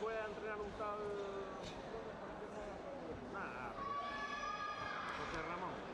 puede entrenar un tal... Nada, José Ramón.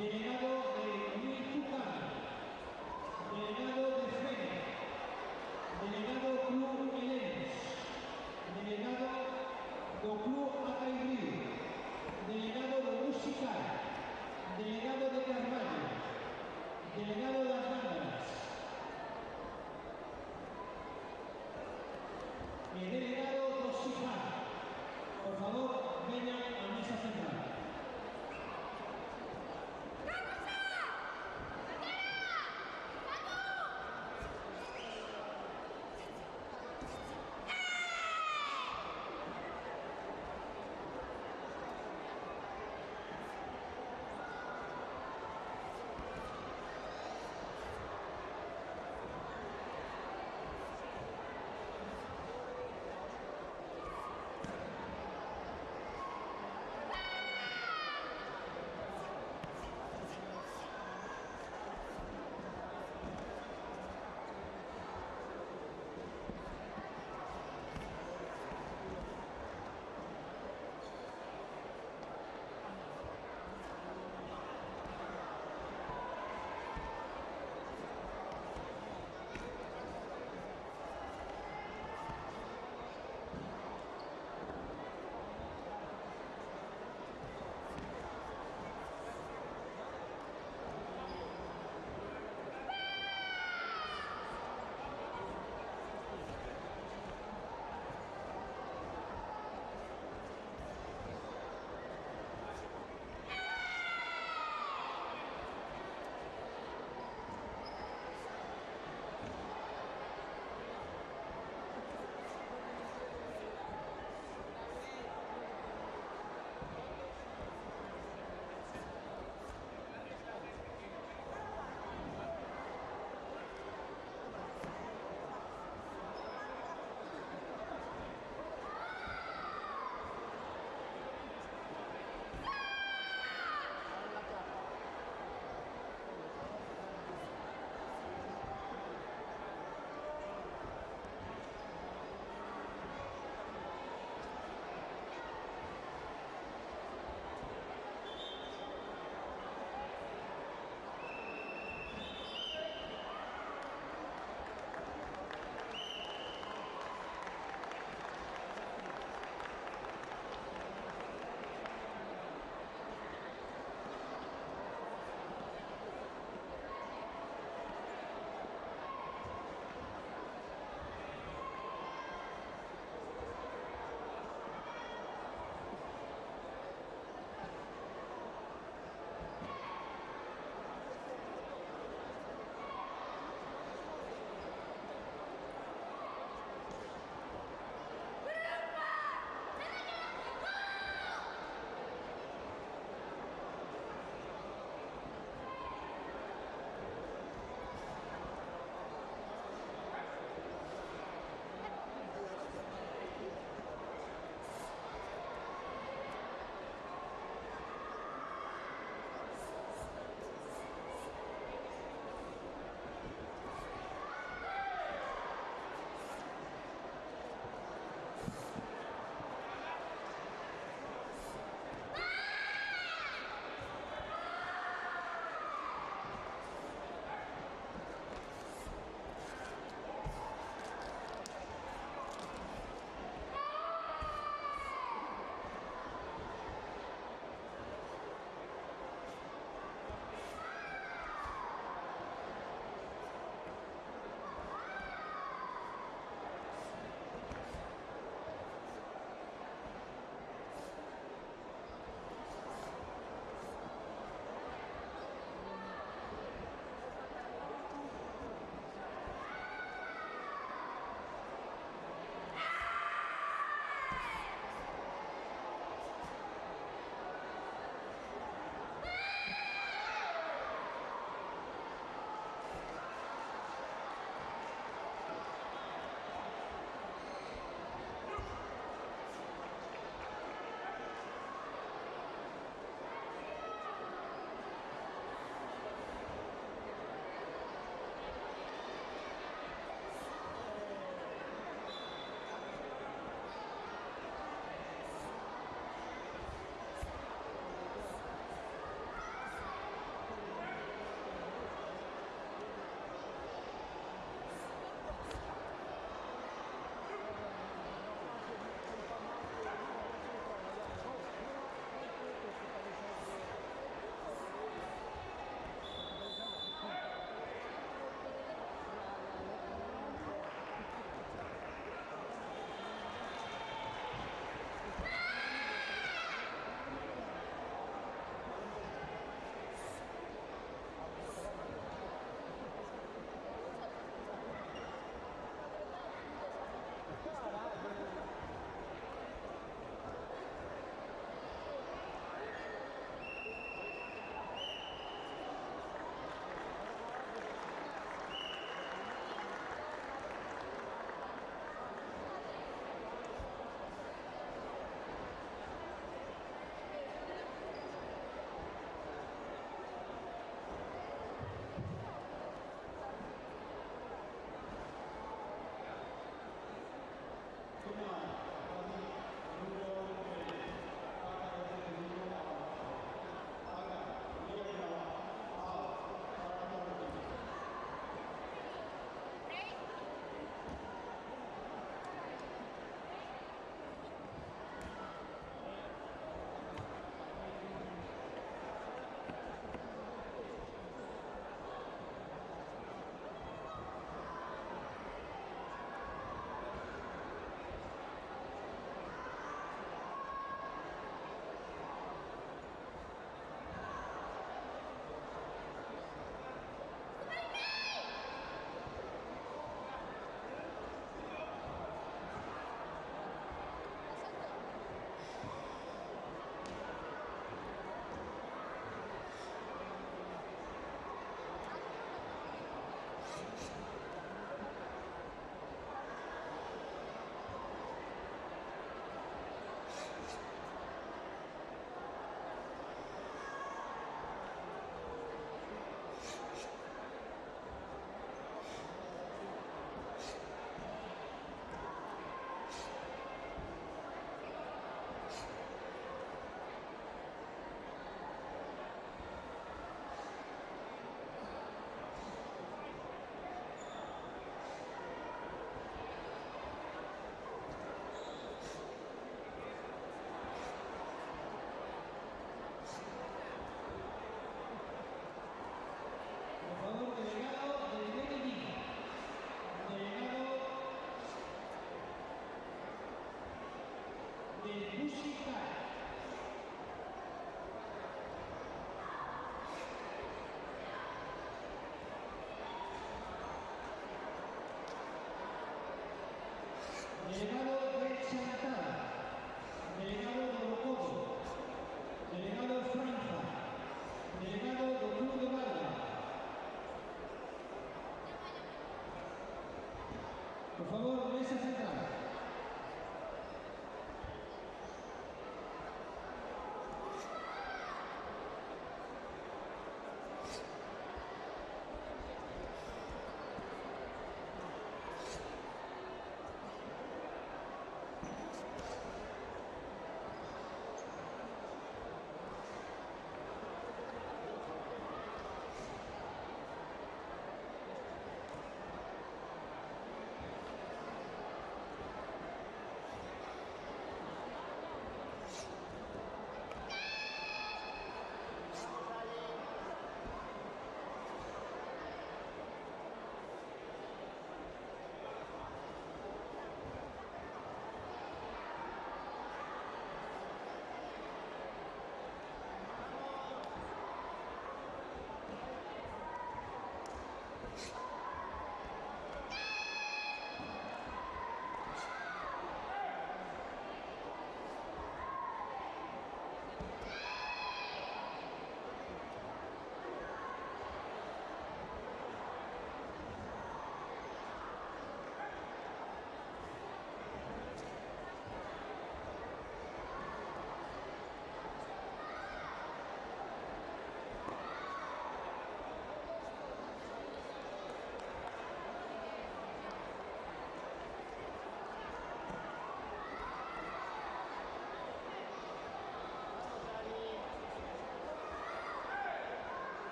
delegado de Luis Tucán, delegado de Fene, delegado Club Elens, delegado do Club Acaibrí, delegado do Musical, delegado de Carvalho, delegado das Gándaras y delegado do Sifán. Por favor, vengan a mesa central.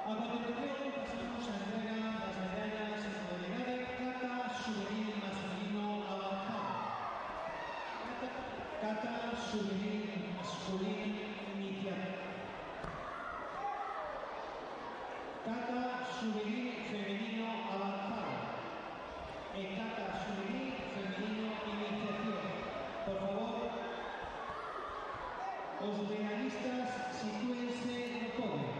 A continuación pasamos a entrega las medallas en modalidad kata juvenil masculino avanzado. Kata juvenil masculino inicial. Kata juvenil femenino avanzado. Y kata juvenil femenino iniciación. Por favor, los medallistas sitúense en el podio.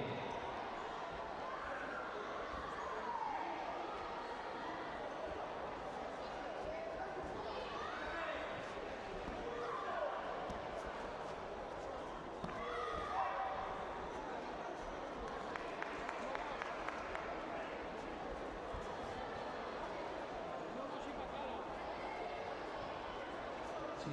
Sí.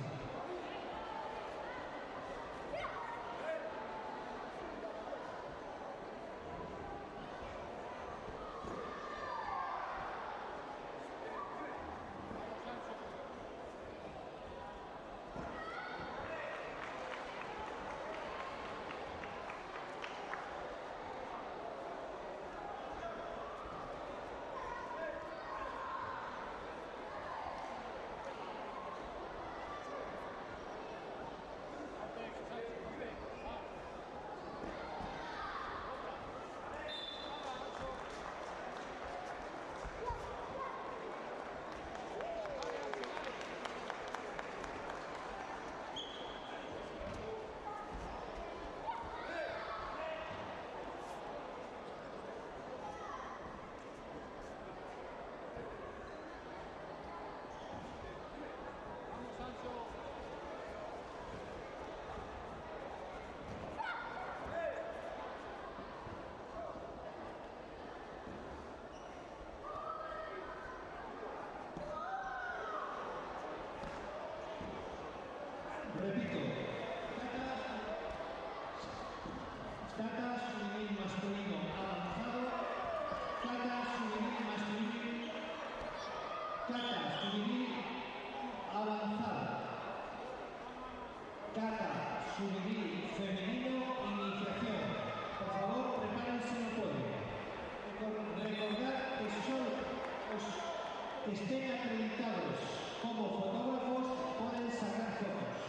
Repito, kata juvenil masculino avanzado, kata juvenil masculino, kata juvenil avanzado, kata juvenil femenino iniciación. Por favor, prepárense en el podio. Recordad que solo los que estén acreditados como fotógrafos pueden sacar fotos.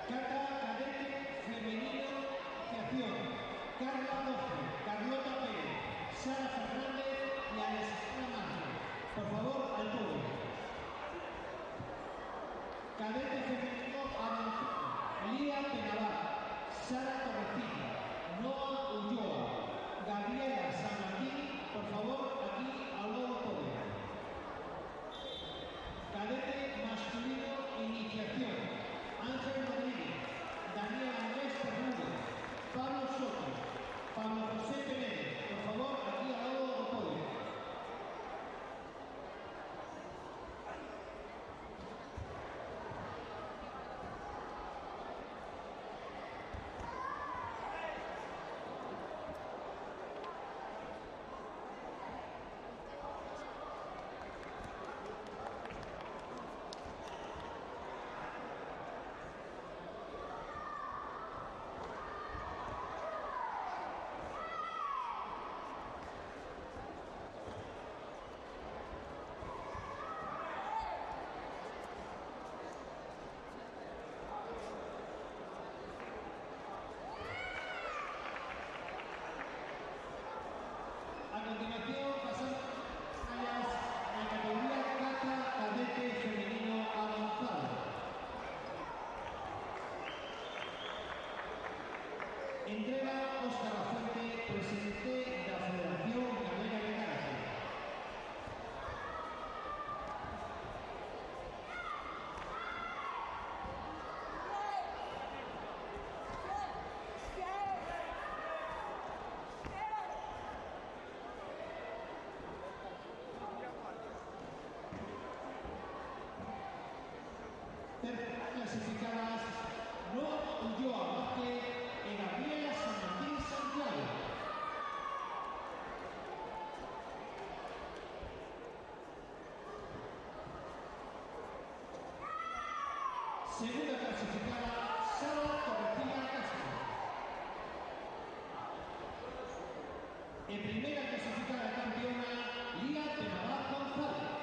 Kata cadete femenino iniciación. Carla Doce, Carlota Pérez, Sara Fernández y Alexandra Márquez. Por favor, al podio. Cadete femenino avanzado. Lía Penavar, Sara Torrecilla, Noa Ulloa, Gabriela San Martín. Por favor, aquí al lado del podio. Cadete masculino iniciación. Ángel Rodríguez, Daniel Andrés Fernández, Pablo Soto, Pablo José Pérez. Por favor, aquí al lado del podio. Segunda clasificada, Sara Torrecilla Castro. En primera clasificada campeona, Lía Penabad González.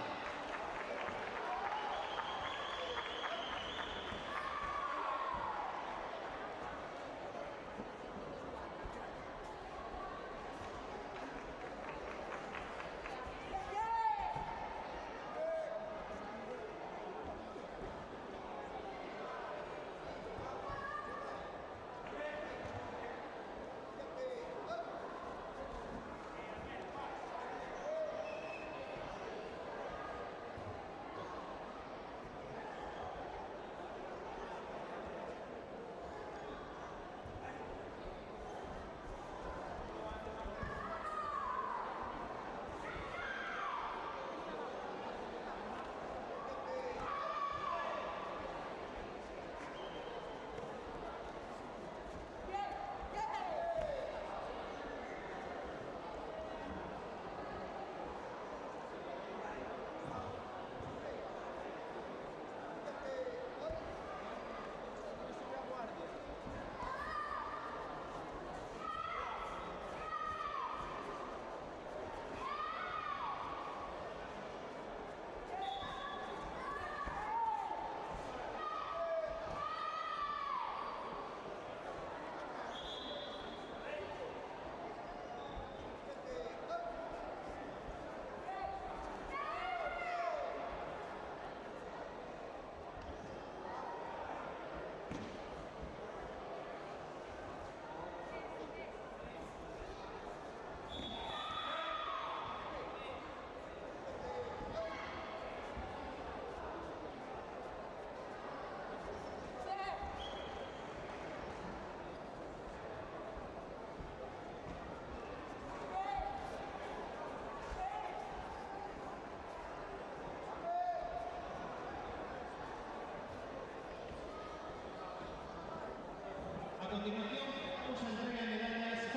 A continuación, vamos a entregar medallas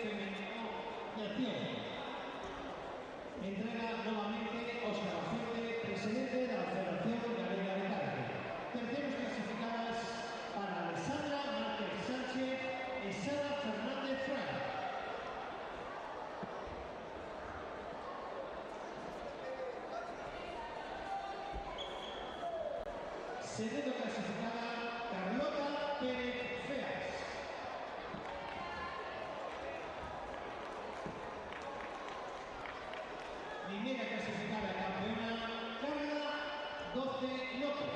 femenino y acción. Entrega nuevamente Óscar Lafuente, presidente de la Federación Galega de Karate. Terceros clasificadas para Alessandra Márquez Sánchez y Sara Fernández Frank. Segunda clasificada, Carlota Pérez Feas. Primera clasificada campeona, Carla 12 López.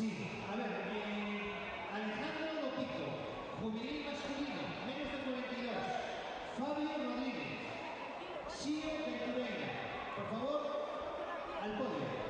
Sí, a ver, Alejandro Lopico, juvenil masculino, menos de 42. Fabio Rodríguez, Sio Ventureira. Por favor, al podio.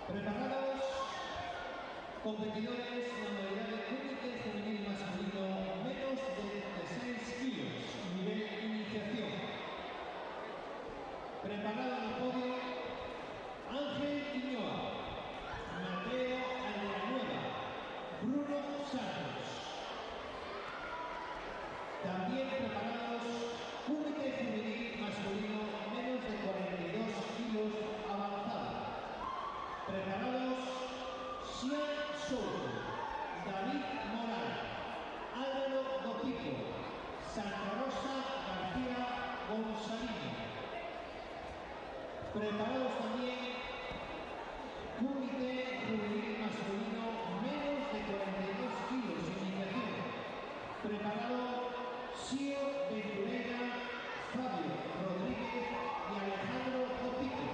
Preparados, competidores en la modalidad de cúbite femenil masculino menos de 36 kilos, nivel iniciación. Preparado en el podio, Ángel Quiñoa, Mateo Aldeanueva, Bruno Santos. También preparados, cúbite femenil masculino menos de 42 kilos avanzado. Preparados, Xian Souto, David Morán, Álvaro Dopico, Santa Rosa García Gonzalini. Preparados también, cúbite juvenil masculino menos de 42 kilos iniciación. Preparado, Sio Venturera, Fabio Rodríguez y Alejandro Dopico.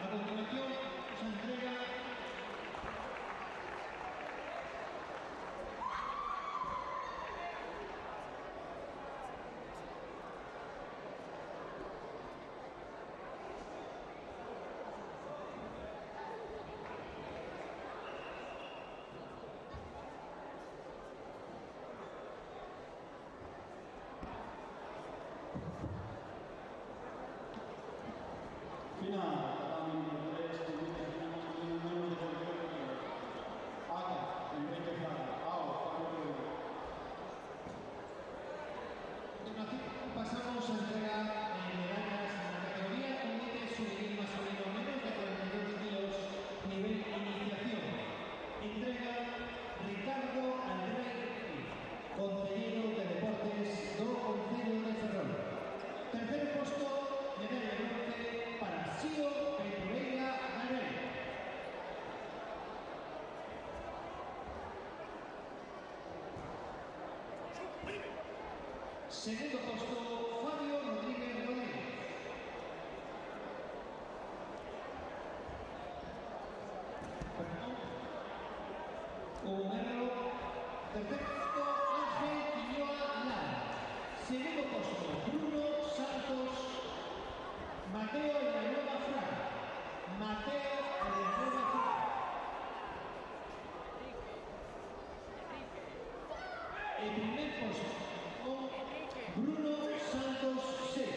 A continuación se entrega final. pasamos a entregar medallas en la categoría cúbite juvenil masculino menos de 42 kilos, nivel iniciación. Entrega Ricardo Alrey, concejero de Deportes do Concello de Ferrol. Tercer puesto, medalla de bronce para Sio Venturella Garel. Segundo puesto, Fabio Rodríguez Rodríguez. Como ganador, tercer puesto, Ángel Quiñoa Lara. Segundo puesto, Bruno Santos. Mateo Aldeanueva Fran. Mateo Aldeanueva Fran. El primer puesto, Bruno Santos 6.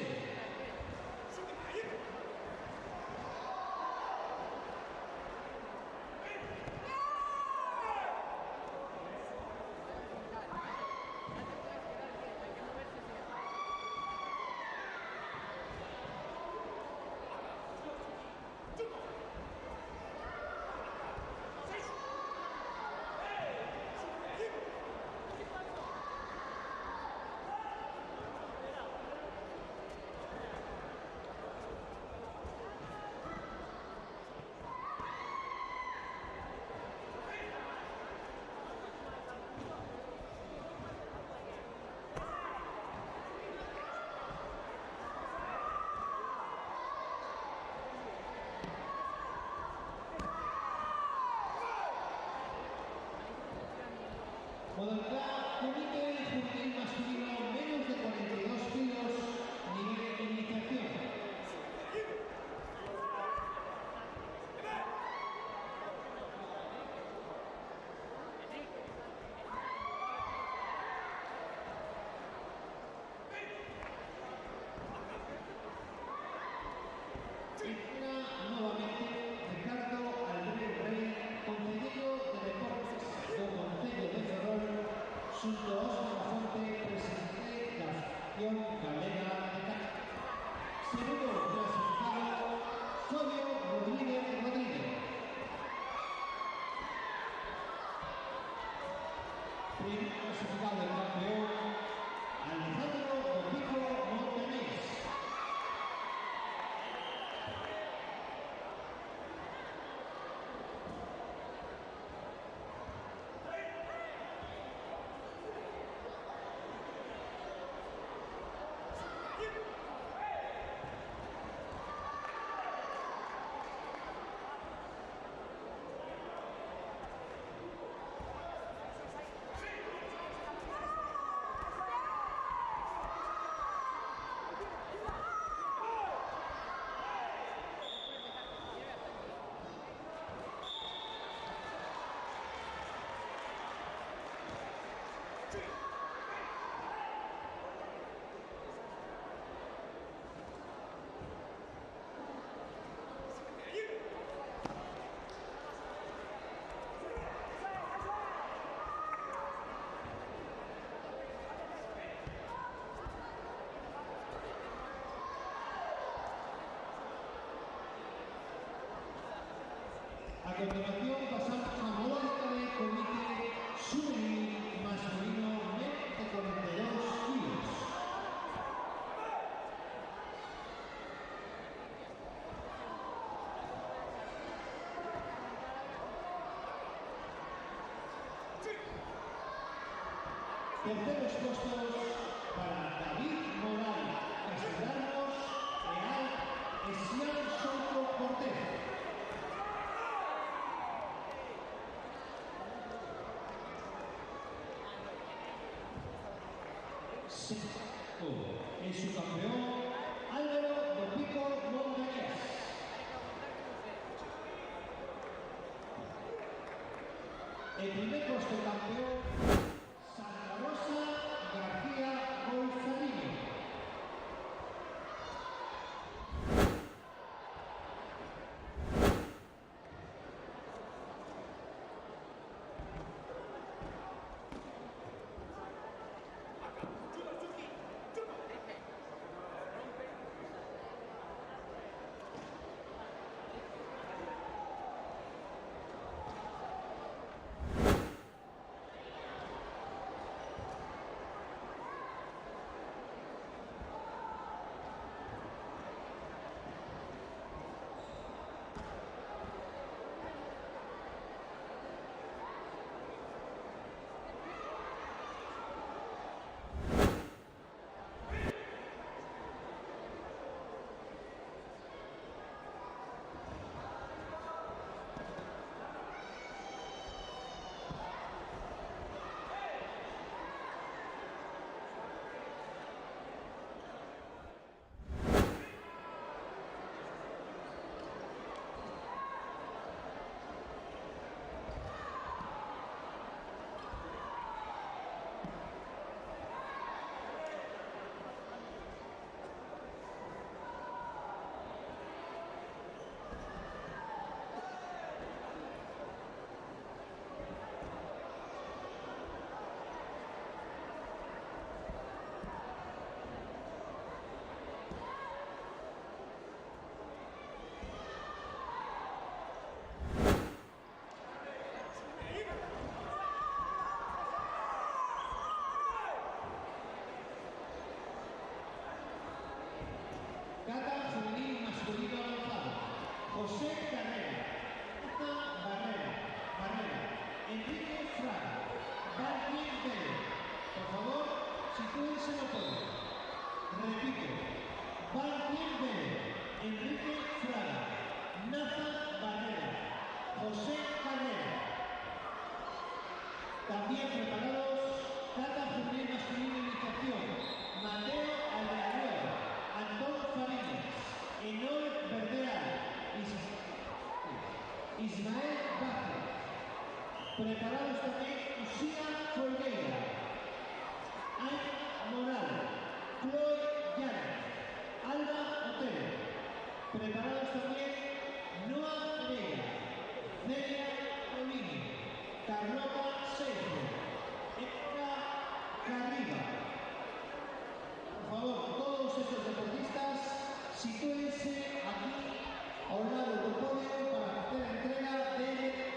continuación pasamos a modalidad de comité juvenil masculino de 42 kilos. Terceros puestos para David Morales, Castellanos, Real, Esian Soto Cortés. En su campeón, Álvaro Dopico Montañés. El primer puesto campeón, Santa Rosa García Golfadini. Cata femenil masculino avanzado. José Carrera, Barrera, Enrique Fraga, Daniel Pérez. Por favor, sitúense en el podio. Repito, Daniel Pérez, Enrique Fraga, Nathan Barrera, José Carrera. También preparados, Cata femenil masculino iniciación. Mateo Aldeanueva, Antón Fariñas, Enoy Verdeal, Ismael Vázquez. Preparados también Usía Folgueira, Ana Moral, Chloe Llanes, Alba Otero. Preparados también Noa Vega, Celia Olini, Carlota Seijo, Edna Carriba. Por favor, todos estos deportistas, sitúense aquí a un lado del podio para hacer entrega de medallas.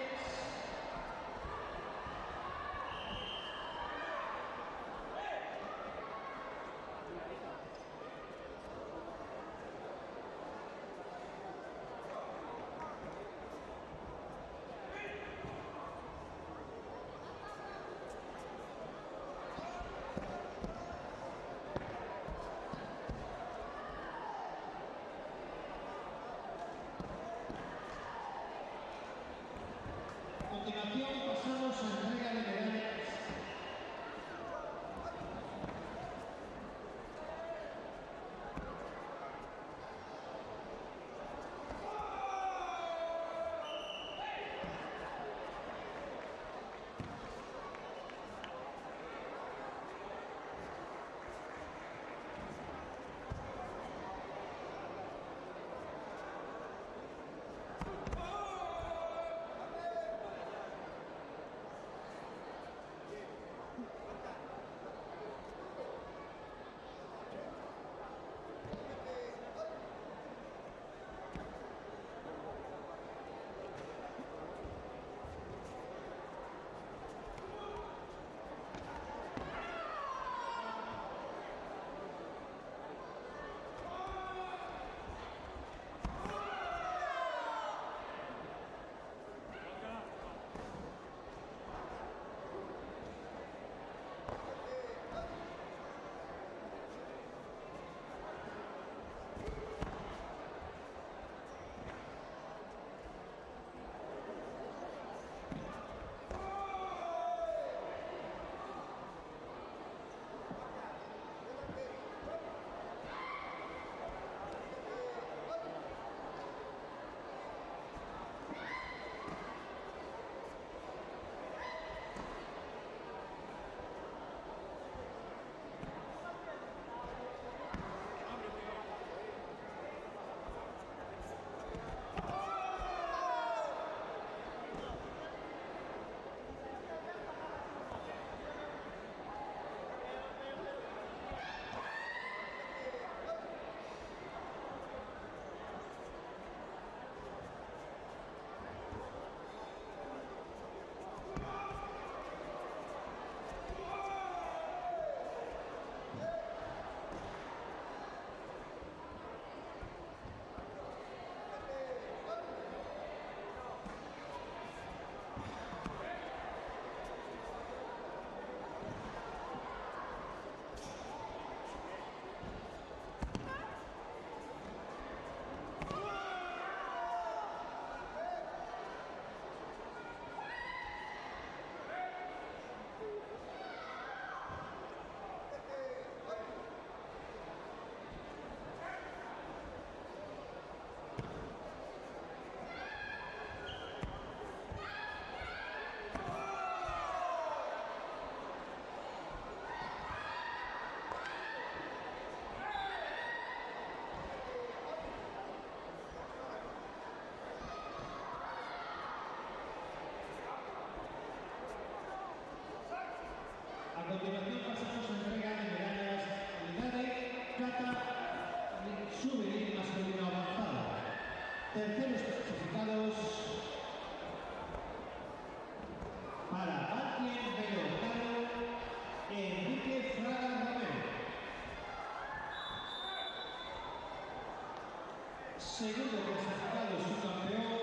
Segundo clasificado subcampeón,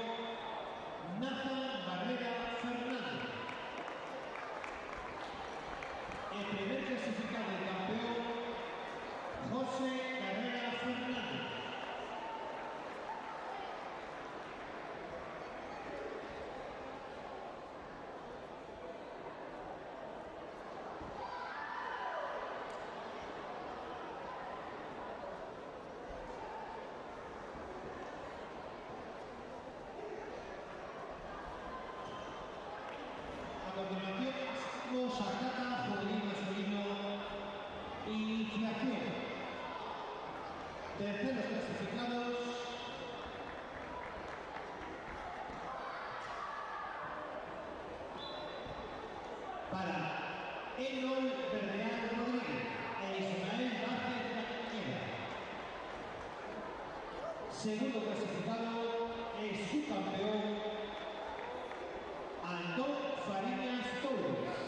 Nathan Barrera Fernández. El primer clasificado y campeón, José Carrera Fernández. A continuación, pasamos a Cata Juvenil Masculino Iniciación. Terceros clasificados, para Enol Verdeal Rodríguez e Ismael Vázquez Cañera. Segundo clasificado es su campeón, Antón Fariñas Torres.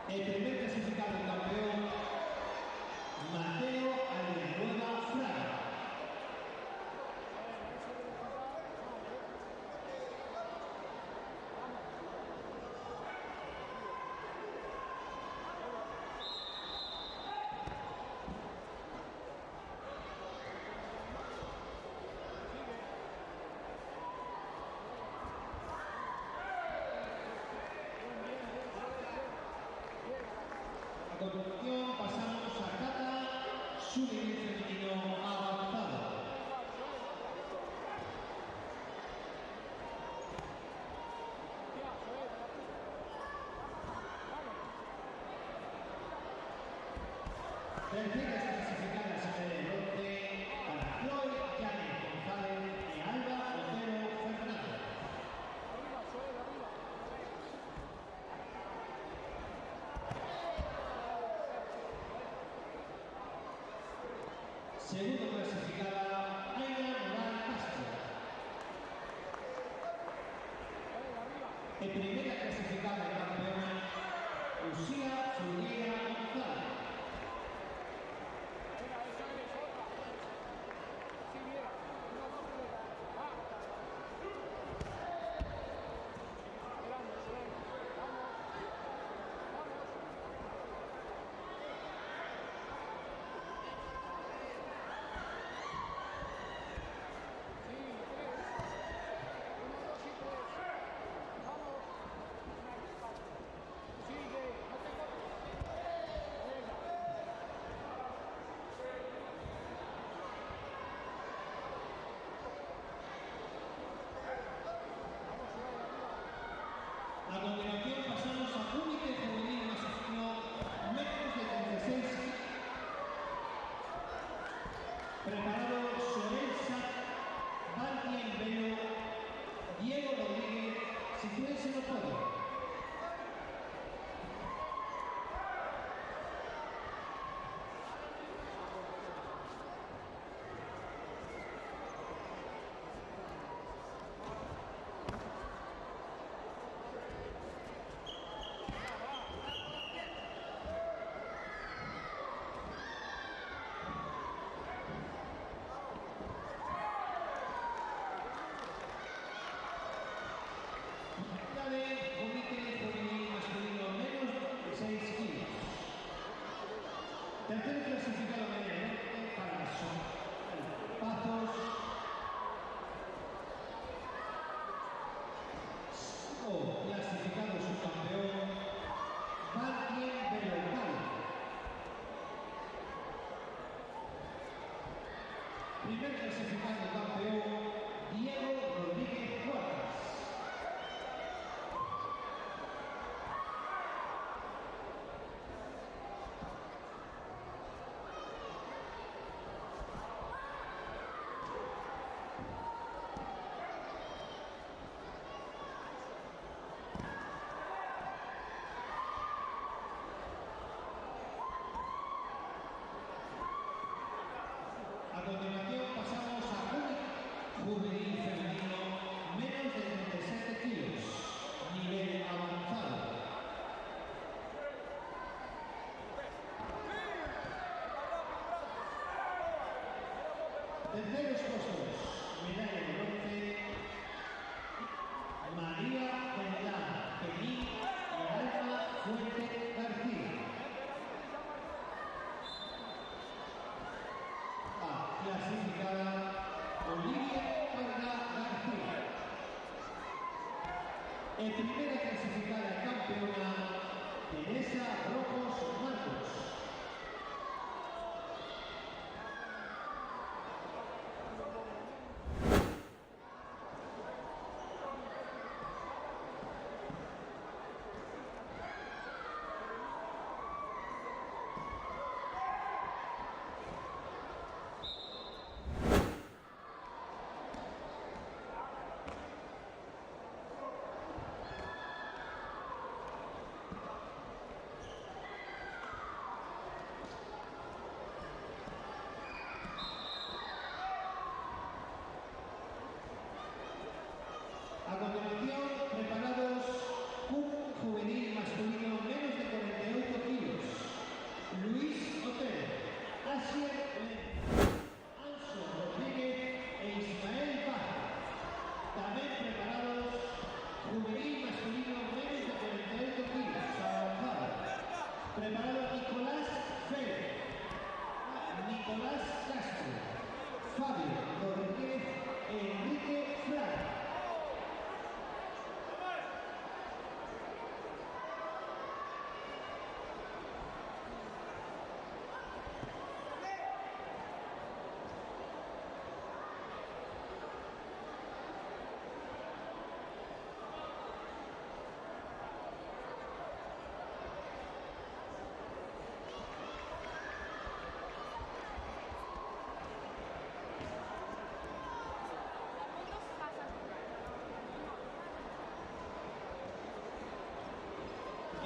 El primer clasificado y campeón, Mateo Aldenueva Fraga. A continuación pasamos a Cata Juvenil Femenino Avanzado. Terceras clasificadas en el norte para Chloe Janet González y Alba Otero Fernández. Segundo clasificada, Aina Moral Castro. En primera clasificada y campeona, Lucía Fulguera González. A continuación pasamos a Única y Juvenil Masculino menos de 36. Preparado Sorensa, Valtien Velo, Diego Rodríguez, si puede se lo puede. Comité Juvenil Masculino menos de 6 kilos. Tercer clasificado medianamente para Pazos. O clasificado subcampeón, Valtien Velocal. Primer clasificado campeón, Diego Rodríguez Cuartas. A continuación pasamos a Juvenil Femenino Terceros puestos, medalla de bronce, María Vendán, Penín y Alma Fuente García. A, clasificada Olivia Parga García. En primera clasificada campeona, Teresa Rojos Marcos. A continuación, preparados un juvenil masculino menos de 48 kilos. Luis Otero, Asier Len, Anso Rodríguez e Ismael Baja. También preparados juvenil masculino menos de 48 kilos. Avanzado. Preparado Nicolás Félix, Nicolás Castro, Fabio Rodríguez e Enrique Fraga.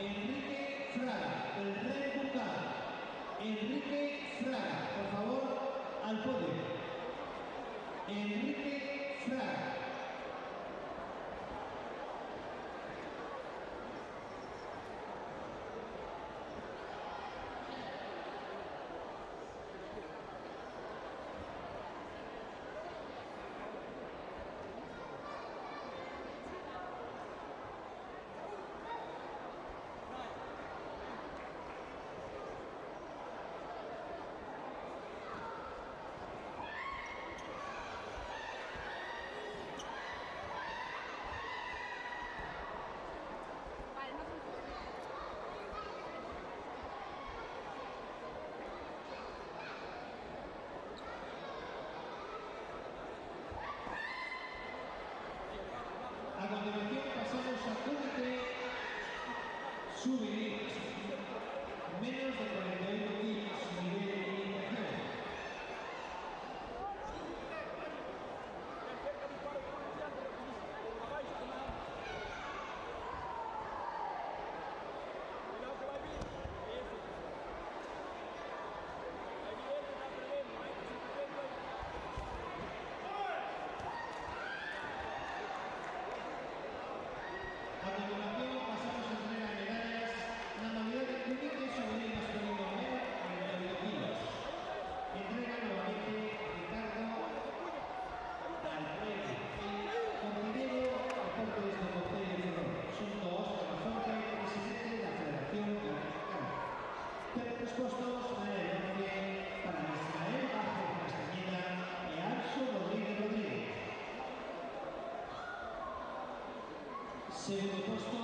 Enrique Fraga, el rey Bucal. Enrique Fraga, por favor, al podio. Enrique Fraga. A continuación pasamos a Comité Juvenil, menos de 48 kilos, nivel de iniciación. A continuación pasamos a entregar medallas na modalidade de Comité Juvenil masculino menos de 48 kilos. Entrega nuevamente Ricardo Alfredo y compañero Deportes de Montevideo de Ferrol. Xunto a Óscar Laforte, presidente da Federación Latinoamericana. Terceros puestos, medalla de bronce para Ismael Vázquez Castañeda e Anso Rodríguez Rodríguez. Segundo puesto,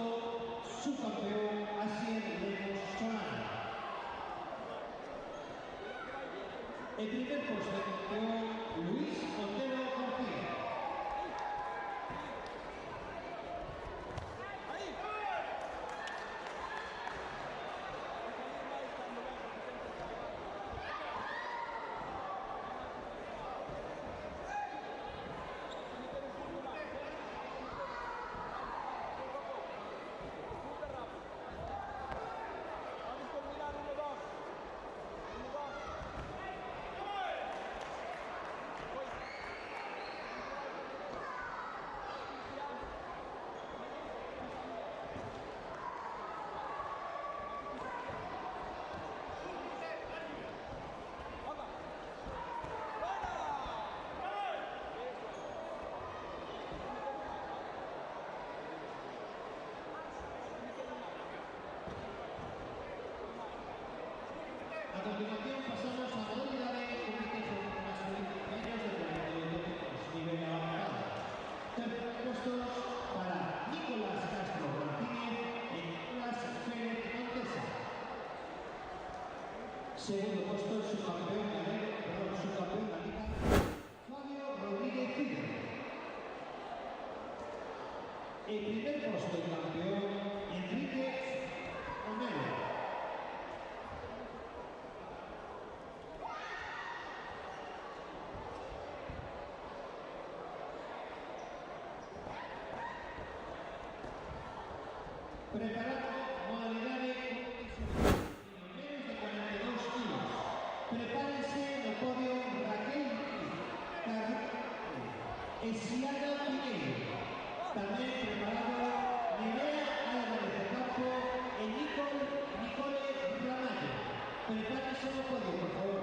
subcampeón Asier Lemos Solana. El primer puesto, campeón Luis Otero García. Segundo puesto, subcampeón de la liga, Fabio Rodríguez Cid. El primer puesto y campeón, Enrique Romero. Preparado, modalidad de menos de 42 kilos. Prepárense en el podio Raquel Esiana Piñeiro. También preparado Nerea Álvarez de Campo y Nicole Ramallo. Prepárense en el podio, por favor.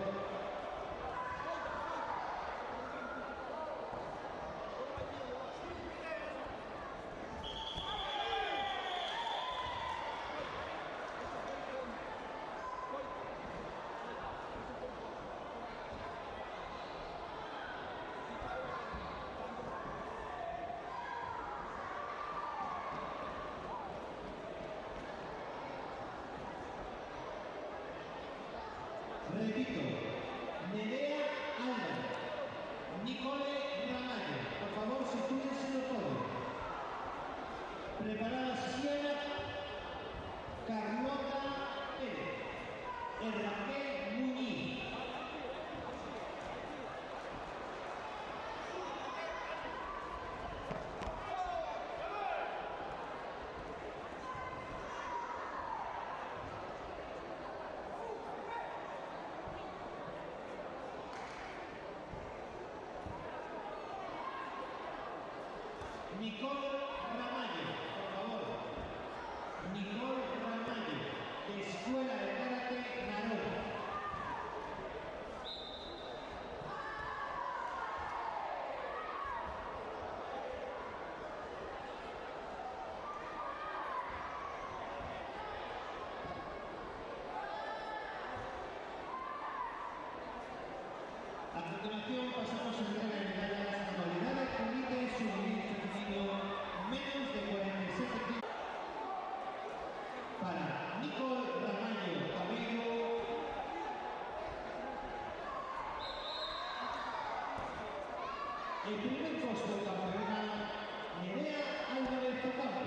Repito, Nerea Álvarez, Nicole Ramallo, por favor, sitúense en el podio. Preparada Siena Carlota Pérez, Raquel Muñiz. Nicole Ramallo, por favor. Nicole Ramallo, de Escuela de Karate Narón. A continuación pasamos a entrega de medallas a modalidades comité juvenil femenino menos de 47 kilos. Para Nicole Ramallo Cabello. El primer puesto de campeona, Nerea Álvarez de Campo.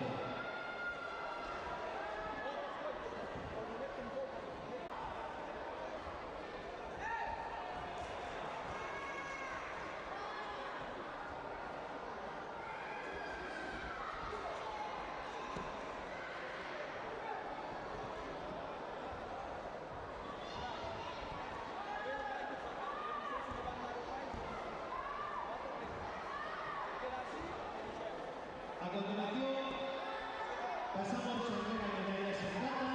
A continuación, pasamos a entrega de medallas en plata.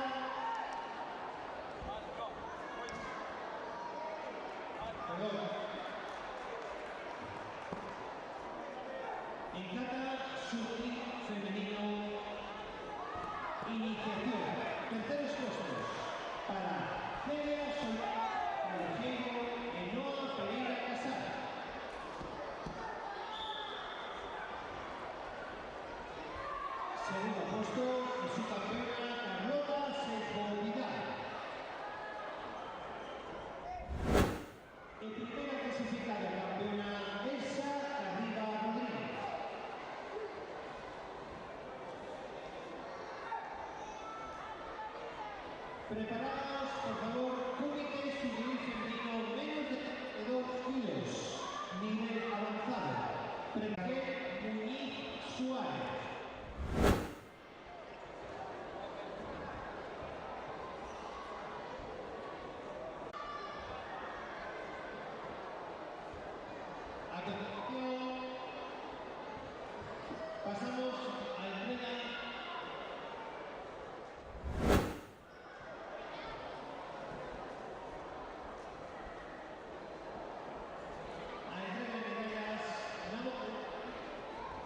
En kata sutil femenino, iniciación. Terceros puestos para Celia Solano Alejero y Noa Pereira Casar. Segundo puesto y su campeona Carlota Sepúlveda. En primera clasificada campeona Elsa Garriga Rodríguez. Preparados, por favor, comité juvenil femenino menos de 32 kilos, nivel avanzado. Raquel Muñiz Suárez. A continuación, pasamos a entrega de medallas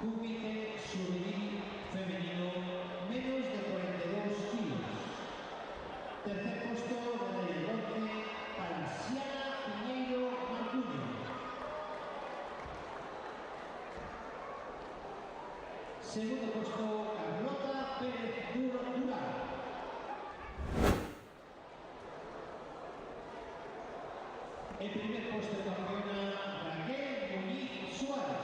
comité juvenil femenino menos de 42 kilos. Tercer puesto, medalla de bronce para Siana Piñeiro Marcuño. Segundo puesto, Carlota Pérez Durán. El primer puesto campeona Raquel Muñiz Suárez.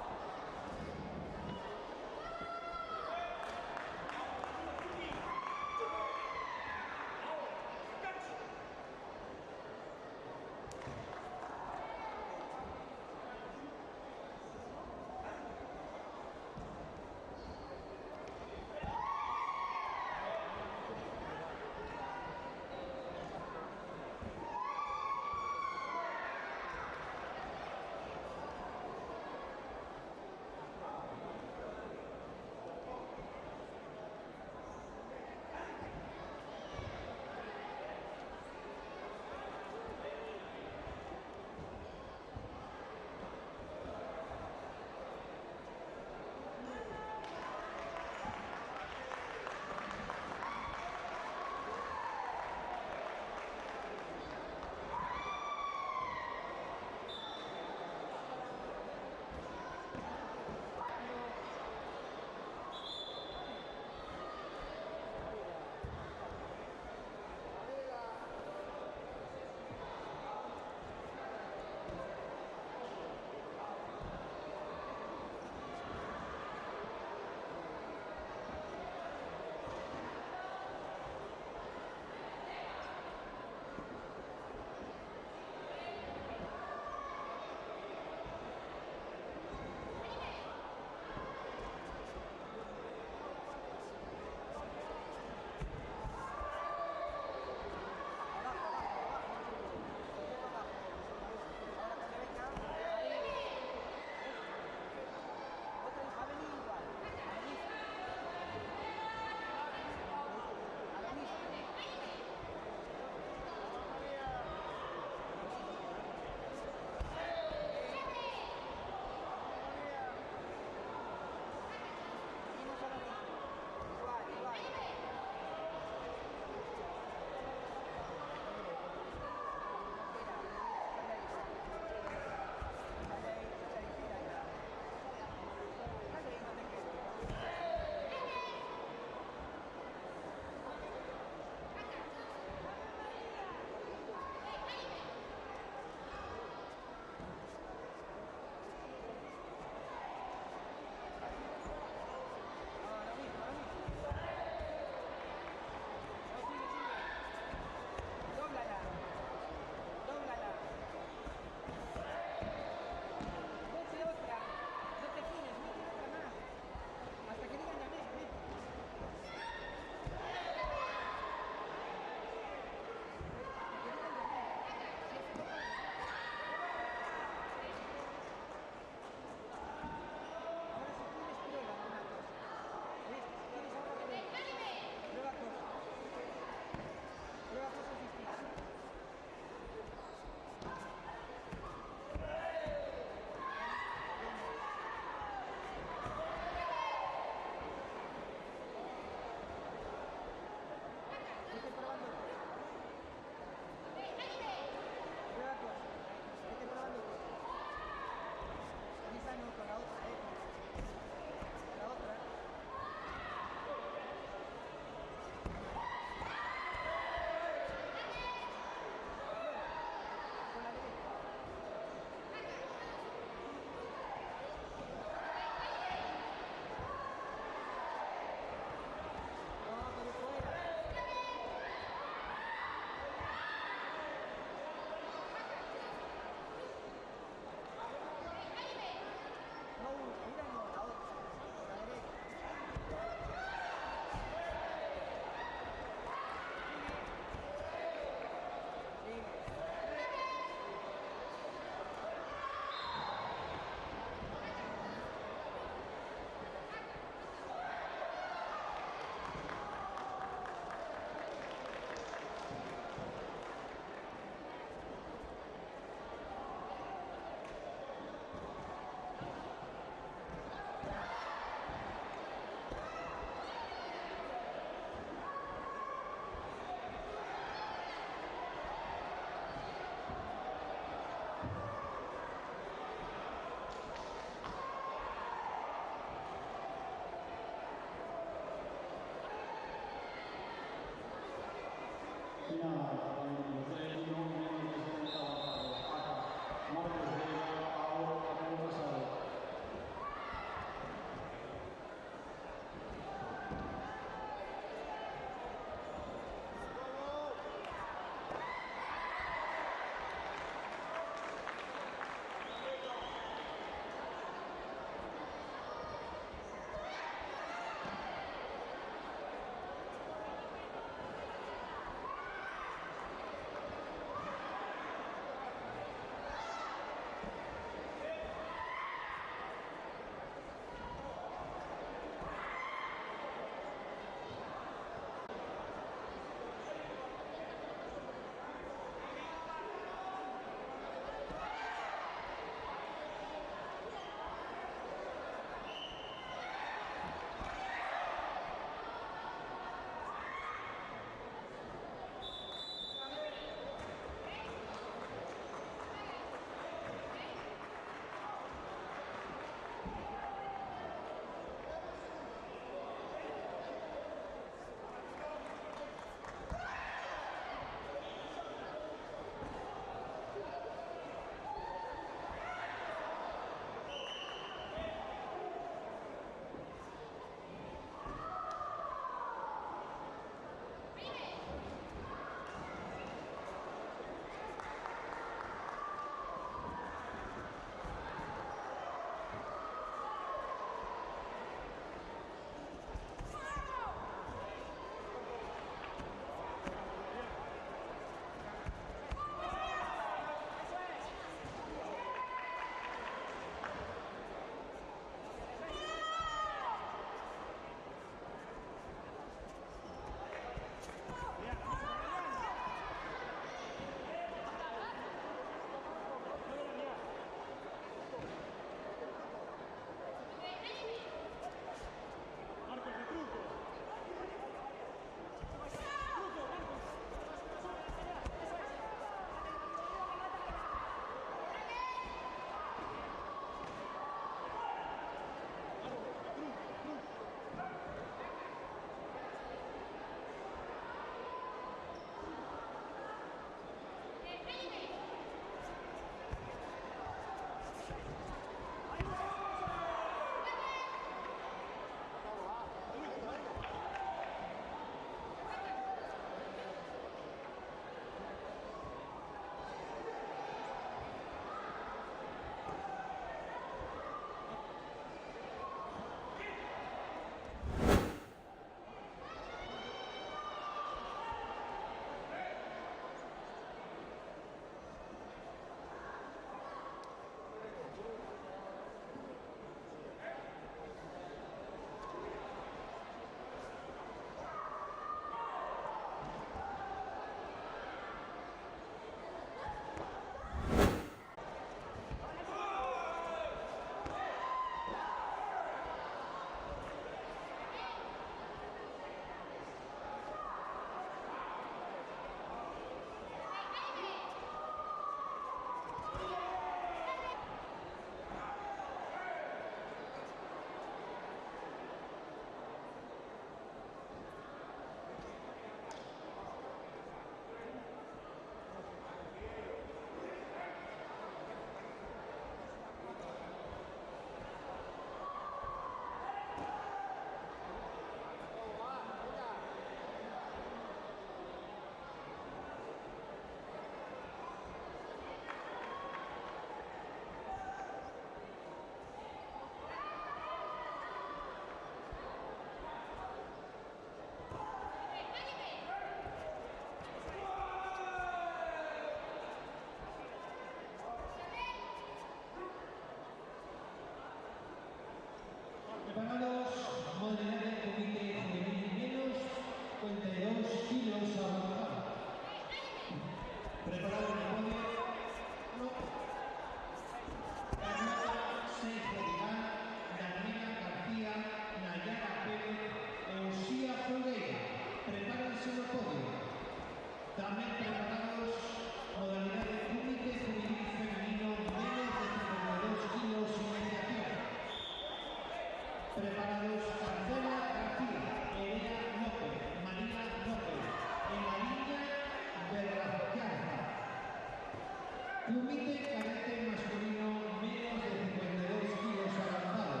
Comité cadete masculino menos de 52 kilos avanzado.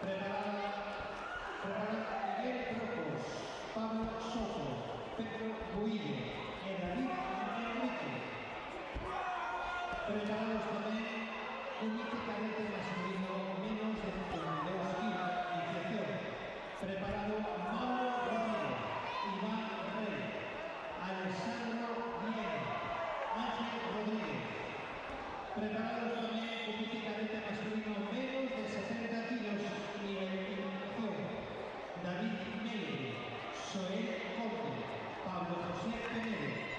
Preparado Miguel Procos, Pablo Soto, Pedro Buillo y David Enrique. Preparados también Comité cadete masculino menos de 52 kilos iniciación. Preparado Mauro Rodríguez, Iván Rey, Alessandro Bien, Ángel Rodríguez. Preparados también Comité cadete masculino menos de 70 kilos nivel iniciación. David Meire, Soel Conte, Pablo José Penedo.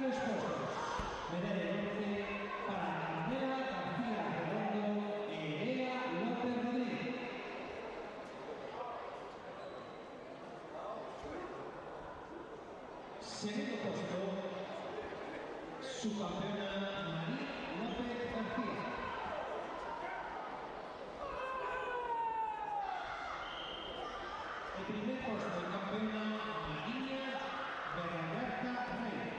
Primeros puestos. Medalla de bronce para Carmela García Redondo e Elea López Rodríguez. Segundo puesto, su campeona María López García. El primer puesto de campeona María Berragarta Rey.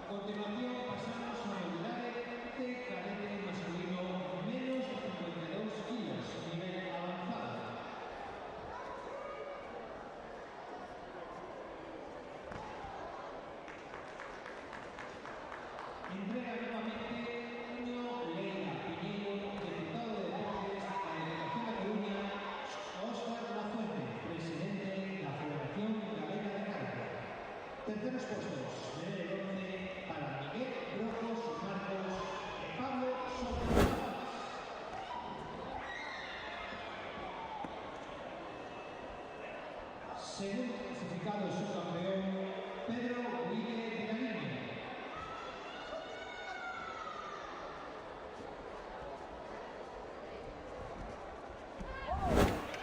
A continuación pasamos a la unidad de cadete masculino menos de 52 kilos, nivel avanzado. Entrega nuevamente Junio Leila Piñero, diputado de Deportes a la Delegación de Coruña, Óscar Lafuente, presidente de la Federación Galega de Karate. Terceros puestos, medalla de bronce para Miguel Brojos Marcos y Pablo Sotomayor. Segundo clasificado y subcampeón, Pedro Guille Vilariño.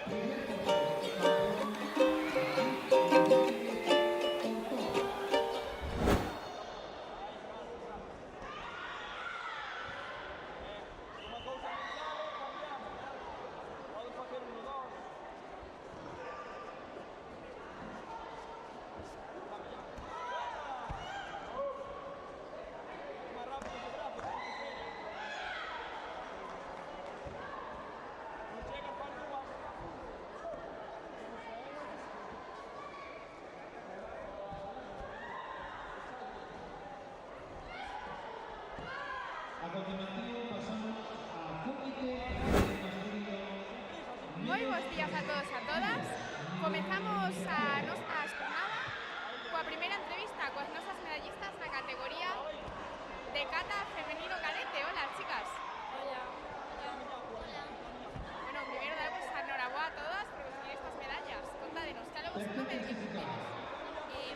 Primer puesto, campeón, a continuación pasamos a Comité Cadete Masculino. Moi bons días a todos e a todas. Comezamos a nosa jornada coa primeira entrevista coas nosas medallistas na categoría de kata femenino cadete. Hola, chicas. Hola. Bueno, primeiro damos a enhoraboa a todas por conseguir estas medallas. Contádenos, que algo vosotros me decís.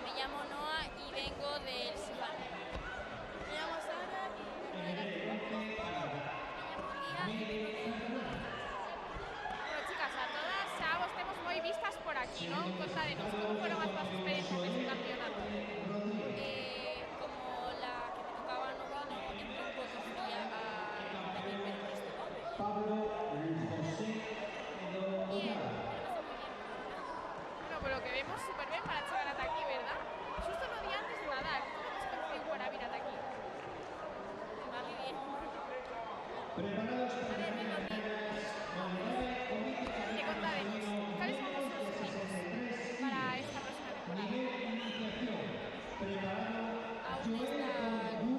Me llamo Noa y vengo del Sibal. Me llamo Sara y vengo de la Bueno, chicas, a todas xa vos temos moi vistas por aquí, non? Contádenos, como foron as vossas experiencias deste campeonato? Como la que me tocaba no vino, entré un poco fría a venir ver esto. Pablo José Edo. Bien, Bueno, por lo que vemos, súper bien para chegar ata aquí, verdad? Xusto no día antes de Nadal, como vos conseguiu para vir ata aquí? va muy bien. Preparados para las medallas, Comité Y Cadete contádenos, Masculino ¿cuáles son menos vuestros de objetivos 63 para kilos. esta próxima temporada? Nivel iniciación. Preparado Aún Joel está- Bondú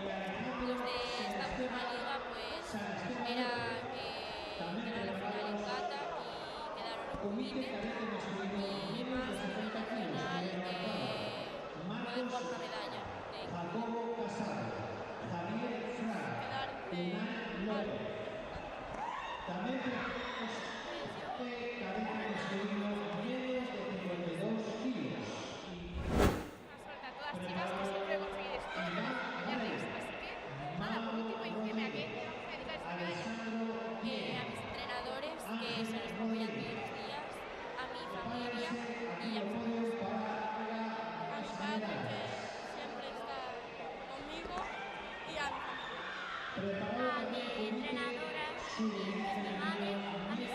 y Alejandro Los de esta misma Sebastián liga pues San Esteban. era ganar la final en Cata y quedaron en Comité Comité. Cadete Masculino Y menos más de a nivel 70 kilos. nacional Nivel avanzado. pueden Marcos por una medalla. Jacobo Casado, Javier Fran, Quedar Unai López. También tenemos cadete masculino menos de 52 kilos. Una suerte a todas, chicas, que siempre conseguiréis todo lo que os propoñades. Así que, nada, por último, dicime a qué dedicáis esta medalla. Alessandro A Pierre, mis entrenadores que se nos apoyan todos los días, a mi familia y a mis apoyo para a mi las padre que medallas. siempre está conmigo y a mi familia. Preparado A mi también entrenadora, su mi madre, a mis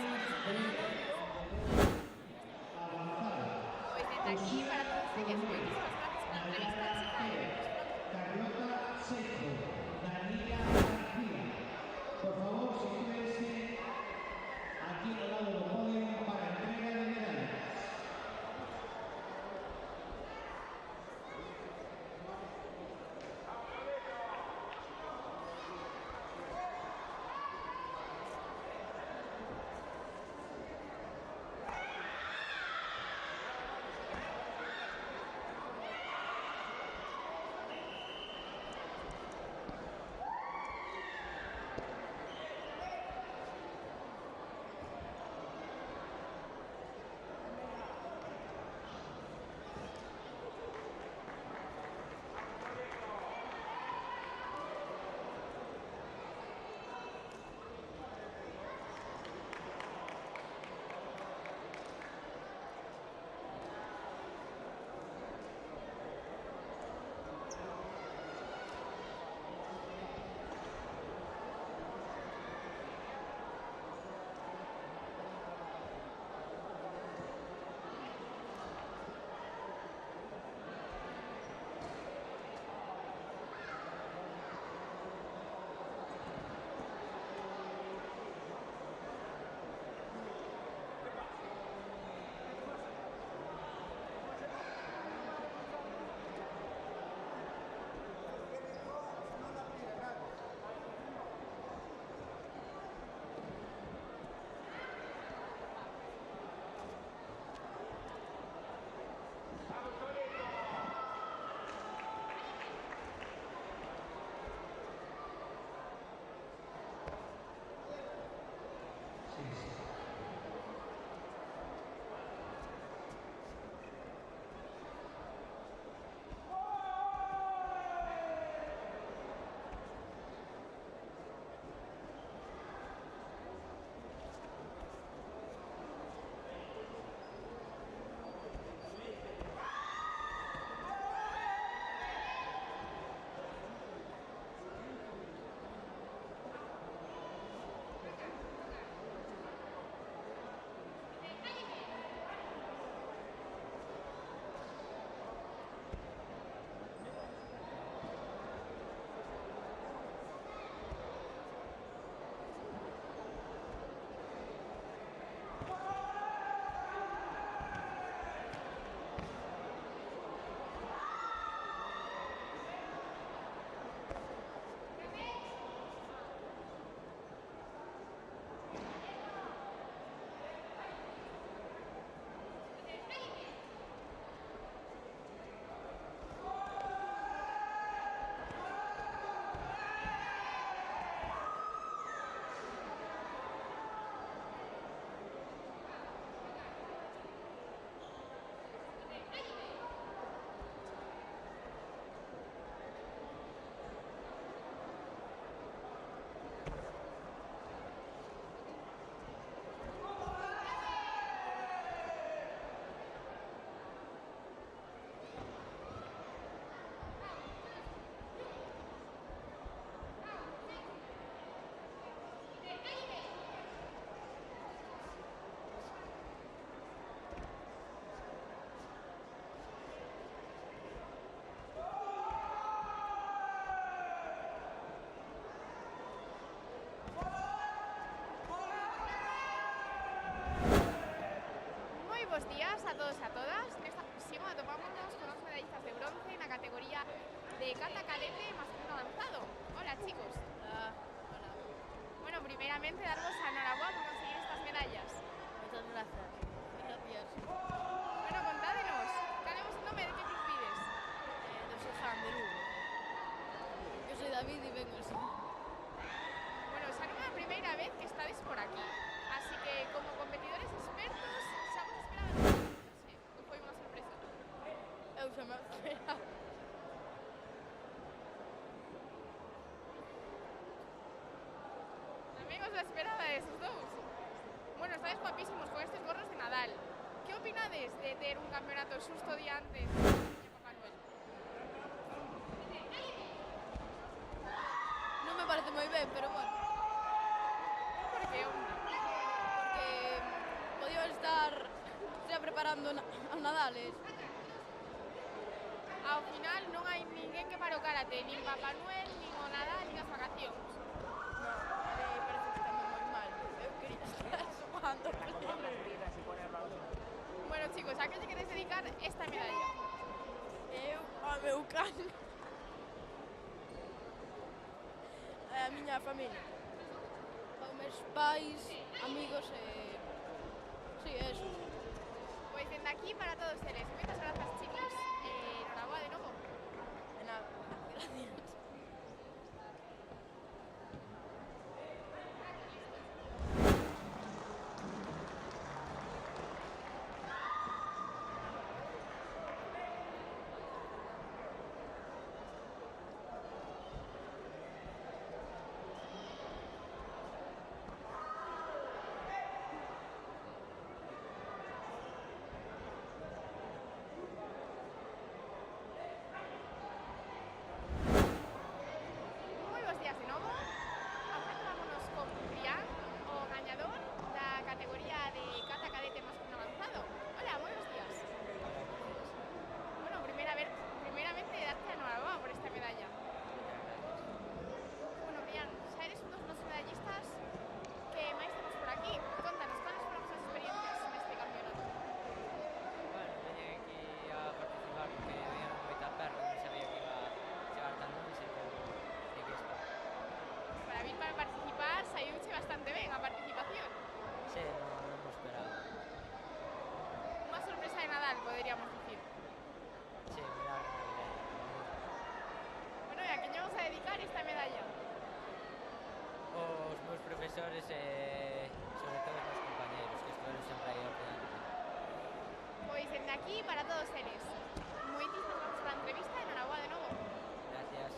bos días a todos e a todas. Nesta ocasión atopámonos con os medallistas de bronce na categoría de kata cadete masculino avanzado. Hola, chicos. Hola. Hola. Bueno, primeramente daros a enhorabuena por conseguir estas medallas. Muchas gracias. Gracias. Bueno, contádenos, cal é o nome de que club vides? Do Seján de Lugo. Yo soy David y vengo así. Bueno, xa non é a primeira vez que estades por aquí, así que como competidores expertos xa vos esperaban. Sí, foi unha sorpresa. Eu xa me esperaba. Tamén os esperabades os dous. Bueno, estáis guapísimos con estes gorros de Nadal. Que opinades de ter un campeonato xusto día antes de Papá Noel? Non me parece moi ben, pero bueno. Por que, hombre? Porque podíamos estar xa preparando a Nadales. Ao final non hai ninguén que pare o karate, nin Papá Noel, nin o Nadal, nin as vacacións. Me parece que estamos moi mal. Eu quería estar xogando. Bueno, chicos, a que lle queres dedicar esta medalla? Eu ao meu can. A miña familia. Aos meus pais, amigos e... Sí, eso. Pois dende aquí para todos eles. Moitas grazas, chicos, e enhorabuena de novo. De nada. Gracias. Moi bons días de novo. Agora vámonos con Brián, o gañador da categoría de kata cadete masculino avanzado. Hola, moi bons días. Bueno, primeiramente darte a enhorabuena por esta medalla. Bueno, Brián, xa eres un dos nosos medallistas que máis temos por aquí. Contanos, cales foron as experiencias neste campeonato? Bueno, veñen aquí a participar porque veñen moita perna, non sabía que iba a chegar tan longe, pero aquí está. Para vir para participar, saiuche bastante ben a participación. Sí, non me esperaba. Unha sorpresa de Nadal, poderíamos dicir. Sí, milagre navideño. Bueno, e a que lle vamos a dedicar esta medalla? Os meus profesores e sobre todo os meus compañeros que estiveron sempre aí apoiándome. Pois dende aquí para todos eles. Moitísimas grazas pola entrevista e enhorabuena de novo. Gracias.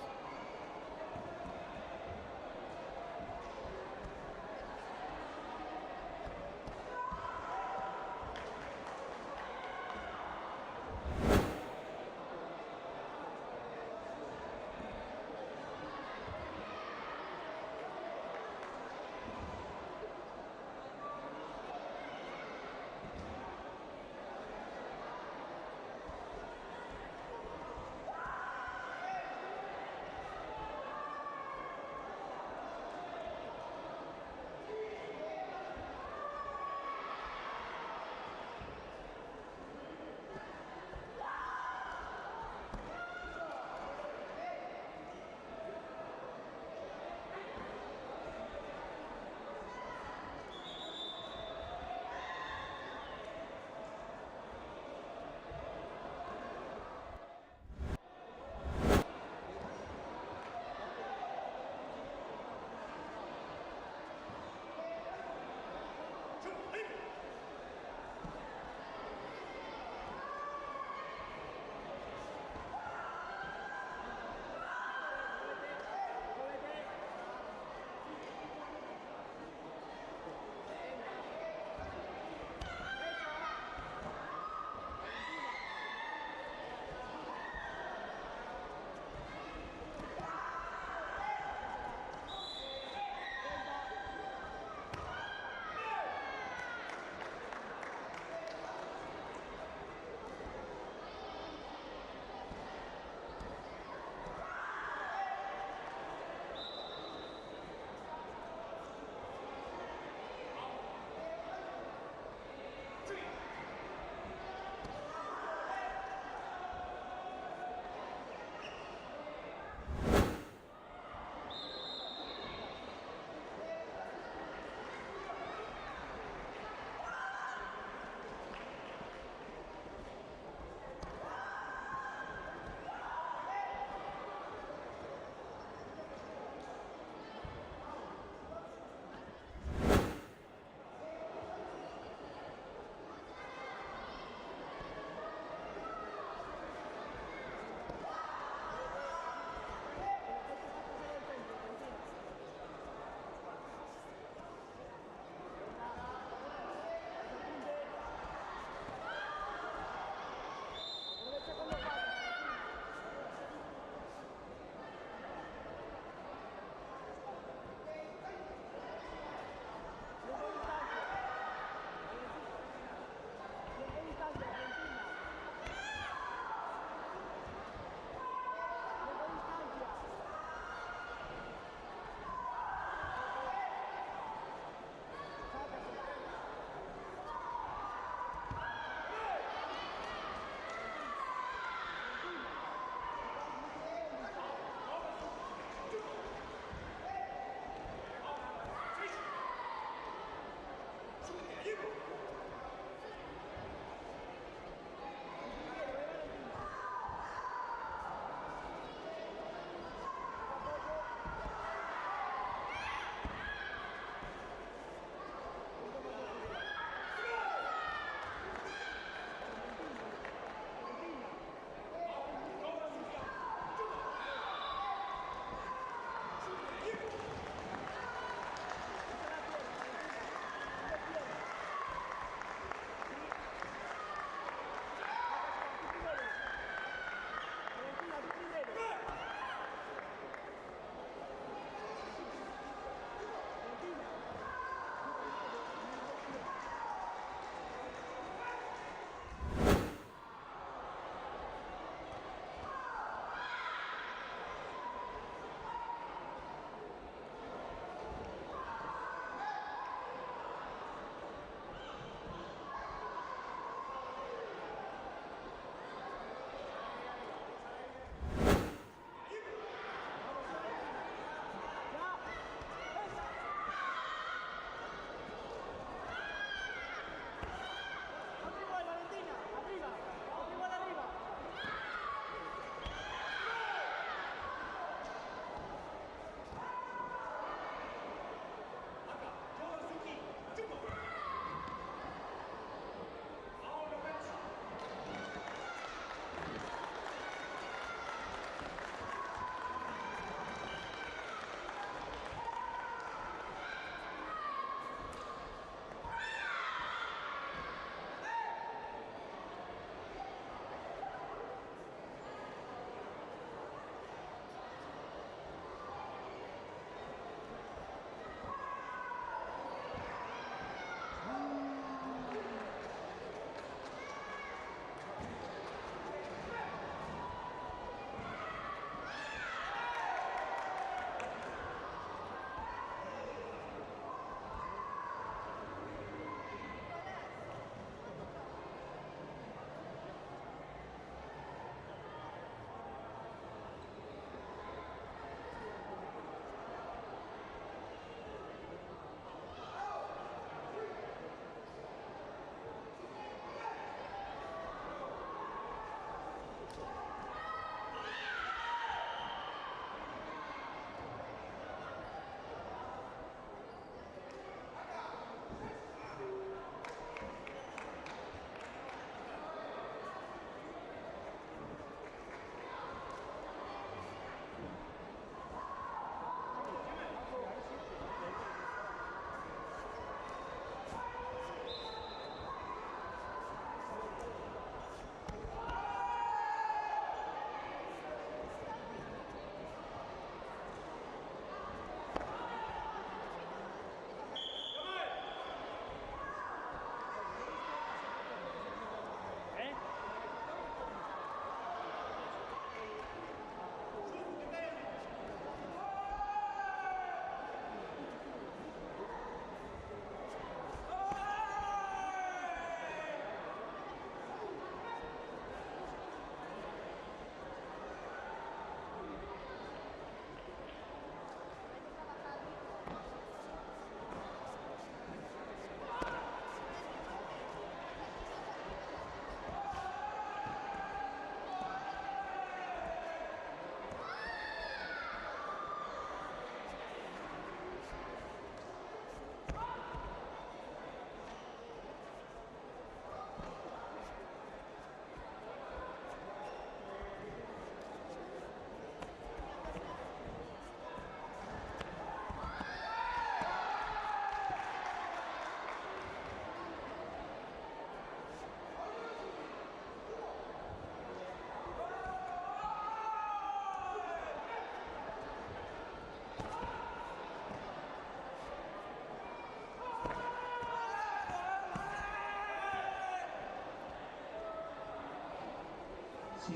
Sí.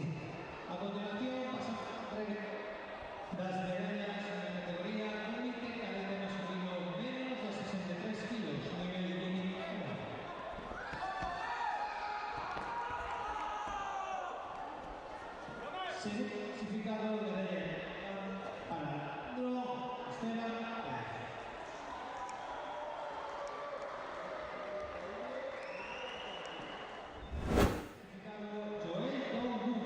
A continuación pasamos a las medallas en la categoría única cadete masculino menos de 63 kilos, nivel de eliminación. Segundo clasificado de medalla para Alejandro Esteban Pérez. Joel Dong-Gun.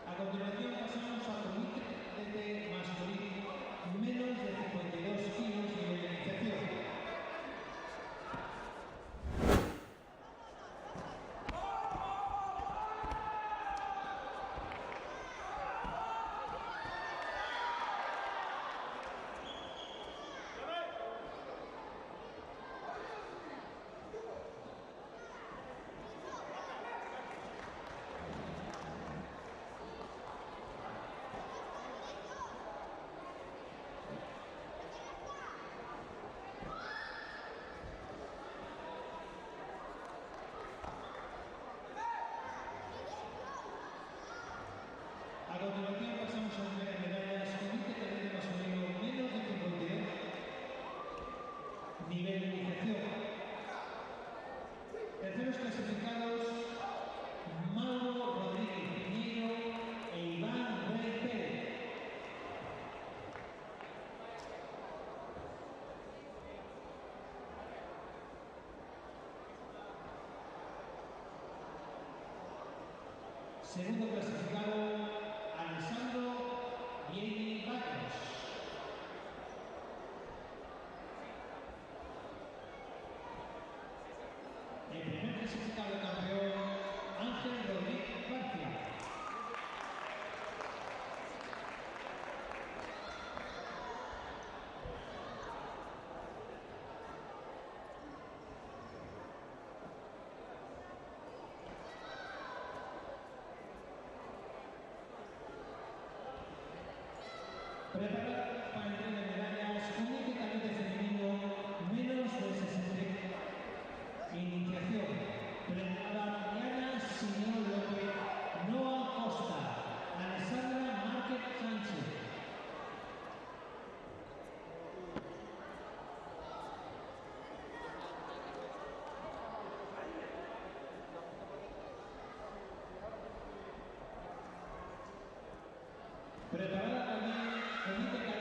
A continuación pasamos a comité cadete masculino menos de 52 kilos de iniciación. A continuación pasamos a entregar medallas comité cadete masculino menos de 52 nivel de iniciación. Terceros clasificados Mauro Rodríguez Piñeiro e Iván Rey Pérez. Segundo clasificado Alessandro Vieni Barrios. El primer clasificado campeón Ángel Rodríguez García. Preparados para entrega de medallas comité cadete femenino menos de 60 iniciación. Preparada Diana Simeón López, Noah Costa, Alessandra Márquez Sánchez. Preparada también comité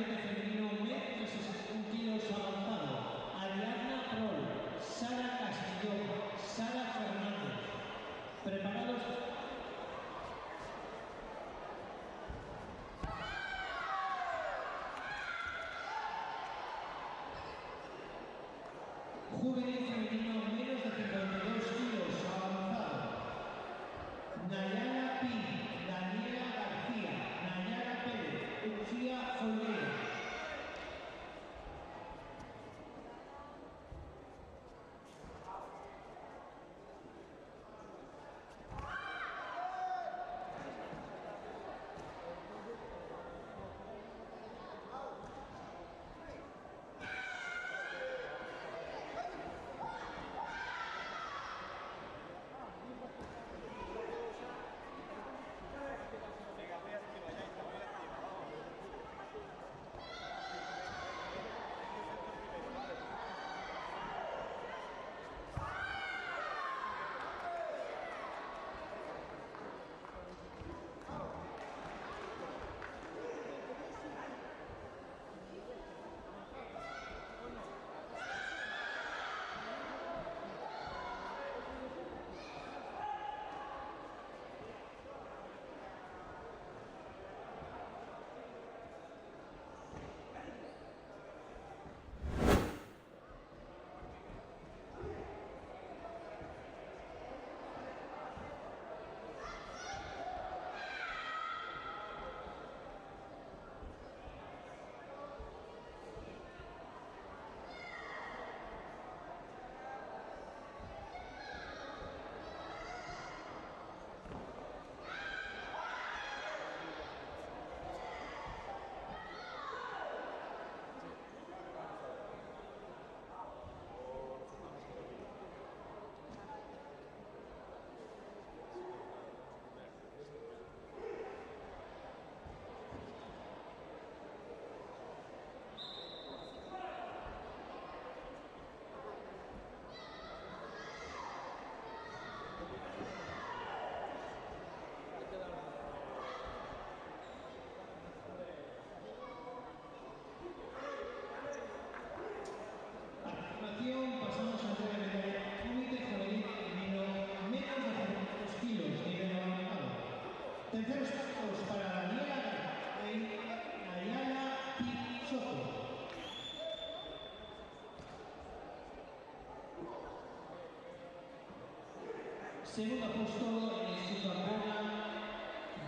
Segundo puesto en su campeona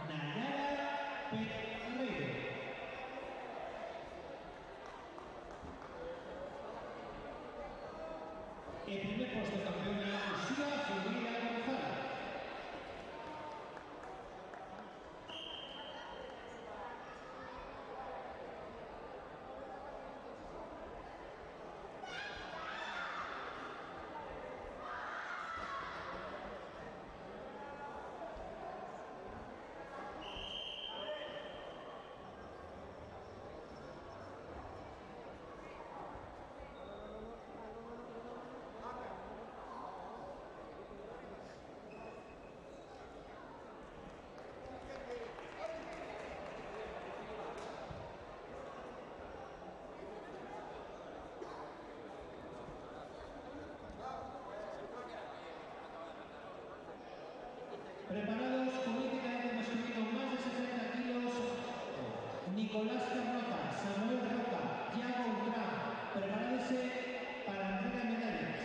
Nayara Pedreiro. El primer puesto campeona Ursula Ferreira González. Preparados, comité cadete masculino, más de 60 kilos, Nicolás Carnota, Samuel Roca, Yago Ultrán. Prepárense para la entrega de medallas.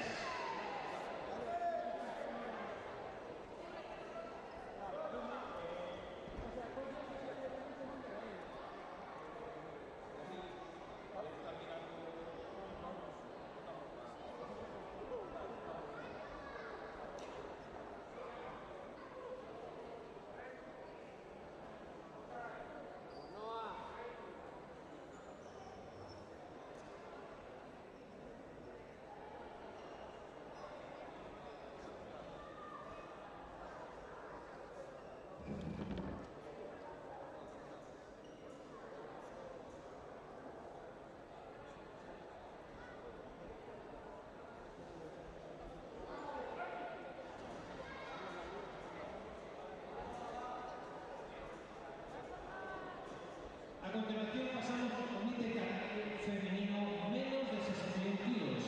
A continuación pasamos al comité cadete femenino menos de 61 kilos,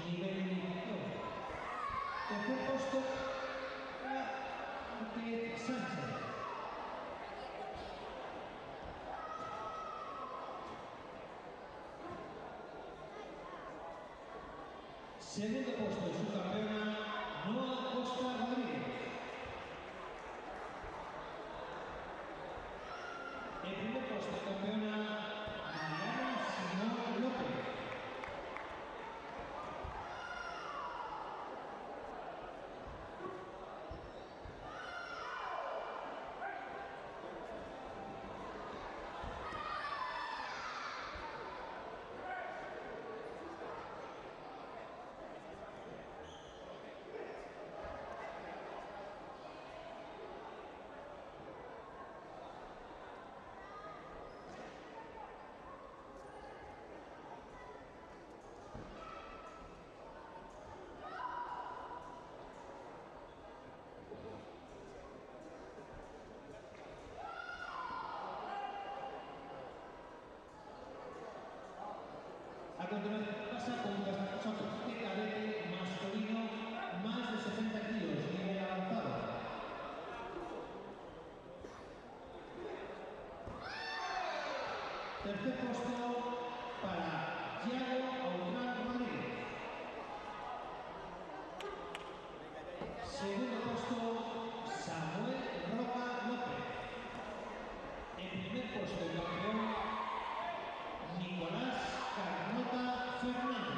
nivel iniciación. Tercer puesto para Ángeles Sánchez. Segundo puesto, subcampeona Noa Costa Rodríguez. El primer puesto, campeona Mariana Simón López. A continuación pasa con comité cadete masculino más de 60 kilos, nivel avanzado. Tercer puesto para Yago Aurán Rodríguez. Segundo puesto, Samuel Roca López. El primer puesto, campeón Nicolás Carnota Fernández.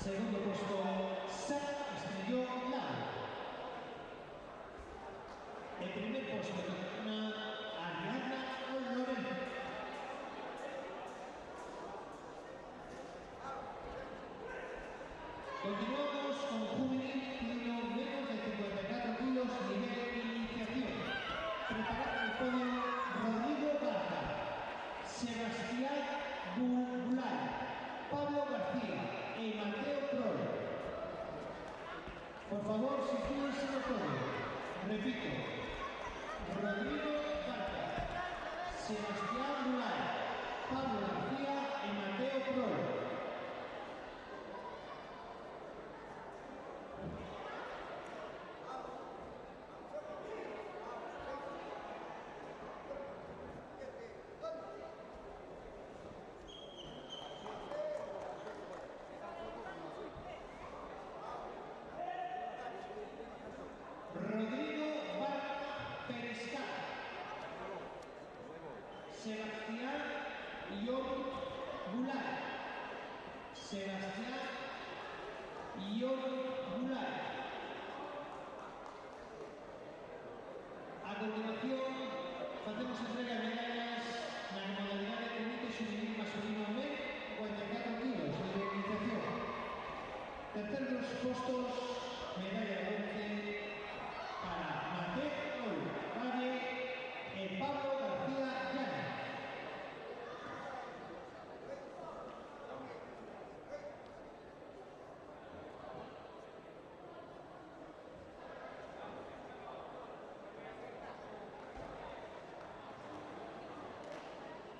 Segundo puesto, Sara Estrelló Lara. El primer puesto una Ariadna Lorenzo. Continuamos con juvenil kilo menos de 54 kilos, nivel iniciación. Preparado el podio Rodrigo Barca, Sebastián Bulay, Pablo García y Mateo Prol. Por favor, sitúense en el podio. Repito, Rodrigo Barca, Sebastián Bulay, Pablo García y Mateo Prol. Rodrigo Barca Peresca, Sebastián Ion Bulay, Sebastián Ion Bulay. A continuación, hacemos entrega de medallas en la modalidad de comité juvenil masculino B, 54 kilos de organización. Terceros puestos, medalla de bronce para Mateo Valle y Pablo García Llanes.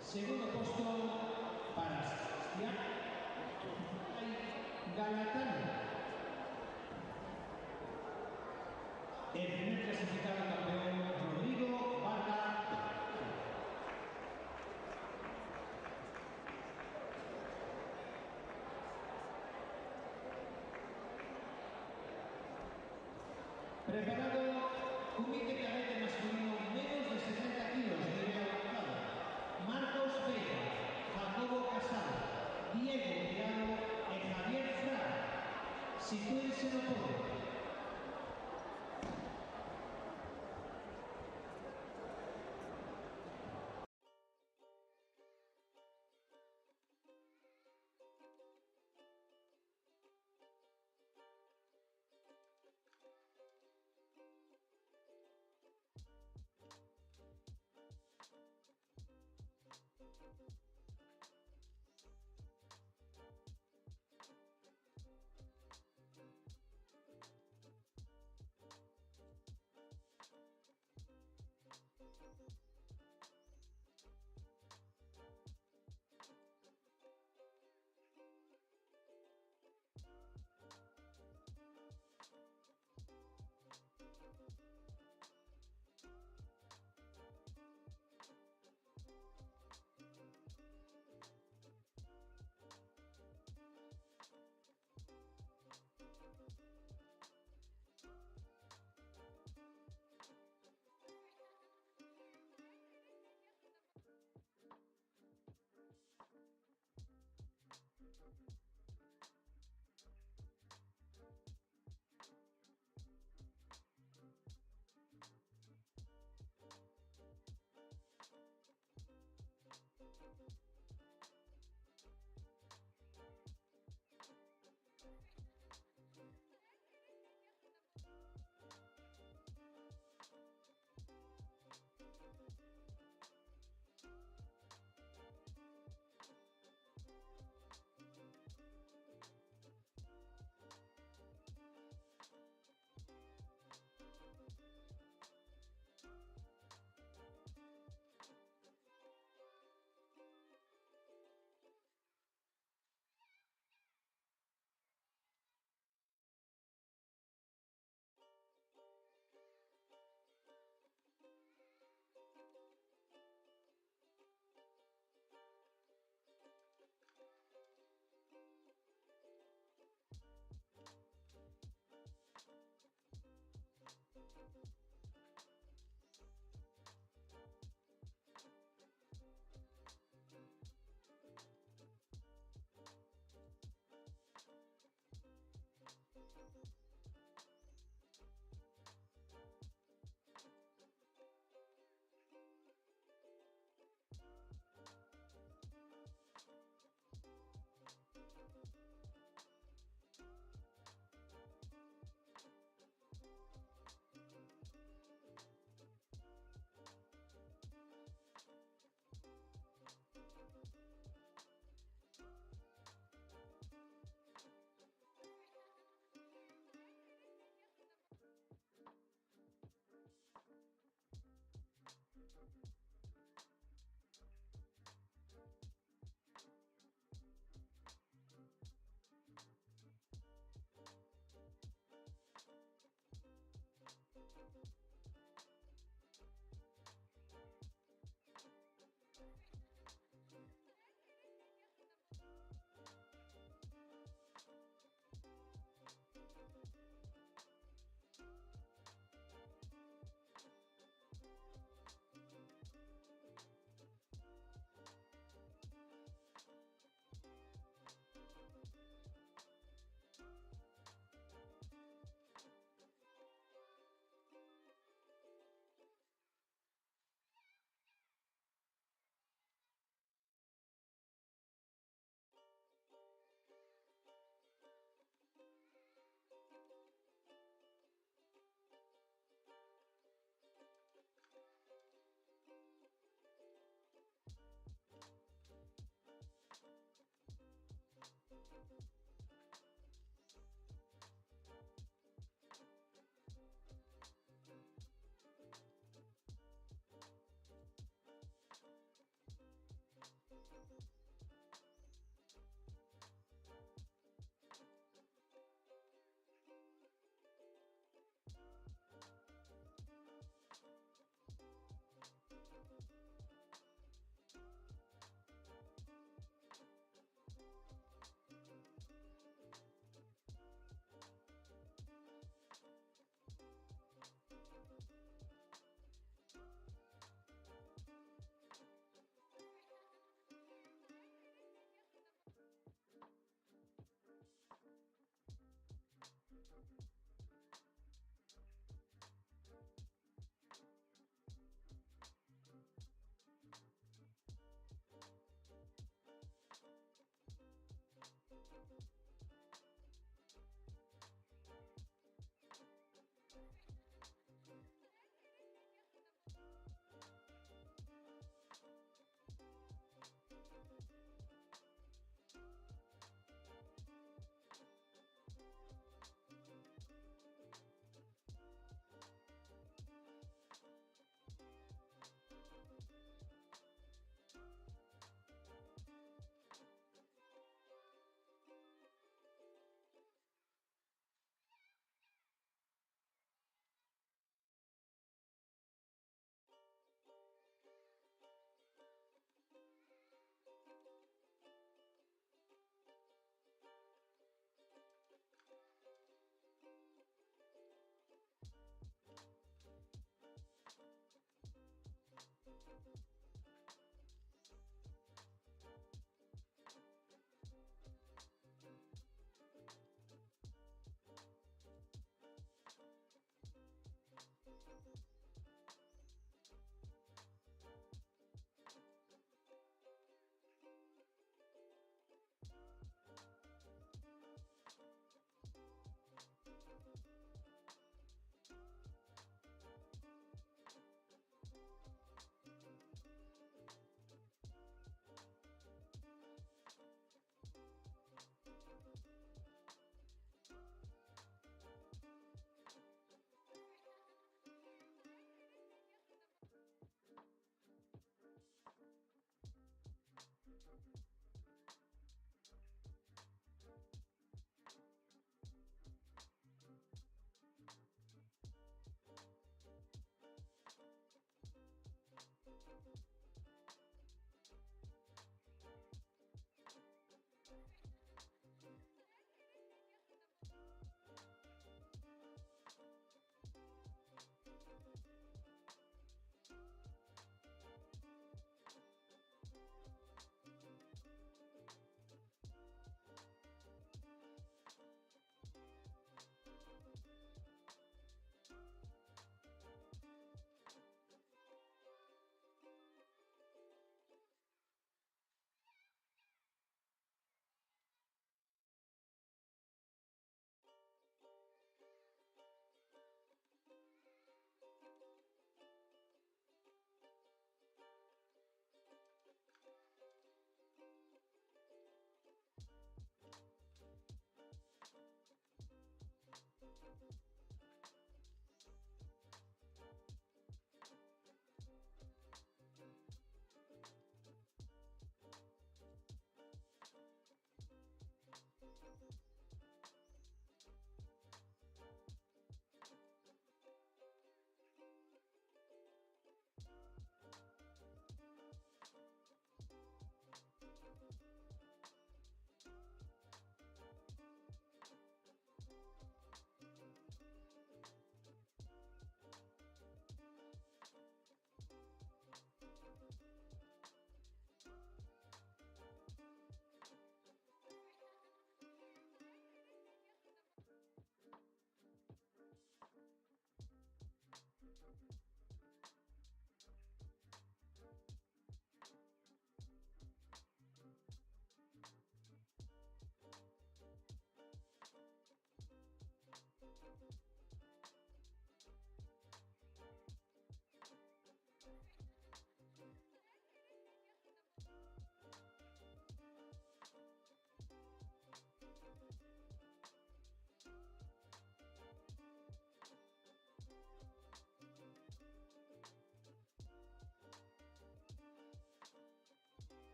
Segundo puesto para Sebastián Galatano. El primer clasificado campeón Rodrigo Barca. Preparado comité cadete masculino menos de 60 kilos de nivel avanzado. Marcos Vega, Jacobo Casado, Diego Tirado y Javier Fra. Sitúense en el podio.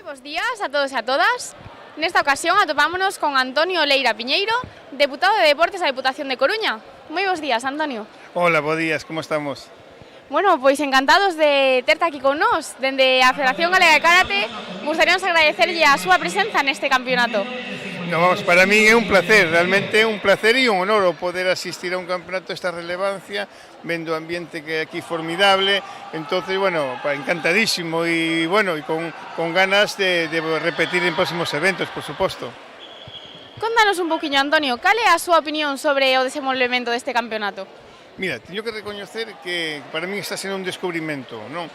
Bos días a todos e a todas. Nesta ocasión atopámonos con Antonio Leira Piñeiro, deputado de Deportes da Deputación de Coruña. Moi bos días, Antonio. Hola, bo días, como estamos? Bueno, pois encantados de terte aquí con nós. Dende a Federación Galega de Karate, gustaríamos agradecerlle a súa presenza neste campeonato. No, vamos, para mí é un placer, realmente é un placer e un honor o poder asistir a un campeonato desta relevancia, vendo o ambiente que é aquí formidable, entonces, bueno, encantadísimo e, bueno, e con ganas de repetir en próximos eventos, por suposto. Contanos un poquinho, Antonio, cal é a súa opinión sobre o desenvolvemento deste campeonato? Mira, teño que recoñecer que para mí está sendo un descubrimento, non?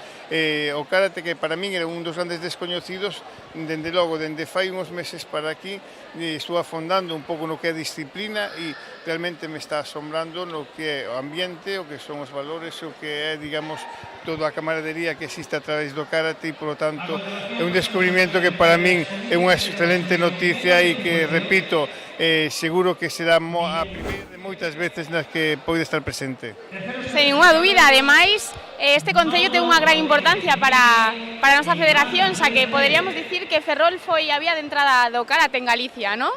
O karate que para min era un dos grandes descoñecidos, dende logo, dende fai uns meses para aquí, estou afondando un pouco no que é a disciplina e realmente me está asombrando no que é o ambiente, o que son os valores, o que é, digamos, toda a camaradería que existe a través do karate e, polo tanto, é un descubrimento que para min é unha excelente noticia e que, repito, seguro que será a primeira de moitas veces nas que pode estar presente. Sen ninguna dúbida, ademais, este concello ten unha gran importancia para a nosa federación, xa que poderíamos dicir que Ferrol foi a vía de entrada do karate en Galicia, non?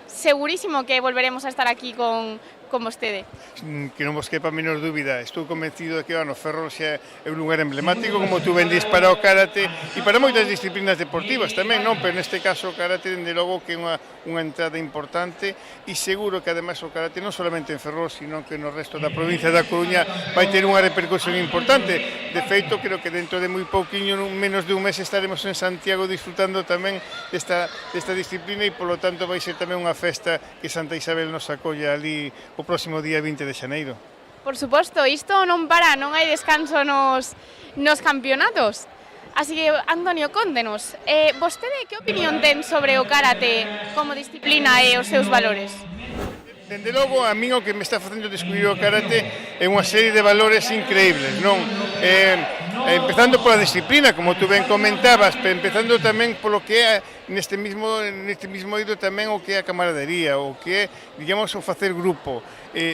Segurísimo que volveremos a estar aquí con vostede. Que non vos quepa a menor dúbida, estou convencido de que Ferrol xa é un lugar emblemático, como tú ben dis, para o karate e para moitas disciplinas deportivas tamén, non? Pero neste caso o karate, dende logo, que é unha entrada importante e seguro que ademais o karate non solamente en Ferrol, sino que no resto da provincia da Coruña vai ter unha repercusión importante. De feito, creo que dentro de moi pouquiño, menos de un mes, estaremos en Santiago disfrutando tamén desta disciplina e, polo tanto, vai ser tamén unha festa que Santa Isabel nos acolla ali o próximo día 20 de xaneiro. Por suposto, isto non para, non hai descanso nos campeonatos. Así que, Antonio, contenos, vostede que opinión ten sobre o karate como disciplina e os seus valores? Dende logo, a min o que me está facendo descubrir o karate é unha serie de valores increíbles, non? Empezando pola disciplina, como tú ben comentabas, pero empezando tamén polo que é neste mismo eido tamén o que é a camaradería, o que é, digamos, o facer grupo.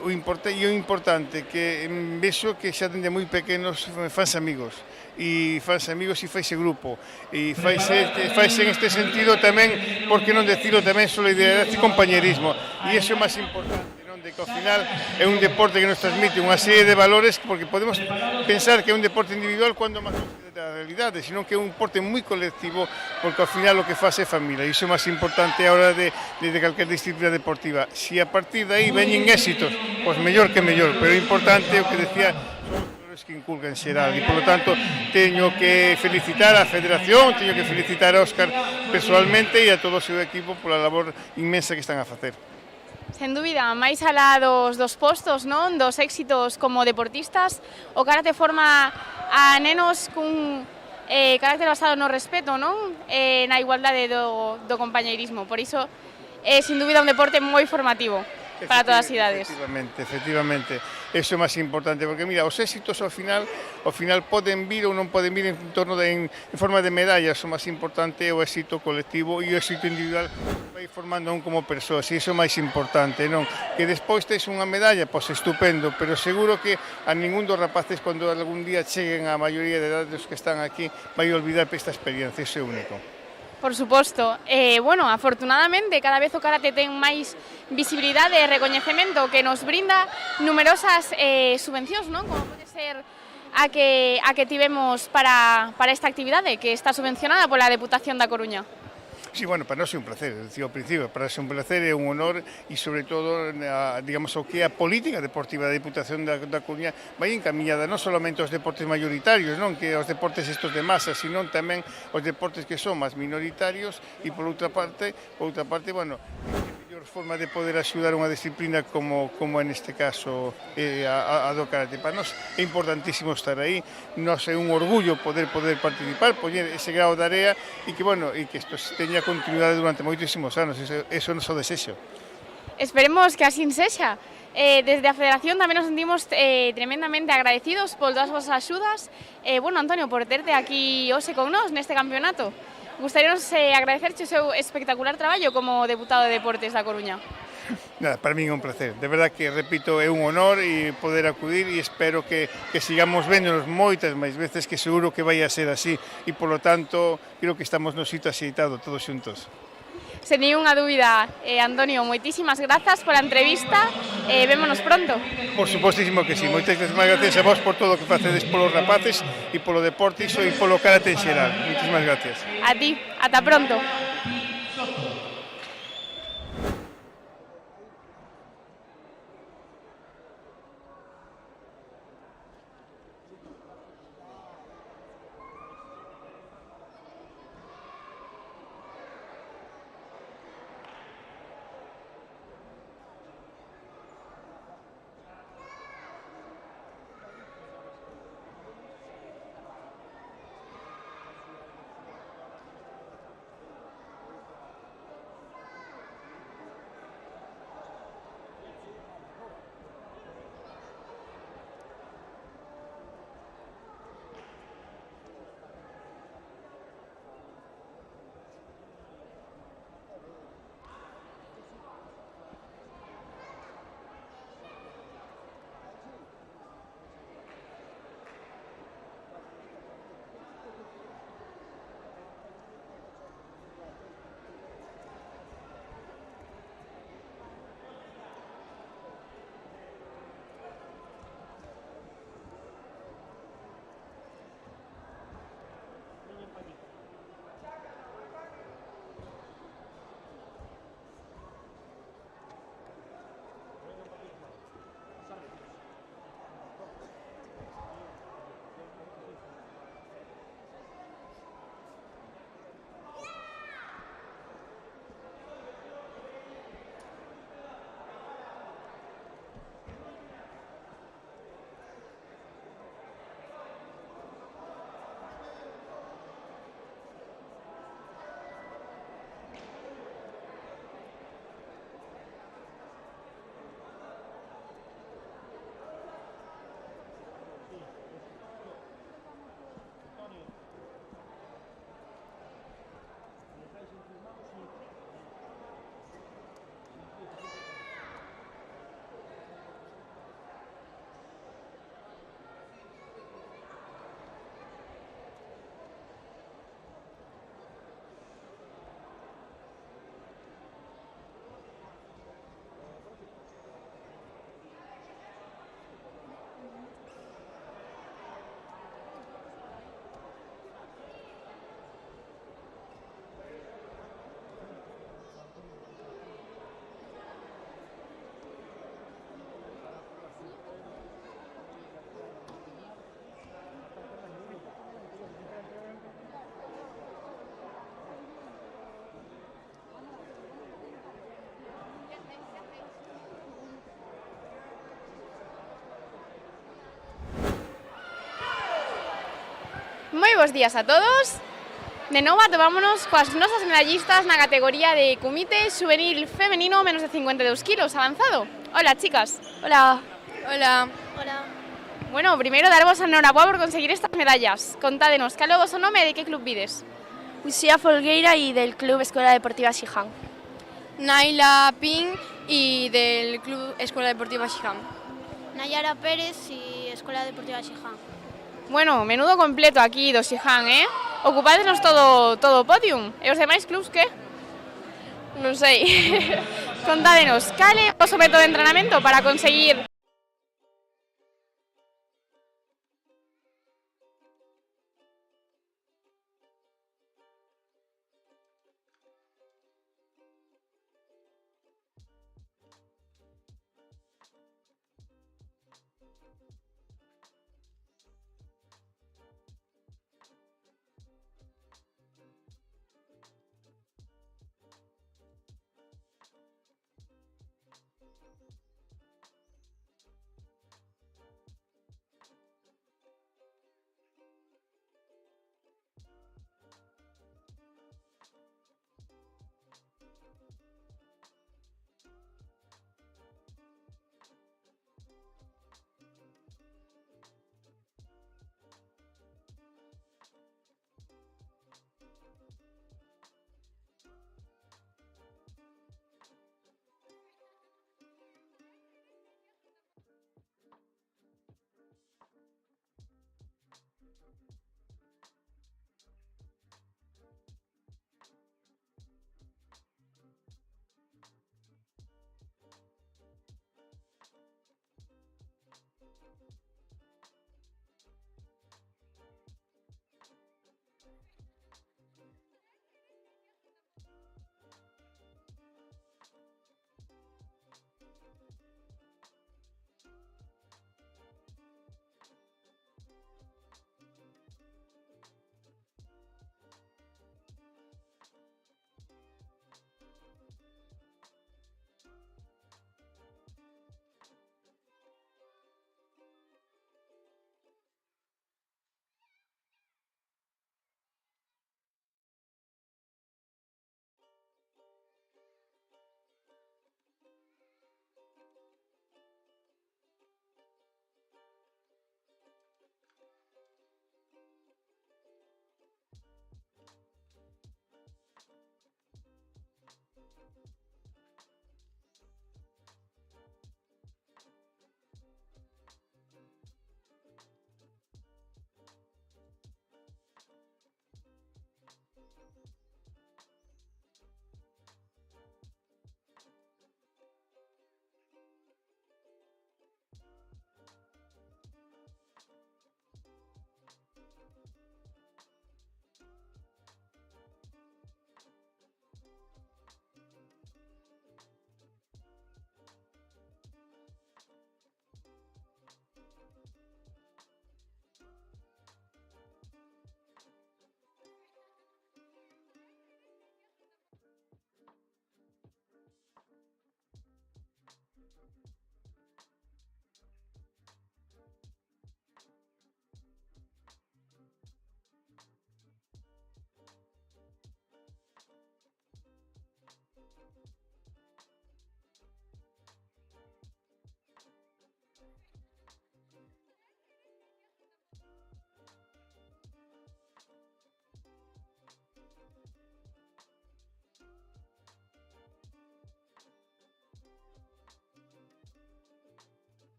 O importante que vexo que xa dende moi pequenos fans amigos e faise grupo e faise en este sentido tamén, por que non decirlo, tamén solidariedade e compañerismo, e iso é o máis importante, non? De que ao final é un deporte que nos transmite unha serie de valores, porque podemos pensar que é un deporte individual cando máis da realidade, sino que é un deporte moi colectivo, porque ao final o que faz é familia, e iso é máis importante a hora de calquer disciplina deportiva. Se a partir de aí veñen éxitos, pois mellor que mellor, pero é importante o que decía que inculca en xeral e, polo tanto, teño que felicitar a Federación, teño que felicitar a Óscar personalmente e a todo o seu equipo pola labor inmensa que están a facer. Sen dúbida, máis alá dos postos, non? Dos éxitos como deportistas, o karate forma a nenos cun carácter basado no respeto, non? Na igualdade do compañeirismo, por iso é, sin dúbida, un deporte moi formativo para todas as idades. Efectivamente. Eso é máis importante, porque mira, os éxitos ao final poden vir ou non poden vir en forma de medallas. O máis importante é o éxito colectivo e o éxito individual vai formando un como persoas, e iso é máis importante, non? Que despois tes unha medalla, pois estupendo, pero seguro que a ningún dos rapaces, cando algún día cheguen a maioría de edad dos que están aquí, vai olvidar esta experiencia, iso é único. Por suposto. Bueno, afortunadamente, cada vez o karate ten máis visibilidade e recoñecemento que nos brinda numerosas subvencións, non? Como pode ser a que tivemos para esta actividade, que está subvencionada pola Deputación da Coruña. Sí, bueno, para nós é un placer, decía ao principio, para nós é un placer, é un honor e, sobre todo, digamos, o que é a política deportiva da Deputación da Coruña vai encaminhada non solamente aos deportes maioritarios, non que aos deportes estos de masa, sino tamén aos deportes que son máis minoritarios e, por outra parte, bueno, forma de poder axudar unha disciplina como en este caso a do karate. Para nós é importantísimo estar aí, nos é un orgullo poder participar, poñer ese grao de area e que, bueno, e que isto teña continuidade durante moitísimos anos, eso é o noso desexo. Esperemos que así sexa. Desde a Federación tamén nos sentimos tremendamente agradecidos por todas as vosas axudas. Bueno, Antonio, por terte aquí hoxe con nós neste campeonato. Gustaríanos agradecerche o seu espectacular traballo como deputado de Deportes da Coruña. Nada, para mí é un placer. De verdad que, repito, é un honor e poder acudir e espero que sigamos véndonos moitas máis veces, que seguro que vai a ser así e, polo tanto, creo que estamos no sitio axeitado todos xuntos. Sen ninguna dúbida, Antonio, moitísimas grazas pola entrevista e vémonos pronto. Por supostísimo que sí. Moitas gracias a vos por todo o que facedes polos rapaces e polo deporte e polo karate en xeral. Moitísimas gracias. A ti, ata pronto. Moi bons días a todos. De novo atovámonos coas nosas medallistas na categoría de Kumite Juvenil Femenino menos de 52 kilos avanzado. Hola, chicas. Hola. Hola. Hola. Bueno, primeiro darvos a enhoraboa por conseguir estas medallas. Contádenos, cal é o voso nome e de que club vides? Lucía Folgueira y del Club Escuela Deportiva Xiján. Naila Pin y del Club Escuela Deportiva Xiján. Nayara Pérez y Escuela Deportiva Xiján. Bueno, menudo completo aquí do Xiján, Ocupadenos todo o podium. E os demais clubs que? Non sei. Contádenos, cal é o voso método de entrenamento para conseguir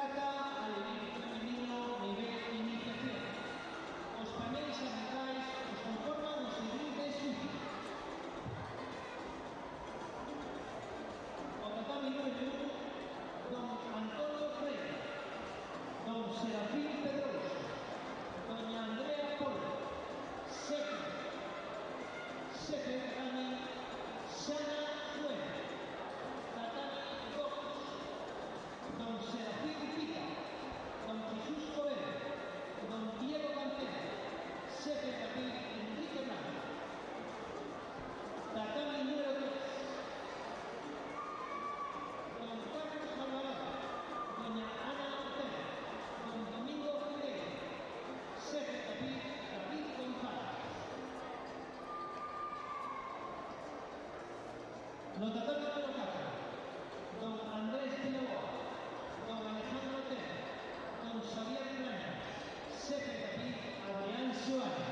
Kata Alevín femenino nivel iniciación. Os paneis arbitrais os conforman os seguintes juicios. O tatami número 1, don Antonio Freire, don Serafín Pedroso, doña Andrea Polo, Sefe tatami Sana Fuera, tatami Gocos, don Serafín Pita, don Jesús Coelho, don Diego Cancela, Sefe tatami Enrique Blanco, tatami número 3, don Carlos Salvador, doña Ana Ortega, don Domingo Figueiredo, Sefe tatami David González. No tatami número 4, don Andrés de Novoa, don Alejandro Otero, don Xavier Rivera, Sefe tatami Adrián Suárez.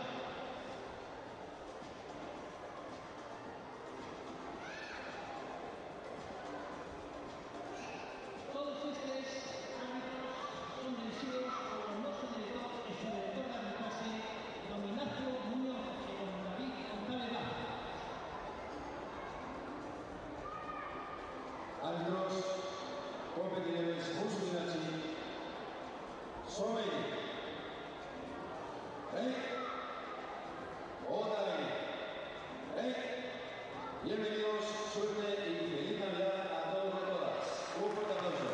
Todos estos árbitros son dirigidos por el nuestro director y su director de arbitraje, don Ignacio Muñoz y don David González Vázquez. Árbitros, competidores, Busminachi, Somei, Otai, bienvenidos, suerte y feliz Navidad a todos y a todas. Un fuerte aplauso.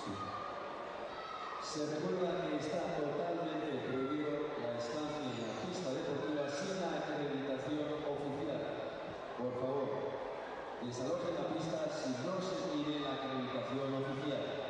Se recuerda que está totalmente prohibido la estancia en la pista deportiva sin la acreditación oficial. Por favor, desalojen la pista si no se tiene la acreditación oficial.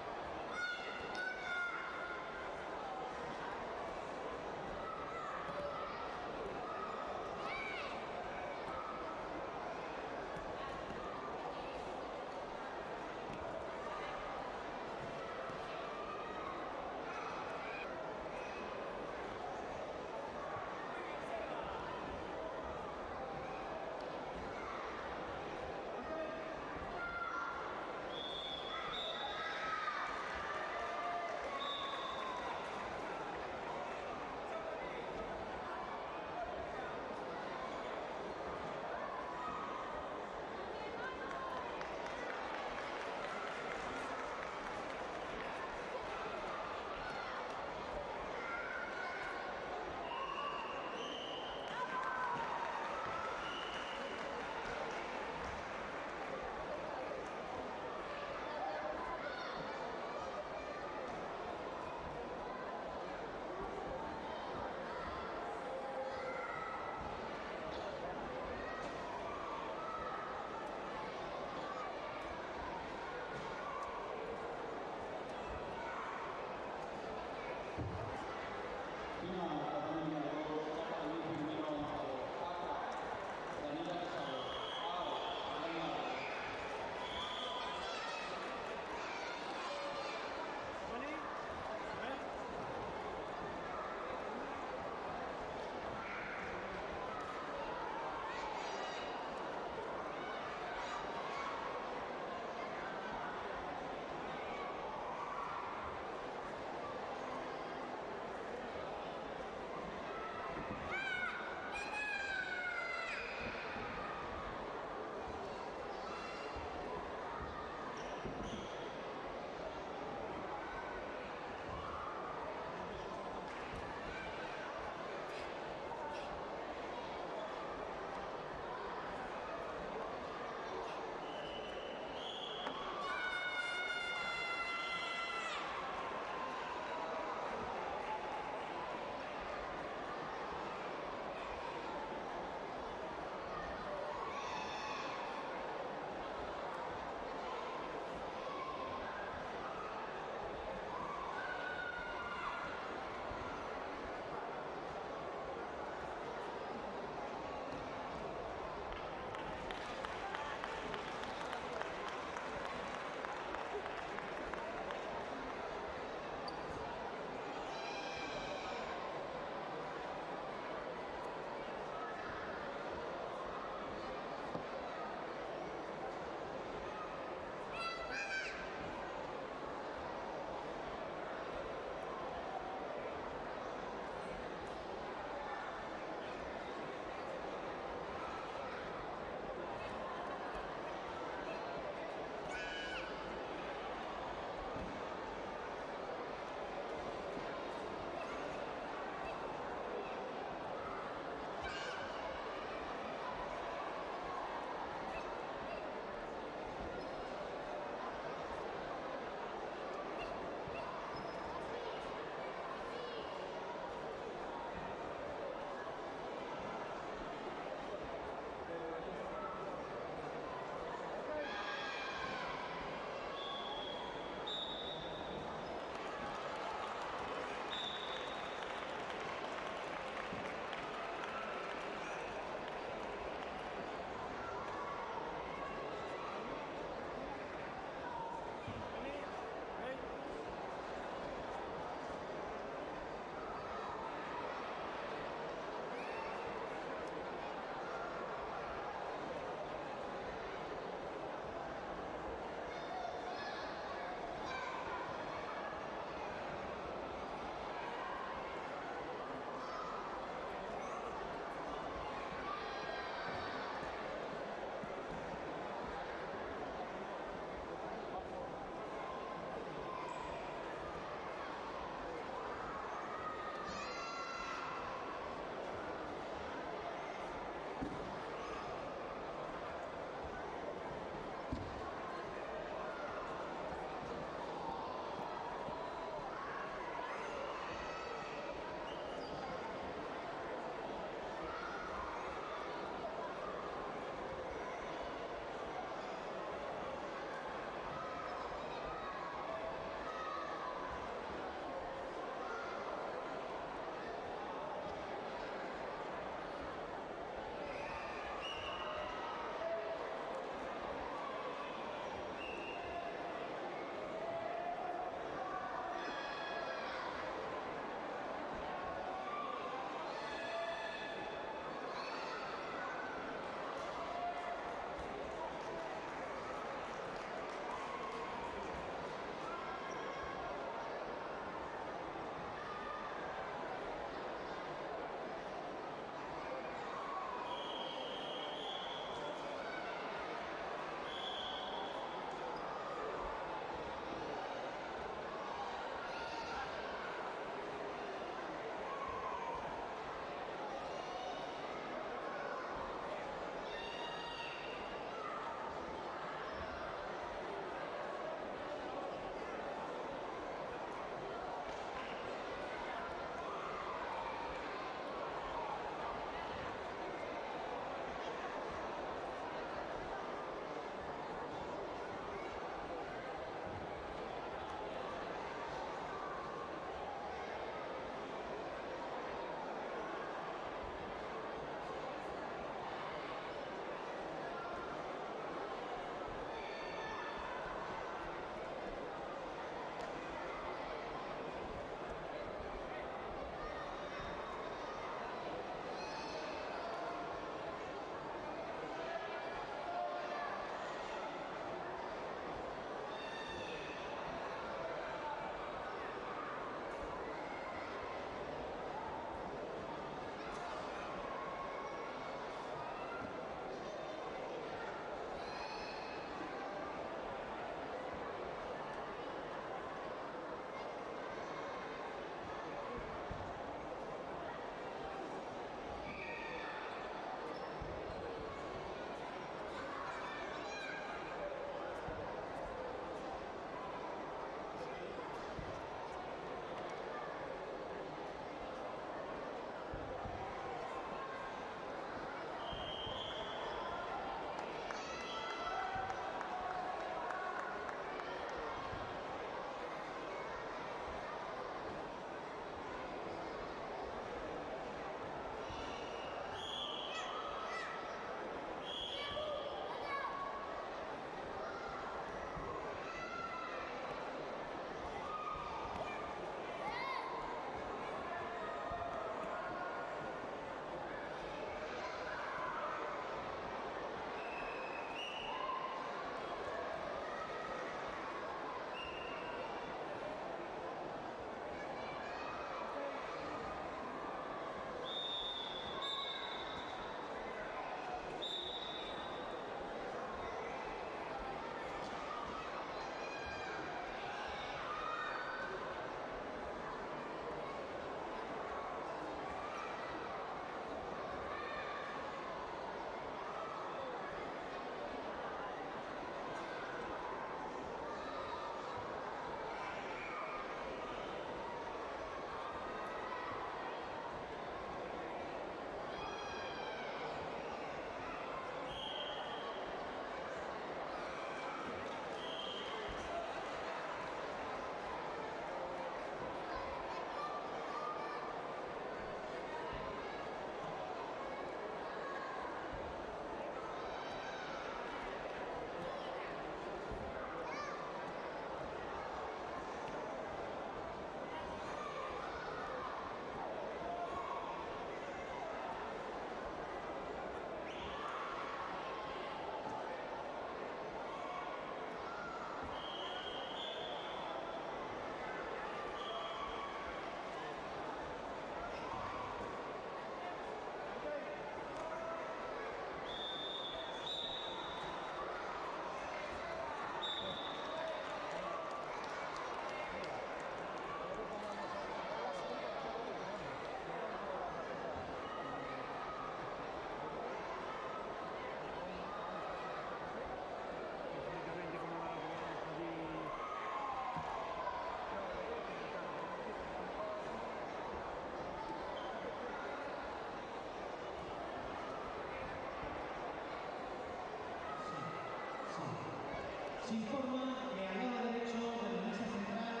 se informa que al lado derecho de la mesa central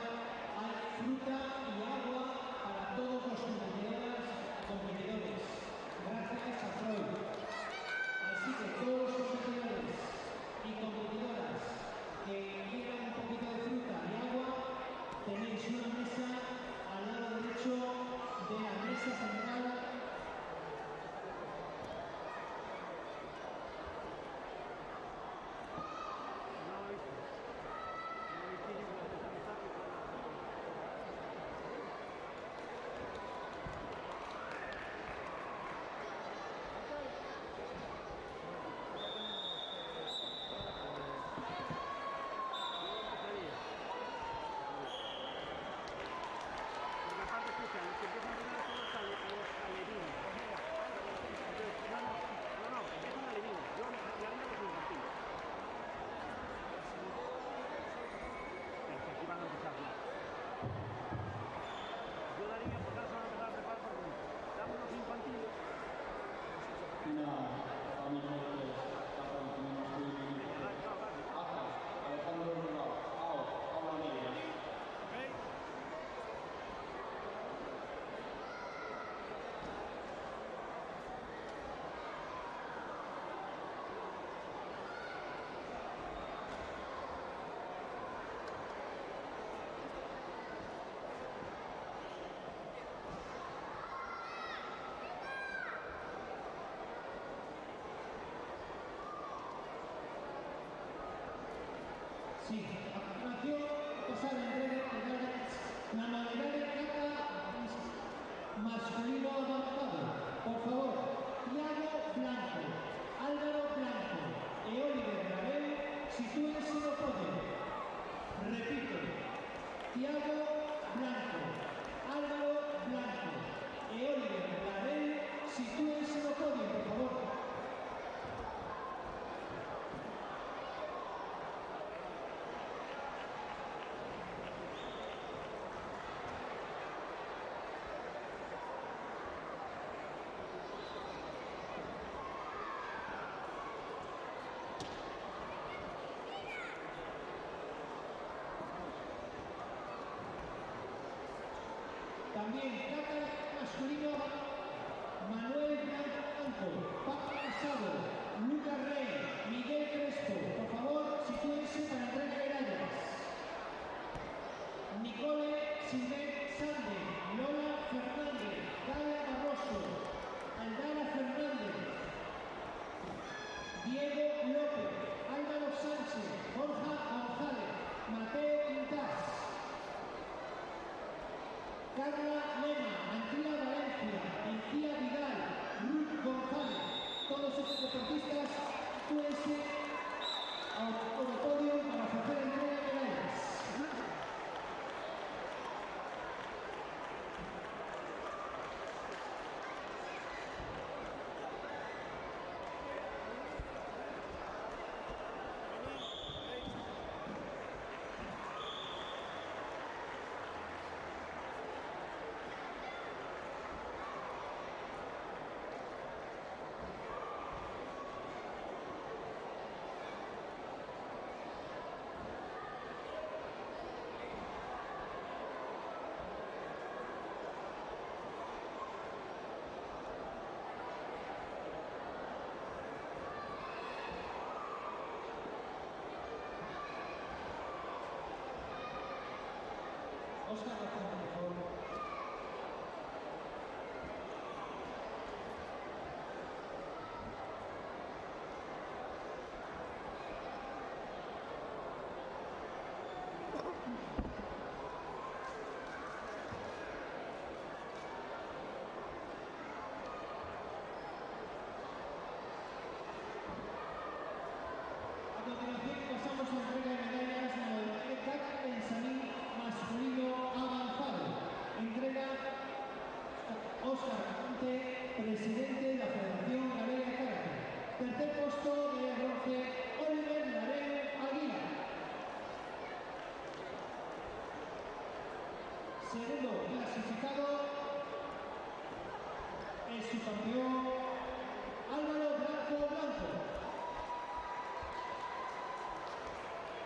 hay fruta y agua para todos los competidores. Gracias a Freud. Así que todos los competidores y competidoras que quieran un poquito de fruta y agua, tenéis una mesa al lado derecho de la mesa central. Sí, a continuación pasar en breve la modalidad de kata masculino avanzado. Por favor, Thiago Blanco, Álvaro Blanco y Oliver Gravel, sitúense en el podio. Repito, Thiago Blanco, Álvaro Blanco y Oliver Gravel, sitúense en el podio, por favor. También kata masculino Manuel Blanco, Paco Casado, Lucas Rey, Miguel Crespo. Por favor, sitúense para entrega de medallas. Nicole Silvet Sande, Lola Fernández, Gaia Barroso, Aldana Fernández, Diego López, Álvaro Sánchez, Borja González, Mateo Quintás, Carla Lema, Antía Valencia, Encía Vidal, Ruth González. Todos estos deportistas túense al podio para ofrecer entrega de medallas. Oscar, por favor. A continuación pasamos a la entrega de medallas de la modalidad de kata masculino avanzado.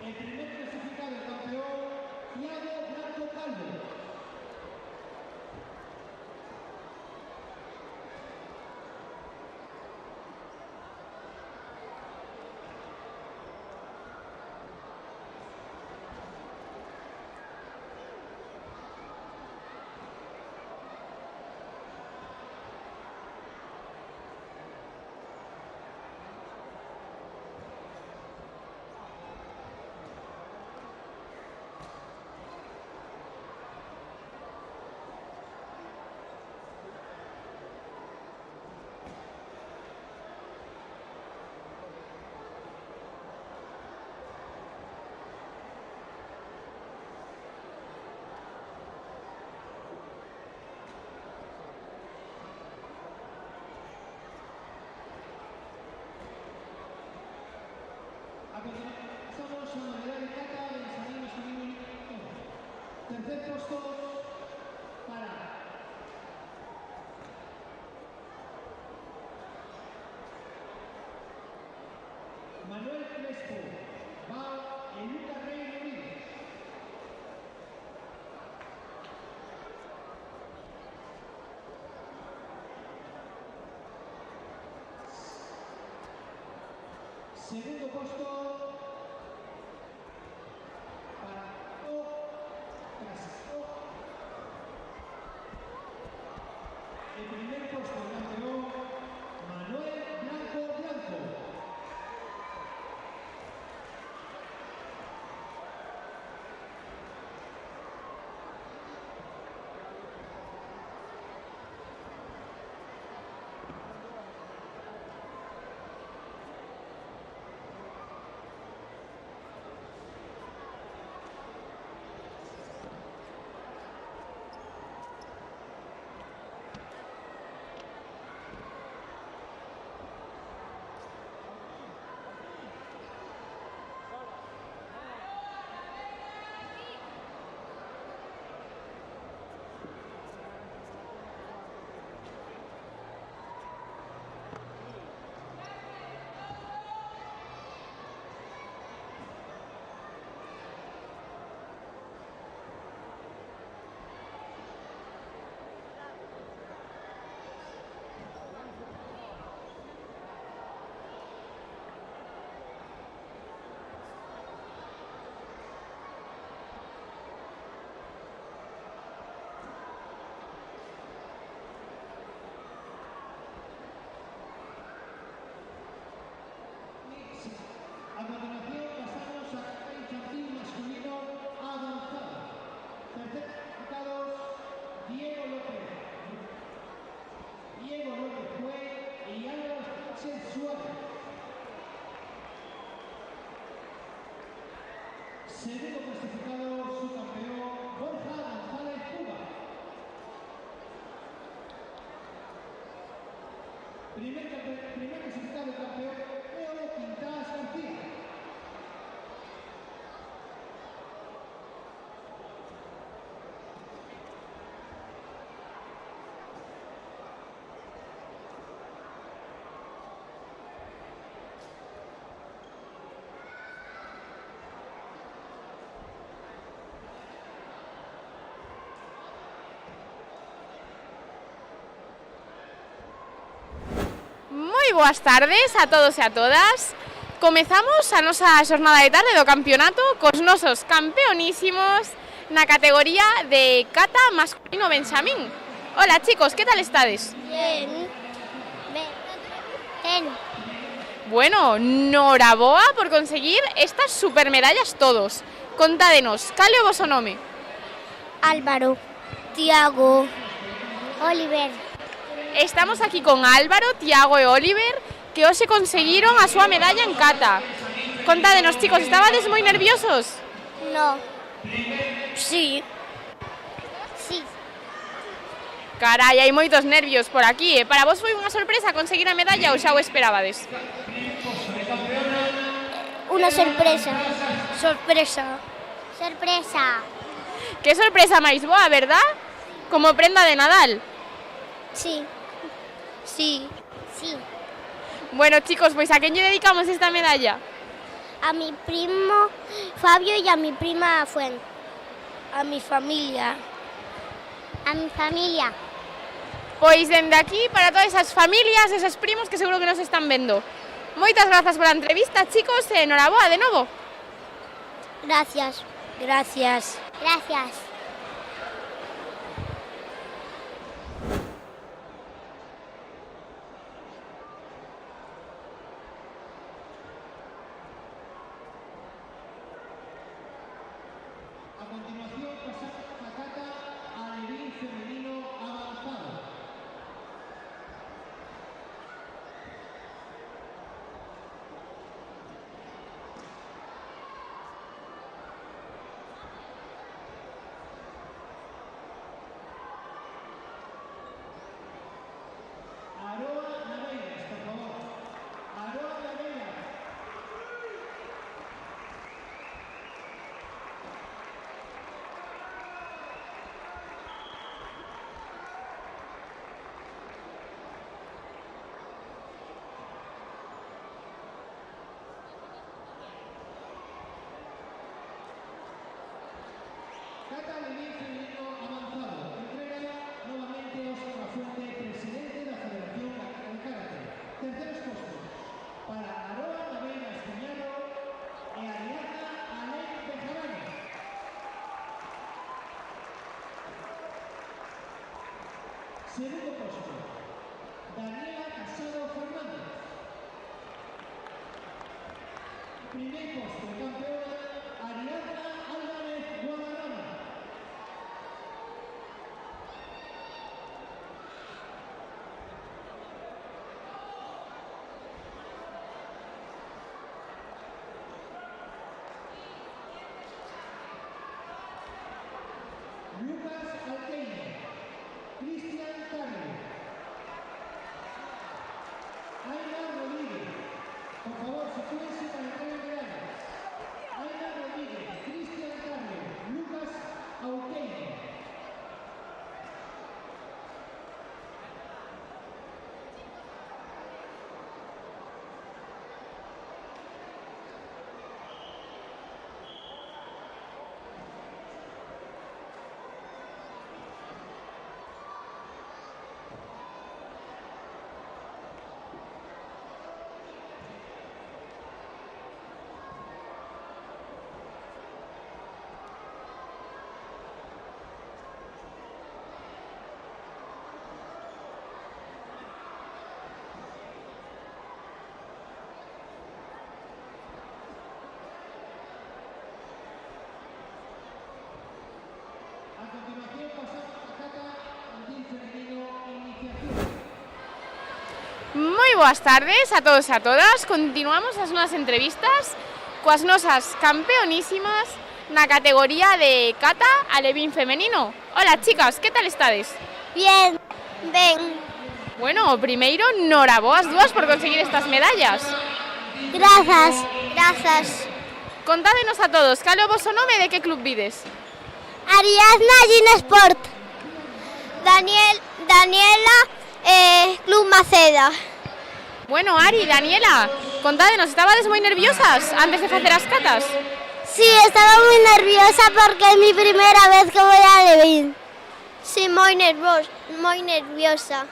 El primer clasificado, el campeón, Thiago Blanco Calvo. Pasamos a la medalla de plata de San masculino. Tercer puesto para Manuel Crespo, va en Lucas Rey Rodríguez. Segundo puesto para Ocasio. El primer puesto campeón Manuel Blanco Blanco. A continuación pasamos a infantil masculino avanzado. Tercer clasificado Diego López fue y Álvaro Sánchez Suárez. Segundo clasificado su campeón Borja González Cuba. Primer clasificado campeón Leo Quintas García. Moi boas tardes a todos e a todas. Comezamos a nosa xornada de tarde do campeonato cos nosos campeonísimos na categoría de kata masculino benxamín. Hola chicos, que tal estades? Bien. Bien. Bueno, noraboa por conseguir estas supermedallas todos. Contádenos, cal é o voso nome? Álvaro, Thiago, Oliver. Estamos aquí con Álvaro, Thiago e Oliver, que hoxe conseguiron a súa medalla en kata. Contádenos, chicos, estabades moi nerviosos? No. Sí. Sí. Carai, hai moitos nervios por aquí, Para vos foi unha sorpresa conseguir a medalla ou xa o esperabades? Una sorpresa. Sorpresa. Sorpresa. Que sorpresa máis boa, verdad? Como prenda de Nadal. Sí. Sí. Sí. Bueno, chicos, pois a quen lle dedicamos esta medalla? a mi primo Fabio y a mi prima Fuente. A mi familia. A mi familia. Pois dende aquí para todas esas familias, esos primos que seguro que nos están vendo. Moitas grazas pola entrevista, chicos, e enhoraboa de novo. Gracias. Gracias. Gracias. A continuación pasamos a cata alevín femenino avanzado. Aroa Naveiras, por favor. Aroa Naveiras. Cata alevín femenino avanzado. Entrega nuevamente Óscar Lafuente, presidente de la Federación de Karate. Terceros postos para Aroa Naveiras Cuñado e Ariadna Alén Bejarano. Segundo posto, Daniela Casado Fernández. Primer posto, campeona, Ariadna Álvarez Guadarrama. Lucas Alteño, Cristian Carlos, Aina Rodríguez, por favor, sitúense para entrar en medallas. Aina Rodríguez, Cristian Carlos, Lucas Alteño. A continuación pasamos a cata alevín femenino iniciación. Moi boas tardes a todos e a todas. Continuamos as nosas entrevistas coas nosas campeonísimas na categoría de kata alevín femenino. Hola, chicas, que tal estades? Bien. Ben. Bueno, o primeiro, noraboas dúas por conseguir estas medallas. Grazas. Grazas. Contádenos a todos, cal é o voso nome e de que club vides? Ariadna Gin Sport. Daniela Club Maceda. Bueno, Ari, Daniela, contádenos, estabades moi nerviosas antes de facer as catas? Sí, estaba muy nerviosa porque es mi primera vez que voy a alevín. Sí, muy nerviosa.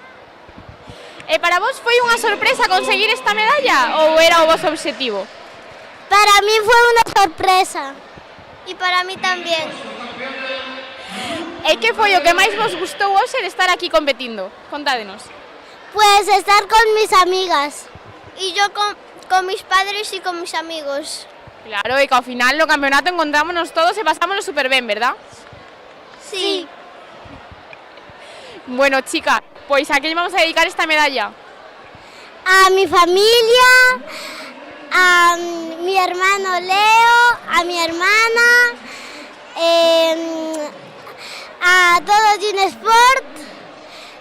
E para vos foi unha sorpresa conseguir esta medalla ou era o vosso obxectivo? Para mí fue una sorpresa. Y para mí también. E que foi o que máis vos gustou hoxe de estar aquí competindo? Contádenos. Pues estar con mis amigas. Y yo con mis padres y con mis amigos. Claro, e que ao final no campeonato encontrámonos todos e pasámonos super ben, verdad? Sí. Bueno, chica, pois a que lle vamos a dedicar esta medalla? A mi familia, a mi hermano Leo, a mi hermana, a todo Gin Sport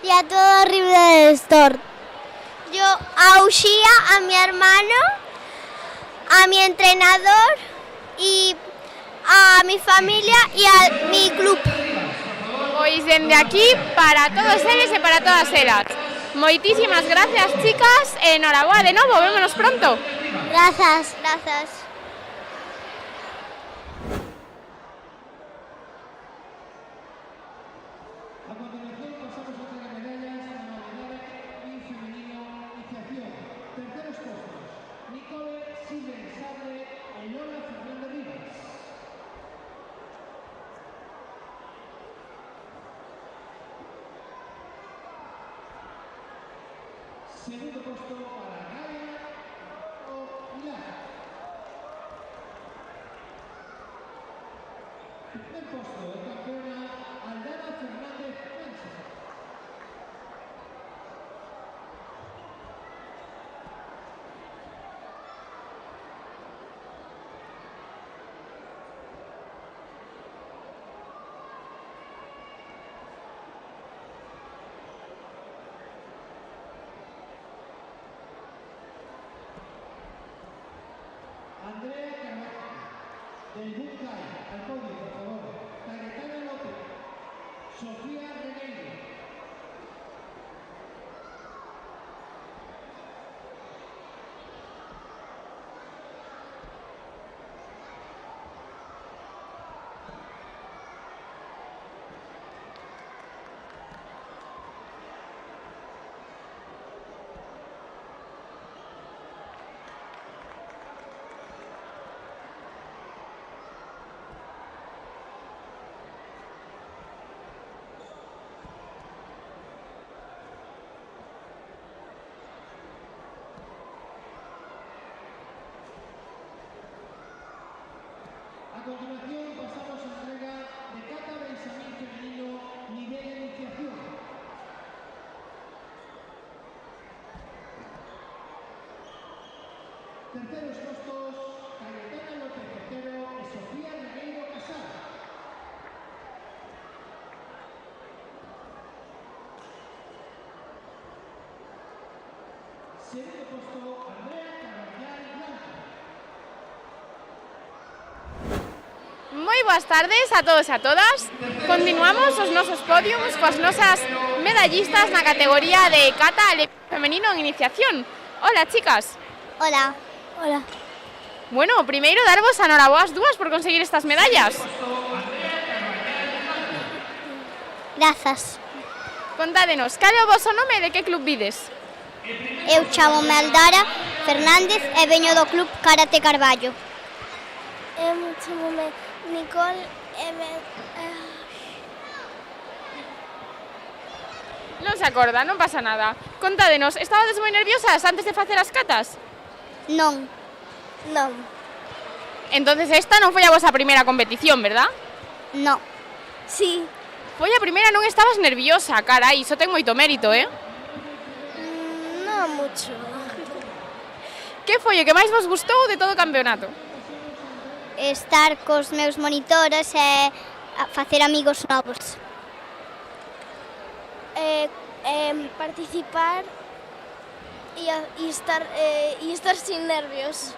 y a todo River Store. Yo a Uxía, a mi hermano, a mi entrenador y a mi familia y a mi club. Pois dende aquí para todos eles e para todas elas. Moitísimas gracias, chicas, e enhoraboa de novo, vémonos pronto. Gracias. Gracias. recibe el sable Lola Fernández Rivas. Segundo puesto para Gaia Pilar. Primer puesto de campeona Aldana Fernández Mancha. Andrea Carvajal, del Bucay, al podio, por favor. Cayetana López, Sofía Regueiro. A continuación pasamos a entrega de cata de examen femenino nivel de iniciación. Terceros puestos, Cayetana López Otero y Sofía Regueiro Casal. Segundo puesto, Andrea Carvajal Blanco. Moi boas tardes a todos e a todas. Continuamos os nosos podiums coas nosas medallistas na categoría de cata femenino en iniciación. Hola, chicas. Hola. Hola. Bueno, primeiro darvos a noraboas dúas por conseguir estas medallas. Grazas. Contádenos, cal é o voso nome e de que club vides? Eu chamo-me Aldara Fernández e veño do club Karate Carballo. Eu chamo-me Nicole e Non se acorda, non pasa nada. Contádenos, estabades moi nerviosas antes de facer as catas? Non. Non. Entonces esta non foi a vosa primeira competición, verdad? No. Sí. Foi a primeira, non estabas nerviosa, carai, iso ten moito mérito, Non mucho. Que foi o que máis vos gustou de todo o campeonato? Estar cos meus monitores e facer amigos novos. Participar e estar sin nervios.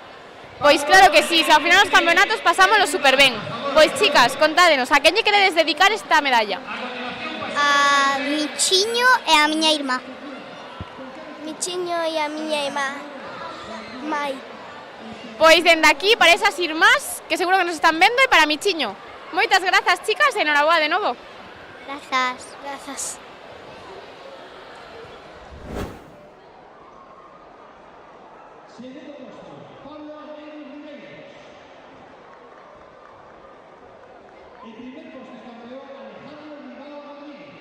Pois claro que sí, se ao final os campeonatos pasámoslo super ben. Pois chicas, contádenos, a quen lle queredes dedicar esta medalla? A Michiño e a miña irmá. Michiño e a miña irmá Mai. Pois dende aquí para esas irmás que seguro que nos están vendo e para Michiño. Moitas grazas, chicas, e enhoraboa de novo. Grazas. Grazas. Segundo puesto, Pablo Almeida Ribeiros. El primer puesto, campeón Alejandro Bilbao Rodríguez.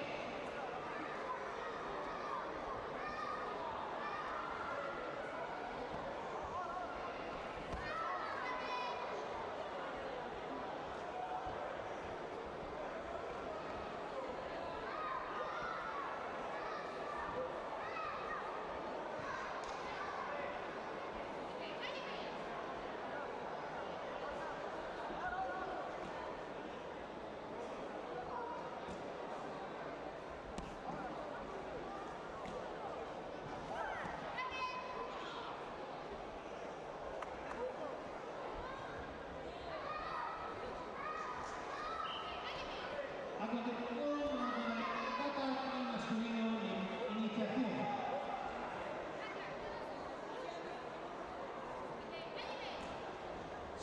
A continuación, cata masculino iniciación.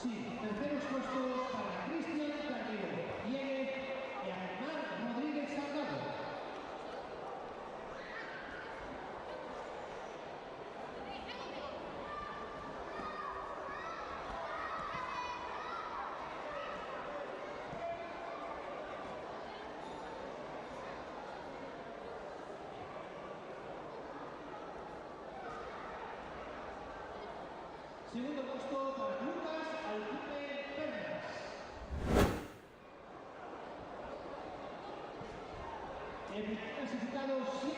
Sí, terceros puestos para Cristian Carrillo, Diego y Armar Rodríguez Salgado. Segundo puesto para Lucas Altuve Pernas. El primer clasificado 7.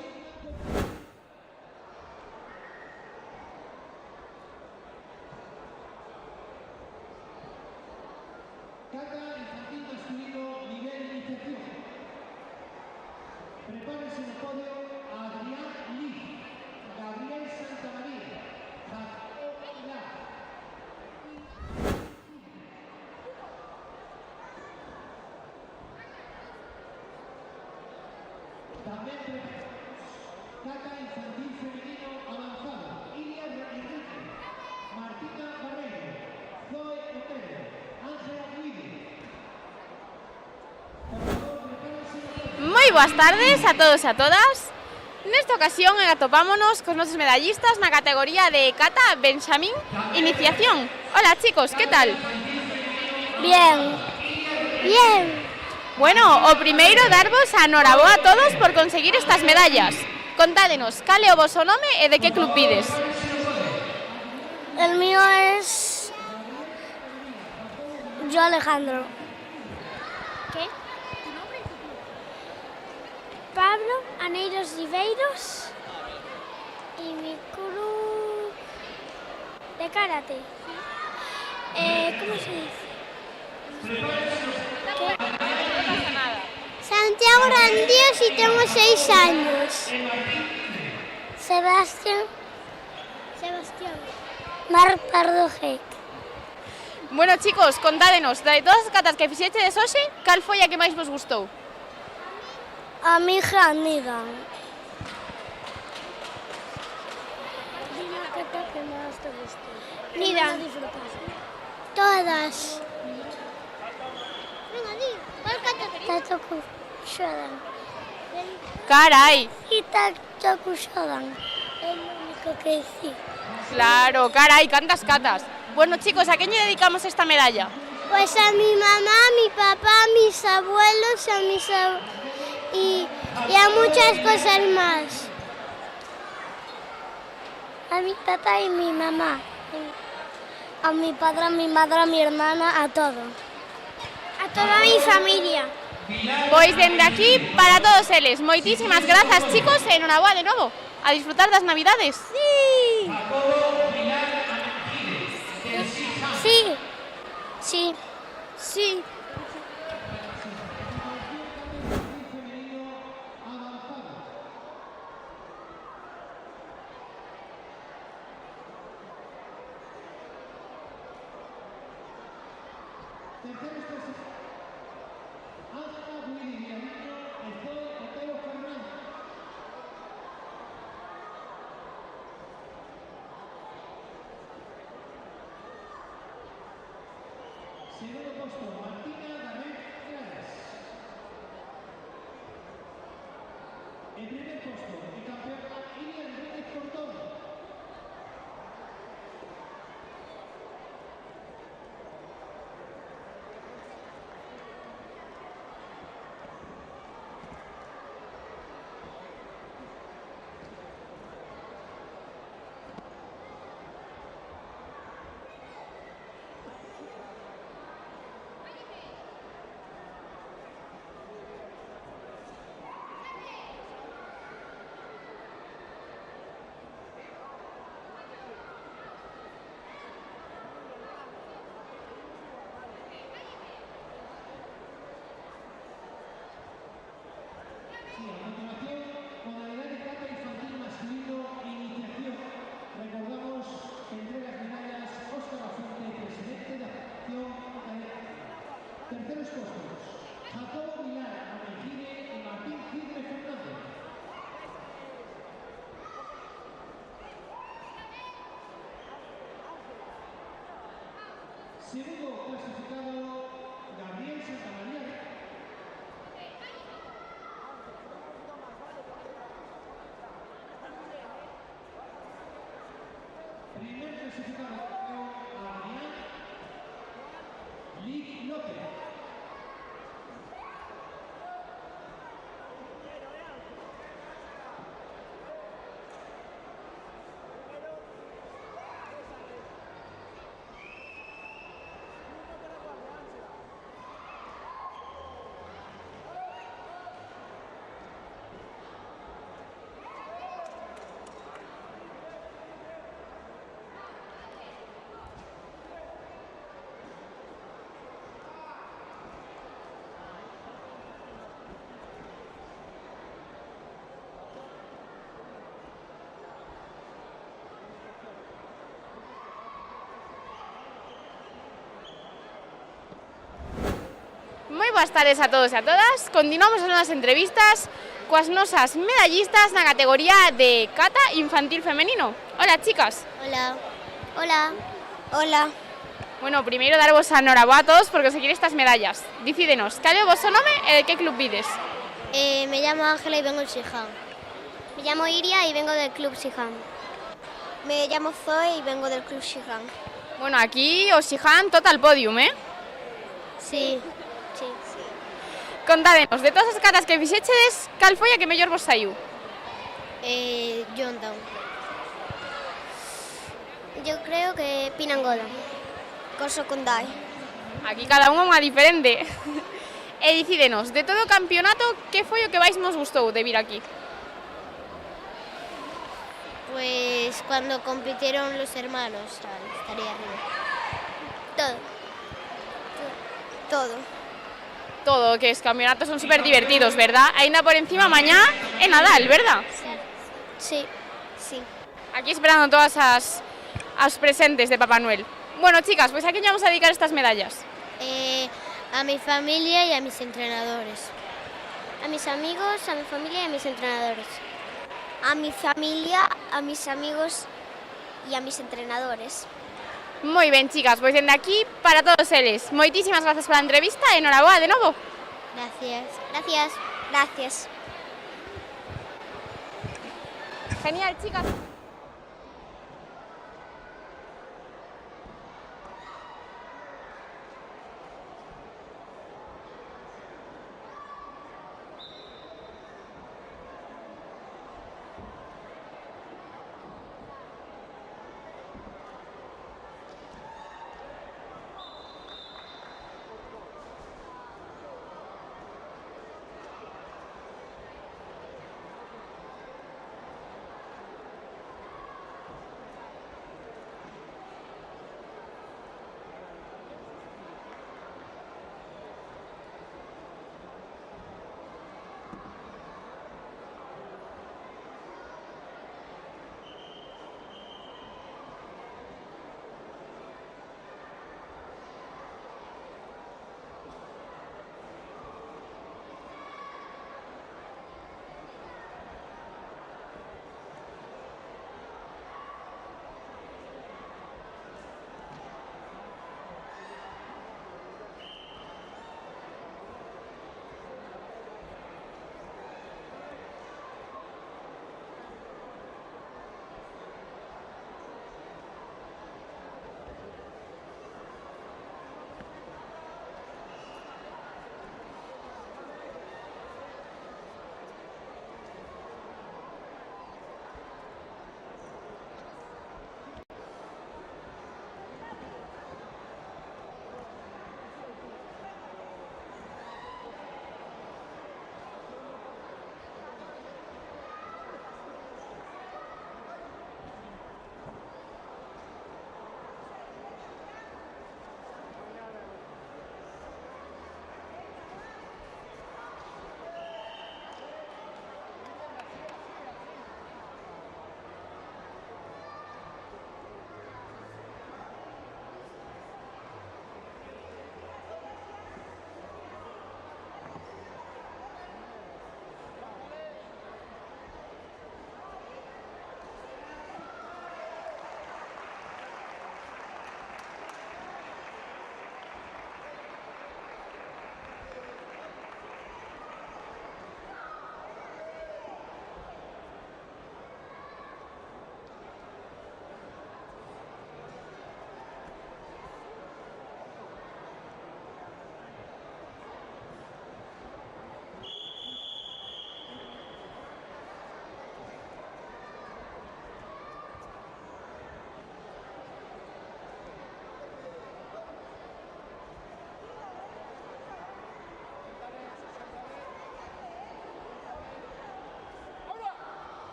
Kata infantil masculino nivel iniciación. Prepárense en el podio a Adrián Lee, Gabriel Santamaría, Jacobo Pilar. También preparamos Kata infantil femenino avanzado, Ilia Enrique, Martina Barreiro, Zoe Otero, Ángela Guidi. Moi boas tardes a todos e a todas. Nesta ocasión atopámonos cos nosos medallistas na categoría de Kata Benxamín Iniciación. Hola chicos, que tal? Bien. Bien. Bueno, o primeiro darvos a noraboa a todos por conseguir estas medallas. Contádenos, cal é o voso nome e de que club pides? El mío es yo Alejandro. ¿Qué? Pablo Aneiros Ribeiros y mi club de karate. ¿Cómo se dice? ¿Qué? No pasa nada. Santiago Randíos y tengo 6 años. Sebastián. Marc Pardo Gec. Bueno chicos, contádenos, de todas as catas que fixechedes hoxe, cal foi a que máis vos gustou? A mi hija Nigan. ¿Qué tal que más te gustó? Nidan. Todas. Venga, di. ¿Cuál cata Tatoku Shodan. Carai, Y Tatoku Shodan. Es lo único que decir. claro, carai, cantas catas. Bueno chicos, ¿a quién le dedicamos esta medalla? Pues a mi mamá, a mi papá, a mis abuelos, y a muchas cosas más. A mi papá y mi mamá. A mi padre, a mi madre, a mi hermana, a todo. A toda mi familia. Pois dende aquí, para todos eles, moitísimas grazas chicos e enhoraboa de novo. A disfrutar das navidades. Sí. Sí. Sí. Sí. Terceros clasificados. Ángela Guidi Villamino y Zoe Otero Fernández. Segundo puesto, Martina Garret Claras. En primer puesto, el campeona Ilia Enriquez Cortón. Sí, a continuación, modalidad de kata infantil masculino iniciación. Recordamos que entrega las medallas Óscar Lafuente, presidente de la Asociación Cadete. Terceros puestos, Jacobo Pilar, Amengine y Martín Cidre Fernández. Segundo clasificado, Gabriel Santamaría. Primer clasificado, Adrián Lee López. boas tardes a todos e a todas. Continuamos as nosas entrevistas coas nosas medallistas na categoría de kata infantil femenino. Hola, chicas. Hola. Hola. Hola. Bueno, primeiro darvos a noraboa a todos por conseguir estas medallas. Dicídenos, cal é o vosso nome e de que club vides? Me llamo Ángela y vengo del Siján. Me llamo Iria y vengo del club Siján. Me llamo Zoe y vengo del club Siján. Bueno, aquí o Siján total podium, Sí. Contádenos, de todas as catas que fixechedes, cal foi a que mellor vos saiu? Yondown. Yo creo que Pinangola. Corso Kondai. Aquí cada unha diferente. E dicídenos, de todo o campeonato, que foi o que máis vos gustou de vir aquí? Pues cuando compitieron los hermanos, estaría arriba. Todo. Todo, que os campeonatos son super divertidos, ¿verdad? Ainda por encima mañá é Nadal, ¿verdad? Sí. Aquí esperando todas as presentes de Papá Noel. Bueno, chicas, pues a quién vamos a dedicar estas medallas? A mi familia y a mis entrenadores. A mis amigos, a mi familia y a mis entrenadores. A mi familia, a mis amigos y a mis entrenadores. Moi ben, chicas, pois dende aquí para todos eles. Moitísimas grazas pola entrevista e noraboa de novo. Gracias. Genial, chicas.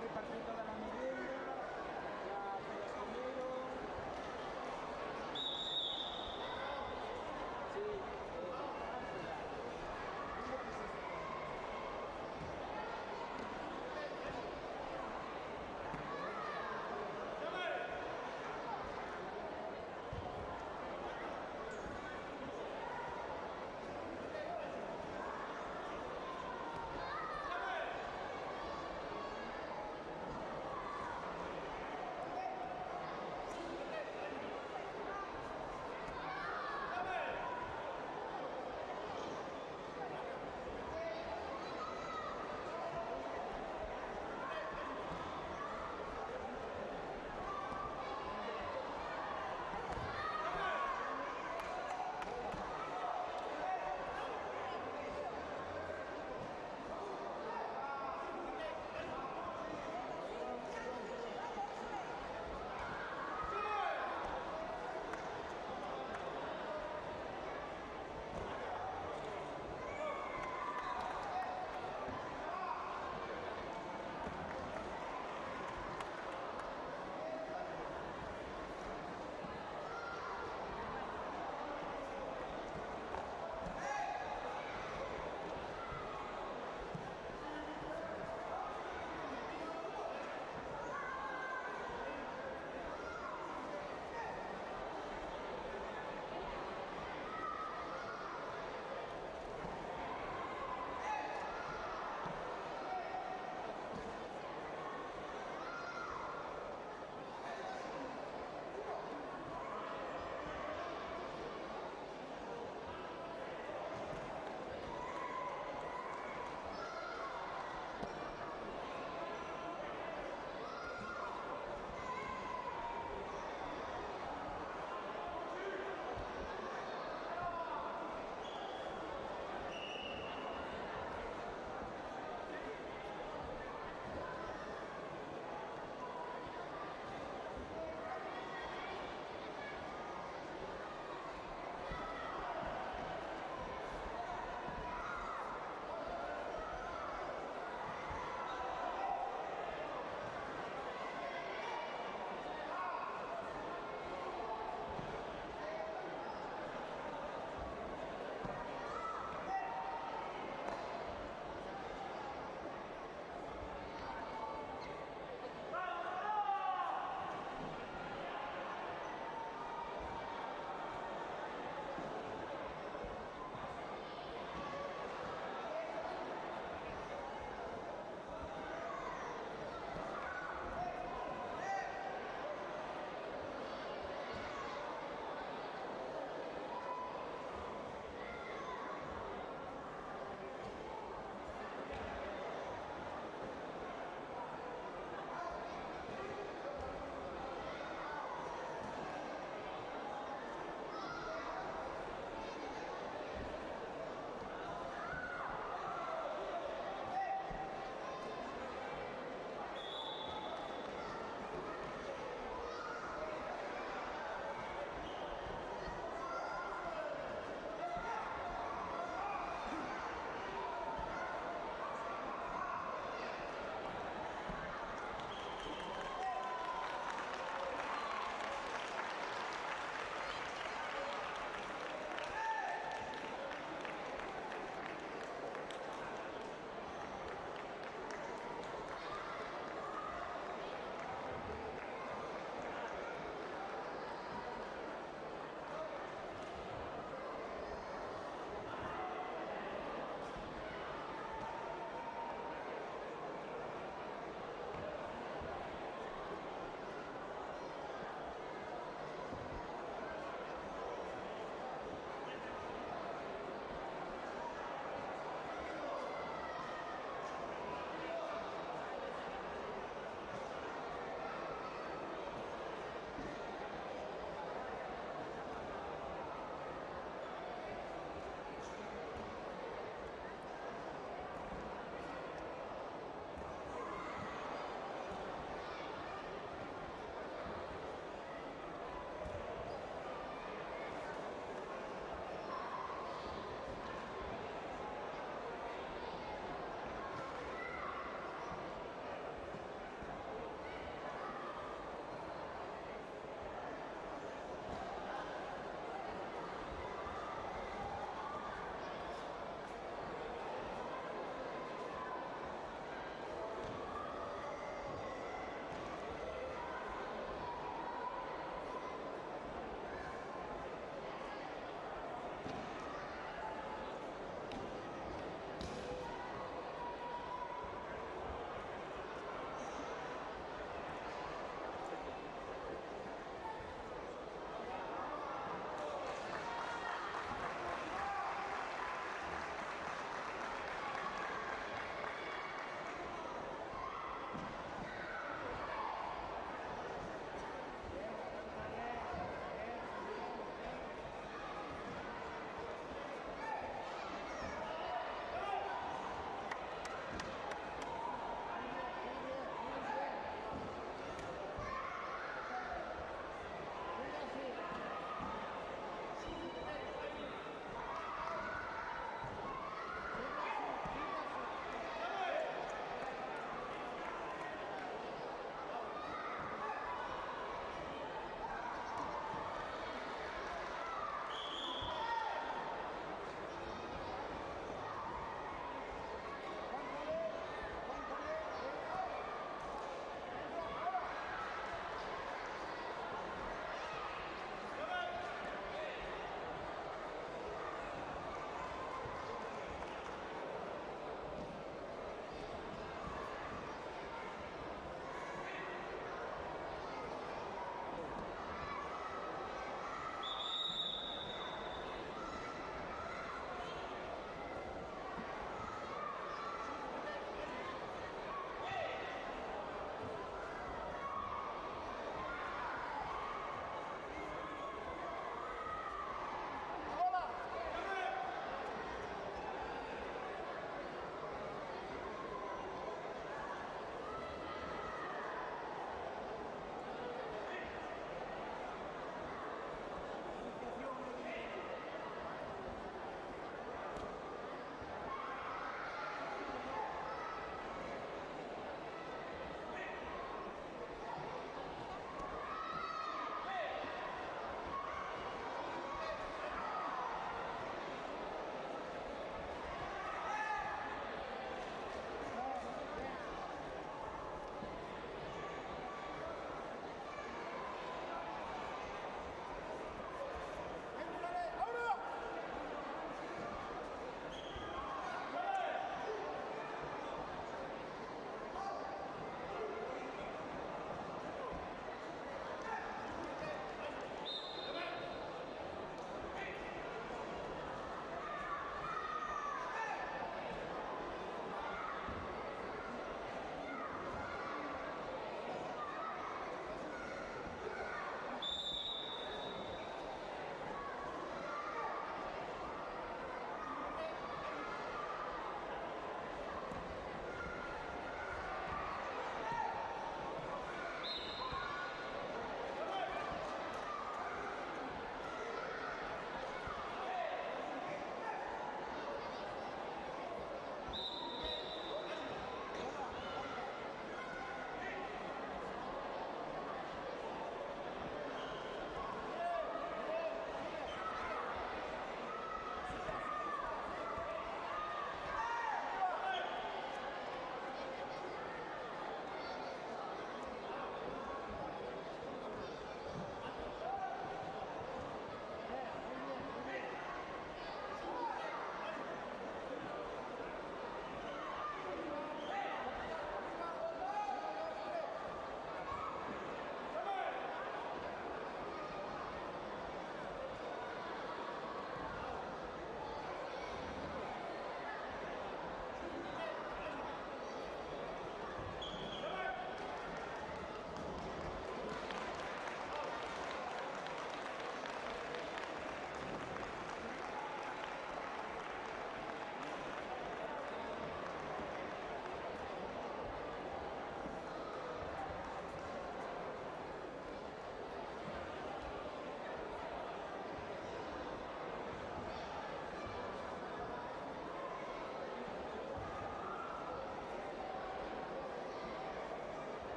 repartir toda la merienda, la comieron. Sí.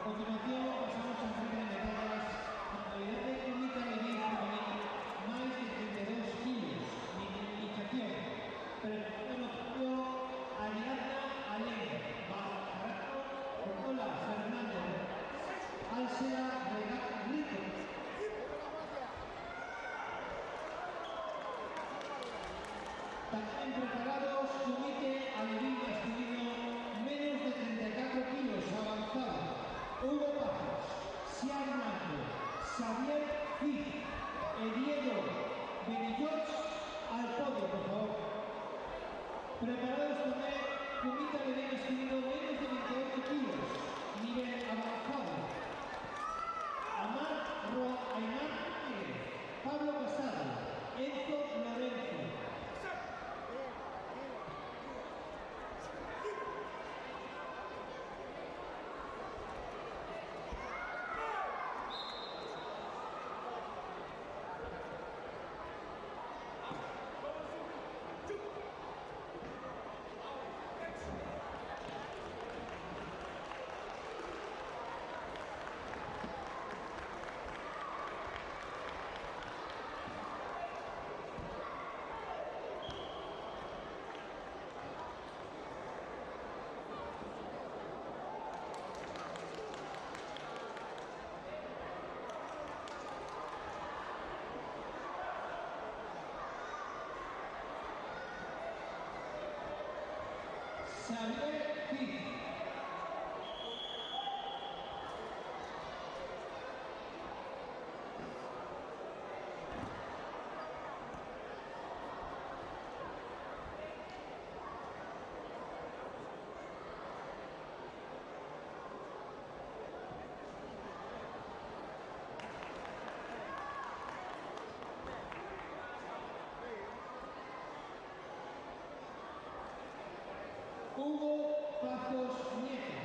continuación pasamos a entrega de medallas a modalidad de Comita Levín femenino máis de 32 kilos, minimización. Premio Ariadna Alén, Bajarato, Lola Fernández, Alsea Regat Rico. Tamén preparados, Comite Alevín masculino, menos de 34 kilos, avanzado. Hugo Pazos, Sian Marco, Xavier Cid, Diego Benillots, al podio, por favor. Preparados tamén, Comite Alevín masculino, menos de 28 kilos, nivel avanzado. Aymar Pérez, Pablo Casado, Enzo Lorenzo. Xavier Cid. Hugo Pazos Nieto.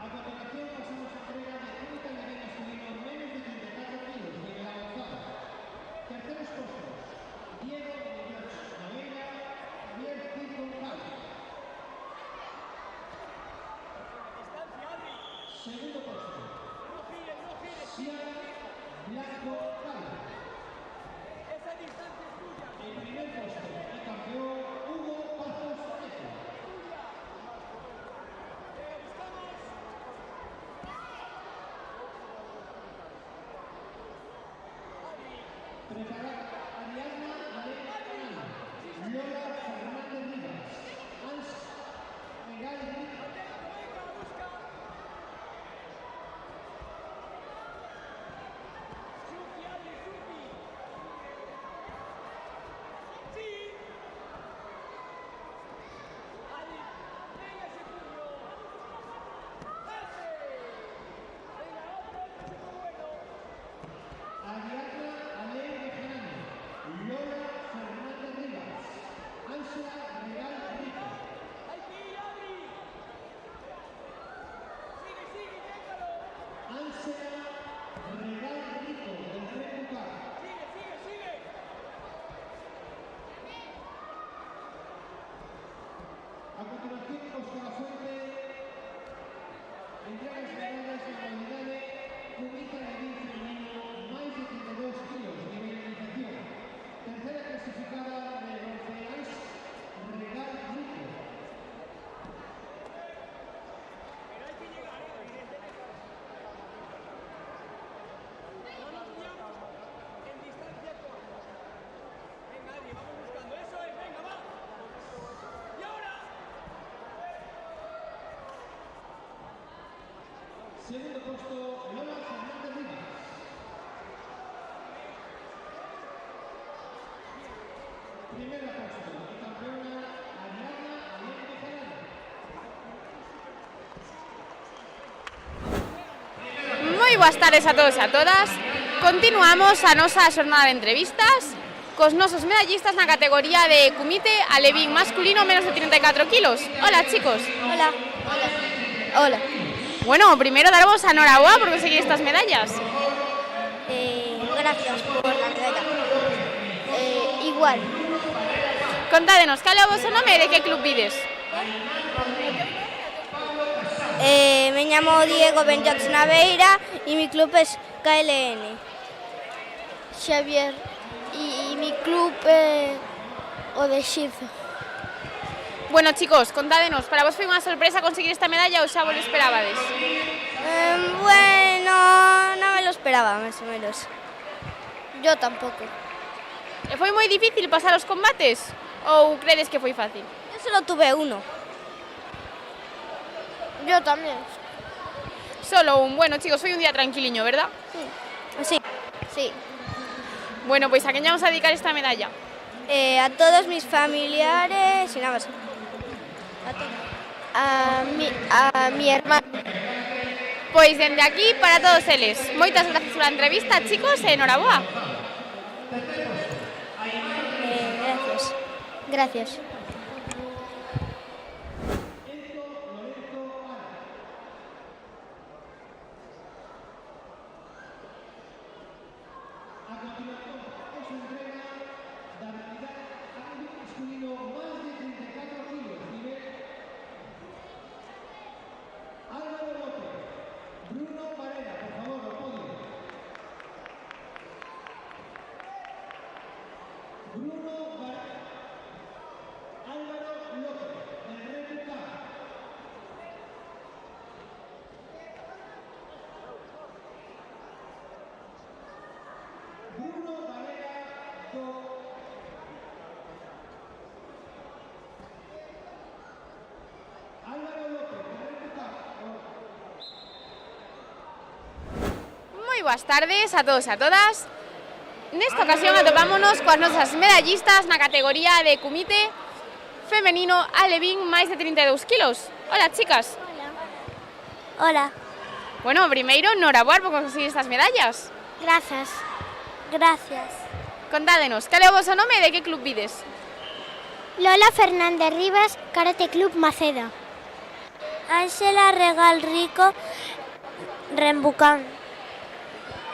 A continuación pasamos a entrega de Comite Alevín masculino menos de 34 kilos, nivel avanzado. Terceros puestos, Diego Benillots, Noelia, Javier Cid González. Segundo puesto, Sian Blanco Cala. El primer puesto, el campeón Hugo Pazos Nieto. Preparar Ariadna Alén, Lola Fernández Rivas, Hans Regal Rico. Ariadna Alén Bejarano, Lola Fernández Rivas, Ángela Regal Rico. Ángela Regal Rico, del Tren Bucar. A continuación, Óscar Lafuente entrega las medallas en la unidad de Comite Alevín femenino máis de 32 kilos, nivelización. Tercera clasificada de bronce, Ángela Regal Rico. Segundo puesto, Lola Fernández Rivas. Primer puesto, campeona Ariadna Alén Bejarano. Moi boas tardes a todos e a todas. Continuamos a nosa xornada de entrevistas cos nosos medallistas na categoría de kumite alevín masculino menos de 34 kilos. Hola, chicos. Hola. Hola. Bueno, primero daros enhorabuena por conseguir estas medallas. Gracias por la medalla. Igual. Contádenos, cal é o vosso nome e de que club vides? Me llamo Diego Benjox Naveira y mi club es KLN. Xavier. Y mi club o de Xizo. Bueno, chicos, contádenos, para vos foi unha sorpresa conseguir esta medalla ou xa vos lo esperabades? Bueno, no me lo esperaba, más o menos. Yo tampoco. E foi moi difícil pasar os combates? Ou credes que foi fácil? Yo solo tuve uno. Yo también. Solo un. Bueno, chicos, foi un día tranquiliño, ¿verdad? Sí. Sí. Bueno, pues ¿a quién vamos a dedicar esta medalla? A todos mis familiares y nada más. A mi hermano. Pois dende aquí para todos eles. Moitas gracias pola entrevista, chicos, e enhoraboa. Gracias. A continuación, es su entrega de habilidad alevín masculino más de 34 kilos, nivel Álvaro López, Bruno Varela, por favor, al podio. Bruno Varela, Álvaro López, del República. Bruno Varela, Álvaro López, del República. Moi boas tardes a todos e a todas. Nesta ocasión atopámonos coas nosas medallistas na categoría de kumite femenino alevín máis de 32 kilos. Hola, chicas. Hola. Bueno, primeiro, enhoraboa por conseguir estas medallas. Gracias. Gracias. Contádenos, cal é o vosso nome e de que club vides? Lola Fernández Rivas, Karate Club Maceda. Ángela Regal Rico, Rembucán.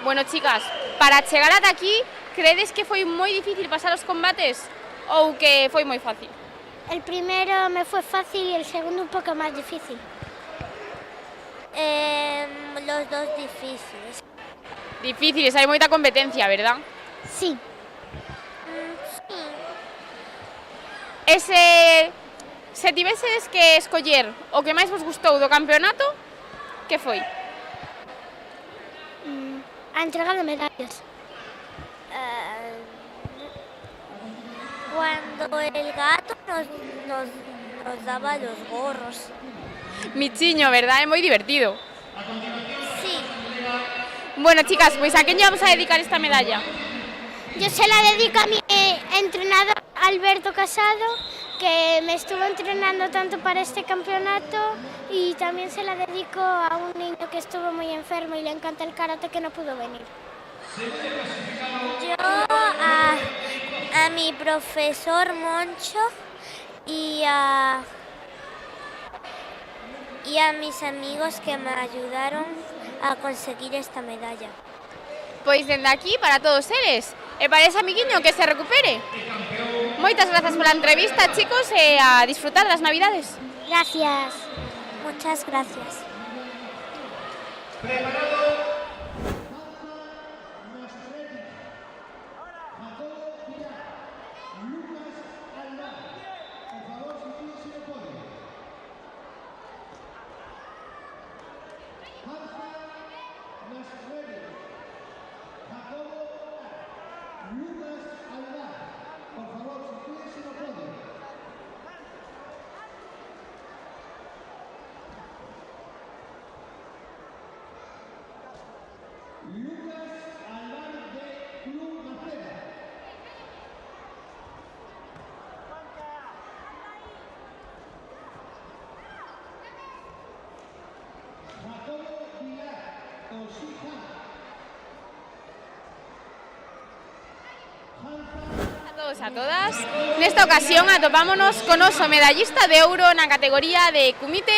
Bueno, chicas, para chegar ata aquí, credes que foi moi difícil pasar os combates ou que foi moi fácil? El primero me fue fácil y el segundo un poco más difícil. Los dos difíciles. Difíciles, hai moita competencia, verdad? Sí. Se tivesedes que escoller o que máis vos gustou do campeonato, que foi? A entrega de medallas. Cuando el gato nos daba los gorros. Michiño, verdad? É moi divertido. Sí. Bueno, chicas, pois a quen lle vamos a dedicar esta medalla? Yo se la dedico a mi entrenador Alberto Casado, que me estuvo entrenando tanto para este campeonato, y también se la dedico a un niño que estuvo muy enfermo y le encanta el karate, que no pudo venir. Yo a mi profesor Moncho y a mis amigos que me ayudaron a conseguir esta medalla. Pois dende aquí para todos eles. E para ese amiguiño que se recupere. Moitas grazas pola entrevista, chicos, e a disfrutar das Navidades. Gracias. Muchas gracias. Hansa todos e a todas. Nesta ocasión atopámonos con oso medallista de ouro na categoría de kumite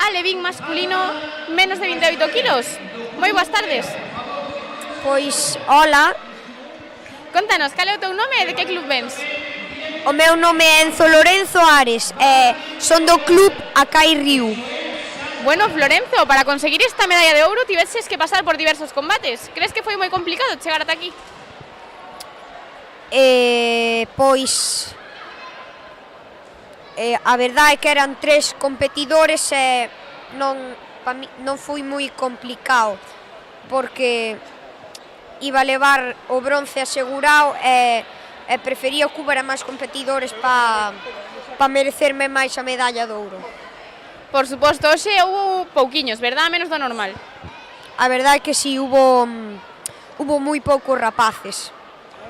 alevín masculino menos de 28 kilos. Moi boas tardes. Pois, hola. Contanos, cal é o teu nome e de que club vens? O meu nome é Enzo Lorenzo Ares e son do club Acai Riu. Bueno, Florenzo, para conseguir esta medalla de ouro tiveses que pasar por diversos combates. Crees que foi moi complicado chegar ata aquí? Pois a verdade é que eran 3 competidores e non foi moi complicado porque iba a levar o bronce asegurado e prefería que houbera máis competidores para merecerme máis a medalla de ouro. Por suposto, hoxe houve pouquiños, verdad? Menos do normal. A verdade é que si, hubo moi poucos rapaces.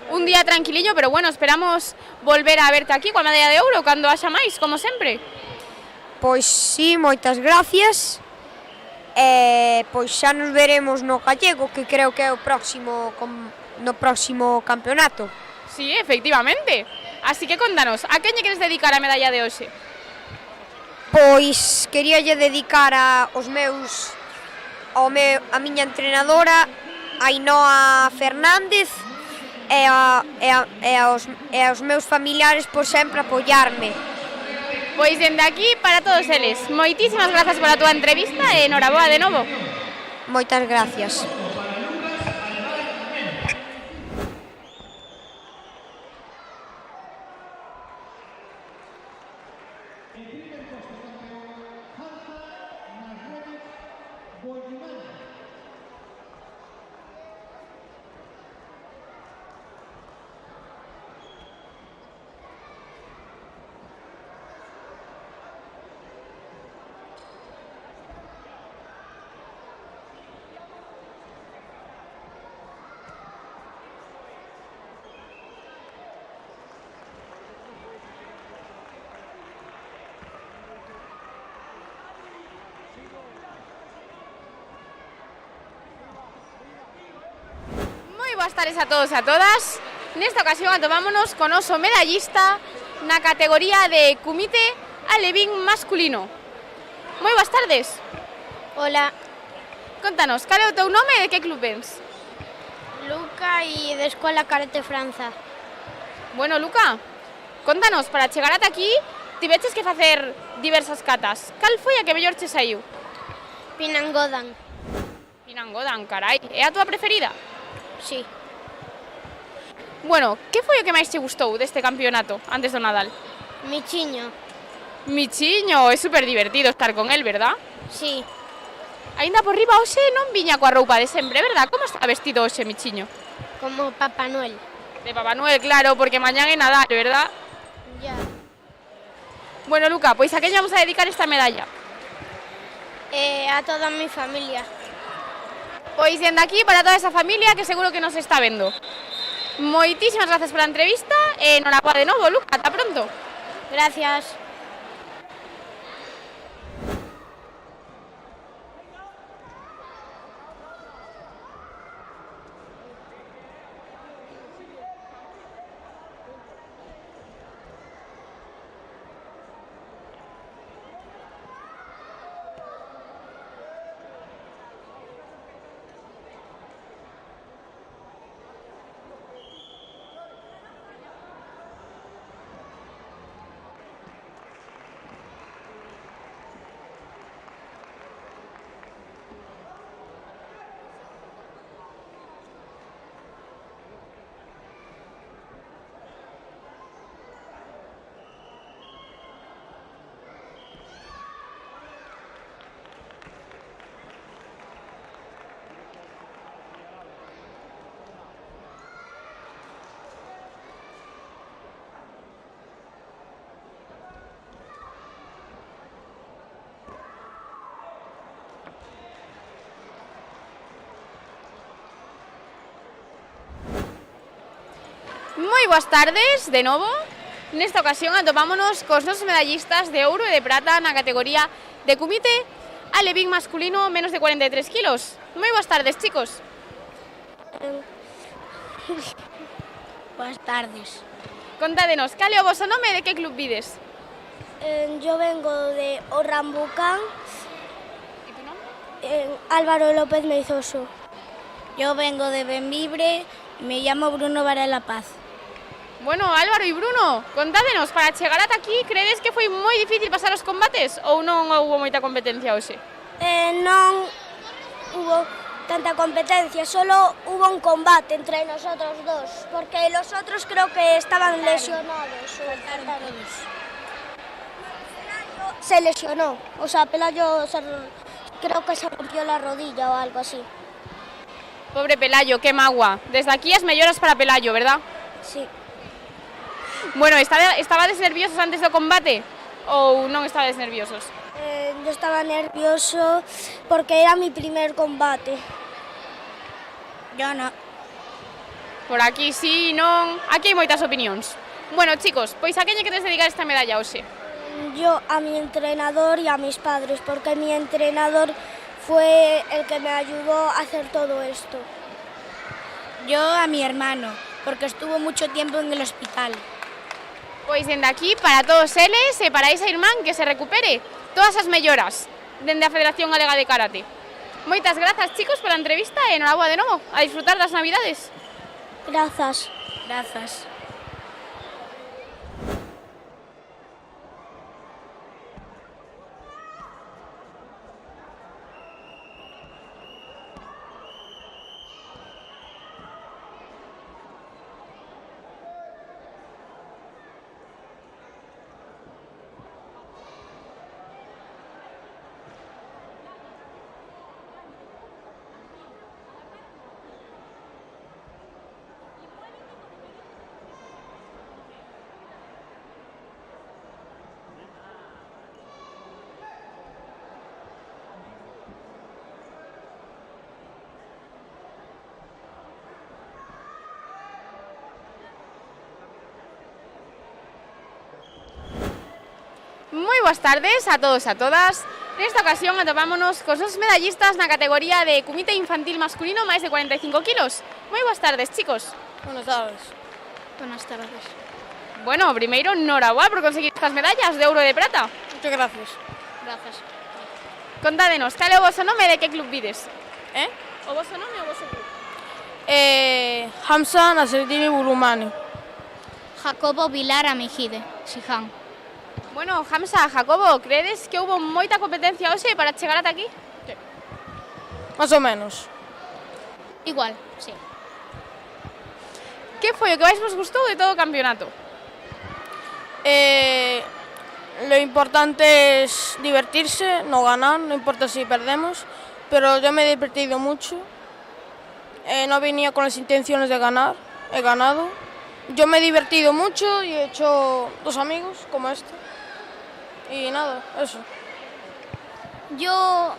Un día tranquiliño, pero bueno, esperamos volver a verte aquí coa medalla de ouro cando haxa máis, como sempre. Pois sí, moitas gracias. E pois xa nos veremos no gallego, que creo que é no próximo campeonato. Sí, efectivamente. Así que contanos, a quen lle queres dedicar a medalla de hoxe? Pois queríalle dedicar a miña entrenadora, Ainhoa Fernández, e aos meus familiares por sempre apoiarme. Pois dende aquí para todos eles. Moitísimas grazas pola túa entrevista e enhoraboa de novo. Moitas gracias. Boas tardes a todos e a todas. Nesta ocasión atopámonos con oso medallista na categoría de kumite alevín masculino. Moi boas tardes. Hola. Contanos, cal é o teu nome e de que club vens? Luca e de Escola Karate Franza. Bueno, Luca, contanos, para chegar ata aquí tiveches que facer diversas catas. Cal foi a que mellor che saiu? Pinangodan. Pinangodan, carai. É a túa preferida? Sí. Bueno, que foi o que máis te gustou deste campeonato antes do Nadal? Michiño. Michiño, é super divertido estar con el, verdad? Sí. Aínda por riba hoxe non viña coa roupa de sempre, verdad? Como está vestido hoxe, Michiño? Como Papá Noel. De Papá Noel, claro, porque mañán é Nadal, verdad? Ya. Bueno, Luca, pois a quen vamos a dedicar esta medalla? A toda mi familia. Pois dende aquí para toda esa familia que seguro que nos está vendo. Moitísimas gracias pola entrevista e enhoraboa de novo, Luca, ata pronto. Gracias. Moi boas tardes, de novo. Nesta ocasión atopámonos cos nosos medallistas de ouro e de prata na categoría de kumite alevín masculino menos de 43 kilos. Moi boas tardes, chicos. Buenas tardes. Contádenos, cale o voso nome e de que club vides? Yo vengo de Orrambucán. ¿Y tu nombre? Álvaro López Meizoso. Yo vengo de Benvibre, me llamo Bruno Varela Paz. Bueno, Álvaro e Bruno, contádenos, para chegar ata aquí, credes que foi moi difícil pasar os combates ou non houve moita competencia hoxe? Non hubo tanta competencia, solo hubo un combate entre nosotros dos, porque los otros creo que estaban lesionados. Faltaron todos. Se lesionó, o sea, Pelayo creo que se rompió la rodilla o algo así. Pobre Pelayo, que magua. Desde aquí as melloras para Pelayo, verdad? Sí. Bueno, estabades nerviosos antes do combate ou non estabades nerviosos? Yo estaba nervioso porque era mi primer combate. Yo no. Por aquí sí, non... Aquí hai moitas opinións. Bueno, chicos, pois a quen lle queres dedicar esta medalla hoxe? Yo a mi entrenador y a mis padres, porque mi entrenador fue el que me ayudó a hacer todo esto. Yo a mi hermano, porque estuvo mucho tiempo en el hospital. Pois dende aquí, para todos eles e para esa irmán que se recupere todas as melloras dende a Federación Galega de Karate. Moitas grazas, chicos, pola entrevista e enhoraboa de novo, a disfrutar das Navidades. Grazas. Grazas. Moi boas tardes a todos e a todas. Nesta ocasión atopámonos cos nosos medallistas na categoría de Comité Infantil Masculino máis de 45 kilos. Moi boas tardes, chicos. Buenas tardes. Buenas tardes. Bueno, primeiro, enhoraboa por conseguir estas medallas de ouro e de prata. Muchas gracias. Gracias. Contádenos, cal é o voso nome e de que club vides? O voso nome e o voso club? Hamza Nasreddin Burumani. Jacobo Vilar Amejide, Sijan. Bueno, Hamza, Jacobo, credes que houve moita competencia hoxe para chegar ata aquí? Sí. Más o menos. Igual, sí. Que foi o que máis vos gustou de todo o campeonato? Lo importante es divertirse, no ganar, no importa si perdemos, pero yo me he divertido mucho. No venía con las intenciones de ganar, he ganado. Yo me he divertido mucho y he hecho 2 amigos como este. Y nada, eso. Yo,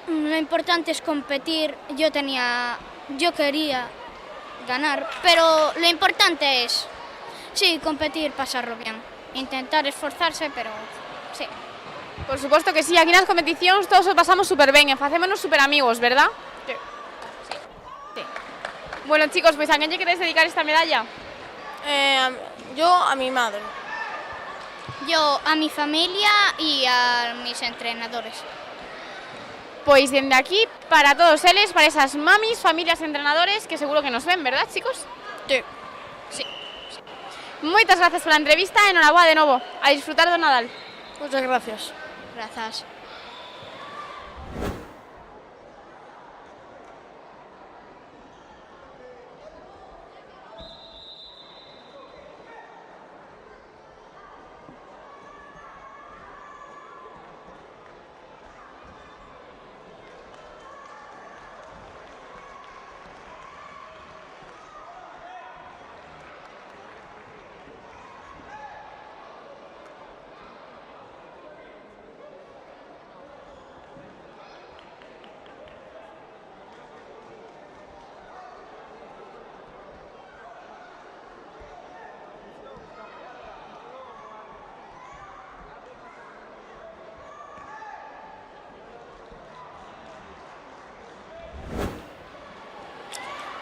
lo importante es competir. Yo quería ganar, pero lo importante es, sí, competir, pasarlo bien. Intentar esforzarse, pero sí. Por suposto que sí, aquí nas competicións todos o pasamos super ben e facémonos super amigos, verdad? Sí. Sí. Bueno, chicos, pois a quen lle queres dedicar esta medalla? Yo a mi madre. Yo a mi familia y a mis entrenadores. Pois dende aquí, para todos eles, para esas mamis, familias e entrenadores que seguro que nos ven, verdad, chicos? Sí. Sí. Moitas gracias pola entrevista e enhoraboa de novo. A disfrutar do Nadal. Muchas gracias. Gracias.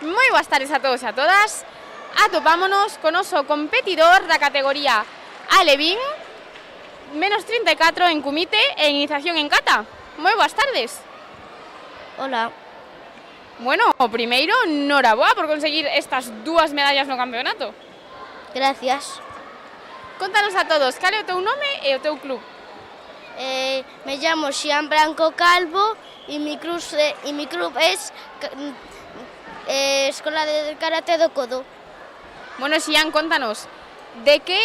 Moi boas tardes a todos e a todas. atopámonos con oso competidor da categoría Alevín, menos 34 en Comité e iniciación en Kata. Moi boas tardes. Hola. Bueno, primeiro, noraboa por conseguir estas 2 medallas no campeonato. Gracias. Contanos a todos, cal é o teu nome e o teu club? Me llamo Xian Branco Calvo y mi club es Escola de Karate do Kodo. Bueno, Xian, contanos, de que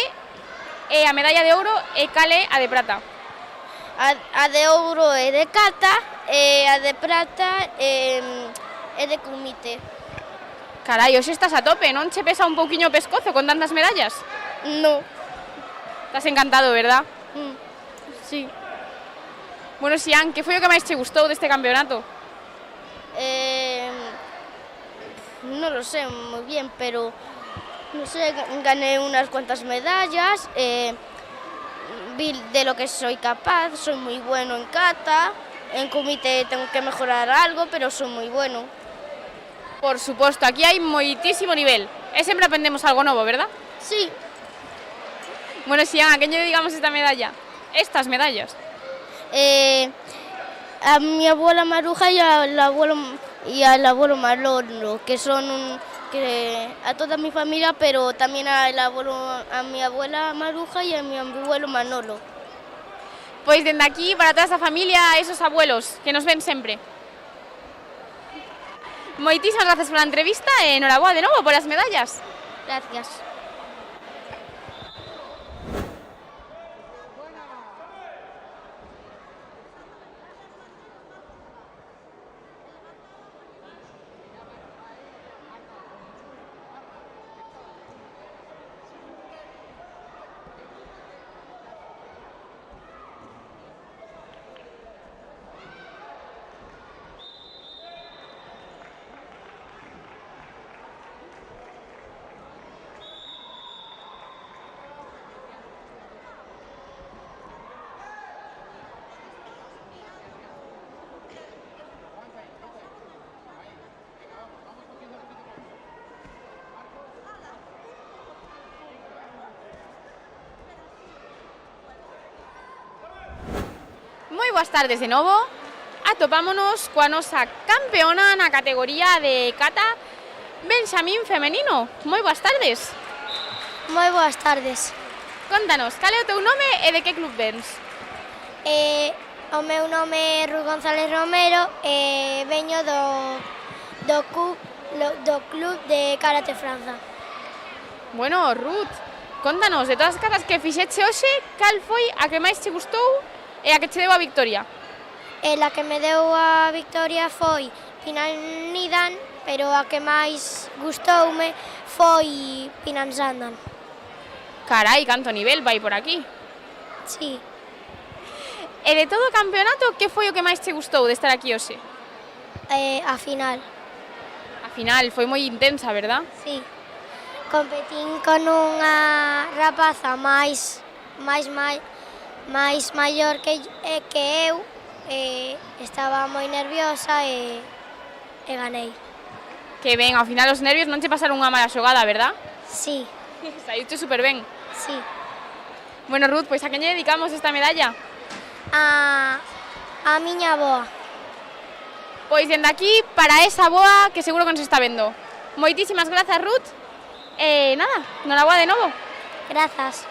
é a medalla de ouro e cal é a de prata? A de ouro é de kata e a de prata é de kumite. Carai, hoxe estás a tope, non che pesa un pouquiño o pescozo con tantas medallas? No. Estás encantado, verdad? Sí. Bueno, Xian, que foi o que máis che gustou deste campeonato? No lo sé muy bien, pero no sé, gané unas cuantas medallas, vi de lo que soy capaz, soy muy bueno en kata, en kumite tengo que mejorar algo, pero soy muy bueno. Por suposto, aquí hai moitísimo nivel, e sempre aprendemos algo novo, verdad? Sí. Bueno, Xian, a quen lle dedicamos esta medalla? Estas medallas. A mi abuela Maruja y al abuelo Manolo, que son a toda mi familia, pero también a mi abuela Maruja y a mi abuelo Manolo. Pois dende aquí, para toda esa familia, a esos abuelos que nos ven sempre. Moitísimas gracias pola entrevista e enhoraboa de novo polas medallas. Gracias. Moi boas tardes de novo. Atopámonos coa nosa campeona na categoría de kata Benxamín femenino. Moi boas tardes. Moi boas tardes. Contanos, cal é o teu nome e de que club vens? O meu nome é Rui González Romero e veño do club de Karate Franza. Bueno, Ruth, contanos, de todas as catas que fixeche hoxe, cal foi a que máis che gustou e a que che deu a victoria? La que me deu a victoria foi Pinanidan, pero a que máis gustoume foi Pinansandan. Carai, canto nivel vai por aquí. Sí. E de todo o campeonato, que foi o que máis che gustou de estar aquí hoxe? A final. A final, foi moi intensa, verdad? Sí. Competín con unha rapaza máis maior que eu, estaba moi nerviosa e ganei. Que ben, ao final os nervios non che pasaron unha mala xogada, verdad? Sí. Saíste super ben. Sí. Bueno, Ruth, pois a quen lle dedicamos esta medalla? A miña avoa. Pois dende aquí, para esa boa que seguro que nos está vendo. Moitísimas grazas, Ruth. E nada, noraboa de novo. Grazas.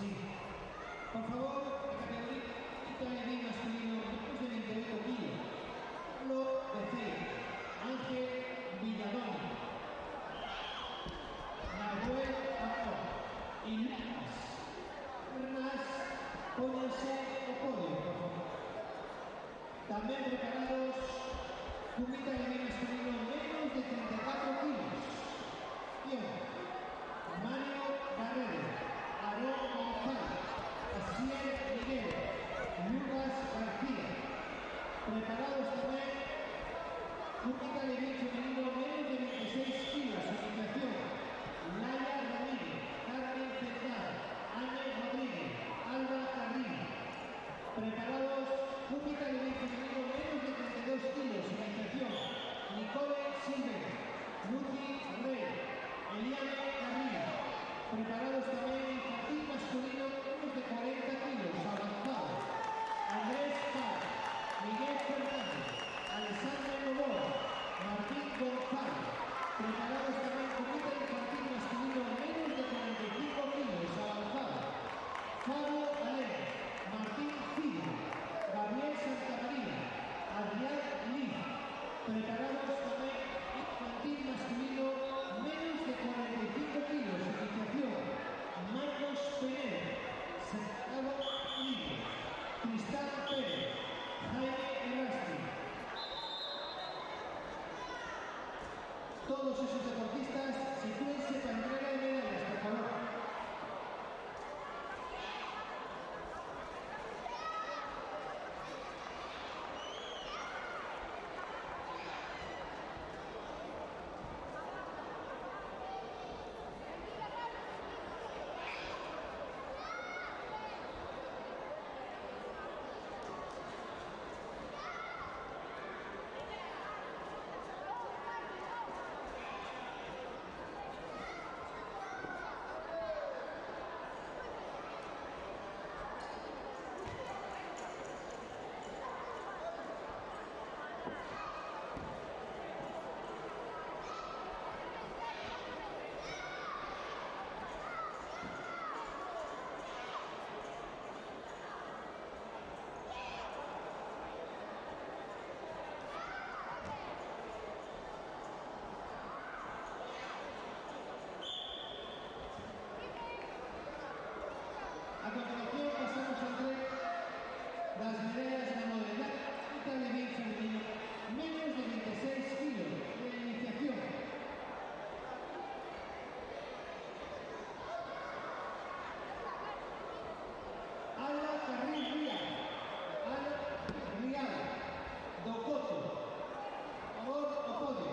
Sí. Por favor, categoría de masculino, después de 28 kilos. Pablo Becey, Ángel Villadón, Nahuel Amor y Lucas. Urnas, pónganse o podio, por favor. También preparados, cubita de masculino menos de 34 kilos. Mario Carrero, Aarón González, Asier Miguel, Lucas García. Preparados también, cubita de femenino menos de 26 kilos. Iniciación, Laia Ramírez, Carmen Cerdán, Ángel Rodríguez, Alba Carrillo. Preparados, cubita de femenino menos de 32 kilos. Iniciación, Nicole Silver, Lucy Rey, Eliane Carrillo. Preparados también infantil masculino menos de 40 kilos, avanzado. Andrés Paz, Miguel Fernández, Alessandro Novoa, Martín González. Preparados también comité infantil masculino menos de 45 kilos, avanzado. Fabio Alén, Martín Cidro, Gabriel Santamaría, Adrián Liz. Preparados también infantil masculino menos de 45 kilos. Iniciación, Marcos Pérez, Santiago Libre, Cristán Pérez, Jaime Errasti. Todos esos deportistas sitúense para entrega de medallas, por favor. A continuación pasamos a entregar las medallas de la modalidad de femenino menos de 26 kilos de iniciación. Ala Carril Rial, Docoto. Por favor, o podio.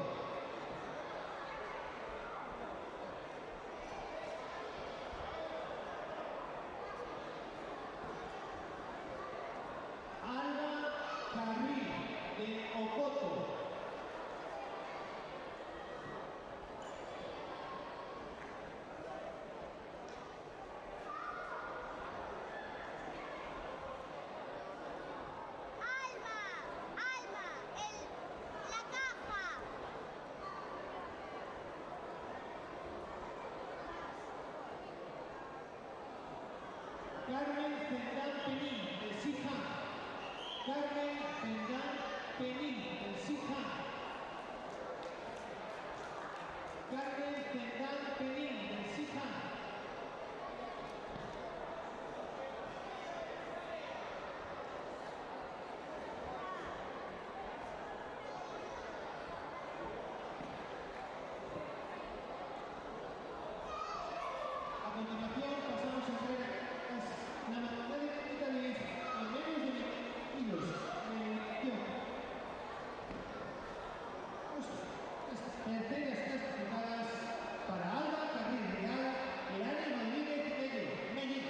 Alba Carril de Ocoto. La caja. Carmen Cendán Penín, del SIJAM. Carmen Cendán Penín, del SIJAM. Carmen Cendán Penín, del SIJAM. A continuación pasamos a entregar la manualidad de menos de 20 kilos de iniciación. Terceras clasificadas para Alba Carril Real y Ana Rodríguez Medellín.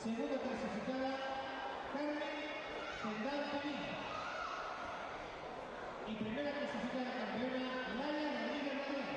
Segunda clasificada clasificada campeona Laia Rodríguez Madrid.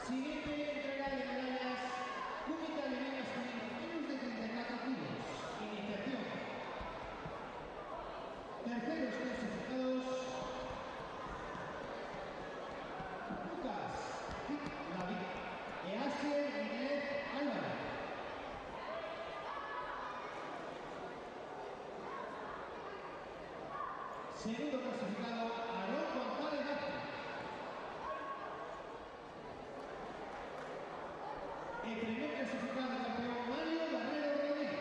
Siguiente entrega de medallas, Kumite Alemanes menos de 34 kilos, iniciación. Terceros clasificados, Lucas David e Asier Miguel Álvarez. Segundo clasificado, Aarón González Vázquez. El primer clasificado campeón Mario Barrero Rodríguez.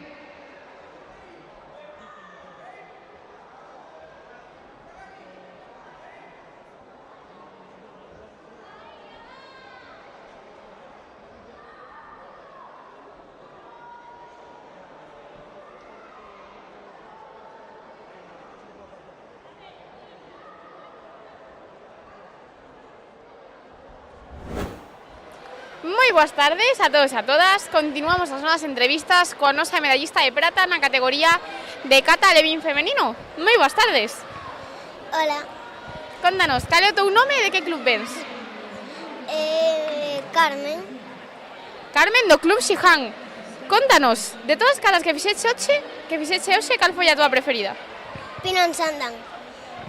Moi boas tardes a todos e a todas. Continuamos as novas entrevistas coa nosa medallista de prata na categoría de kata alevín femenino. Moi boas tardes. Hola. Contanos, cal é o teu nome e de que club vens? Carmen. Carmen do Club Xihan. Contanos, de todas as caras que fixeche hoxe, cal foi a túa preferida? Pinon Sandan.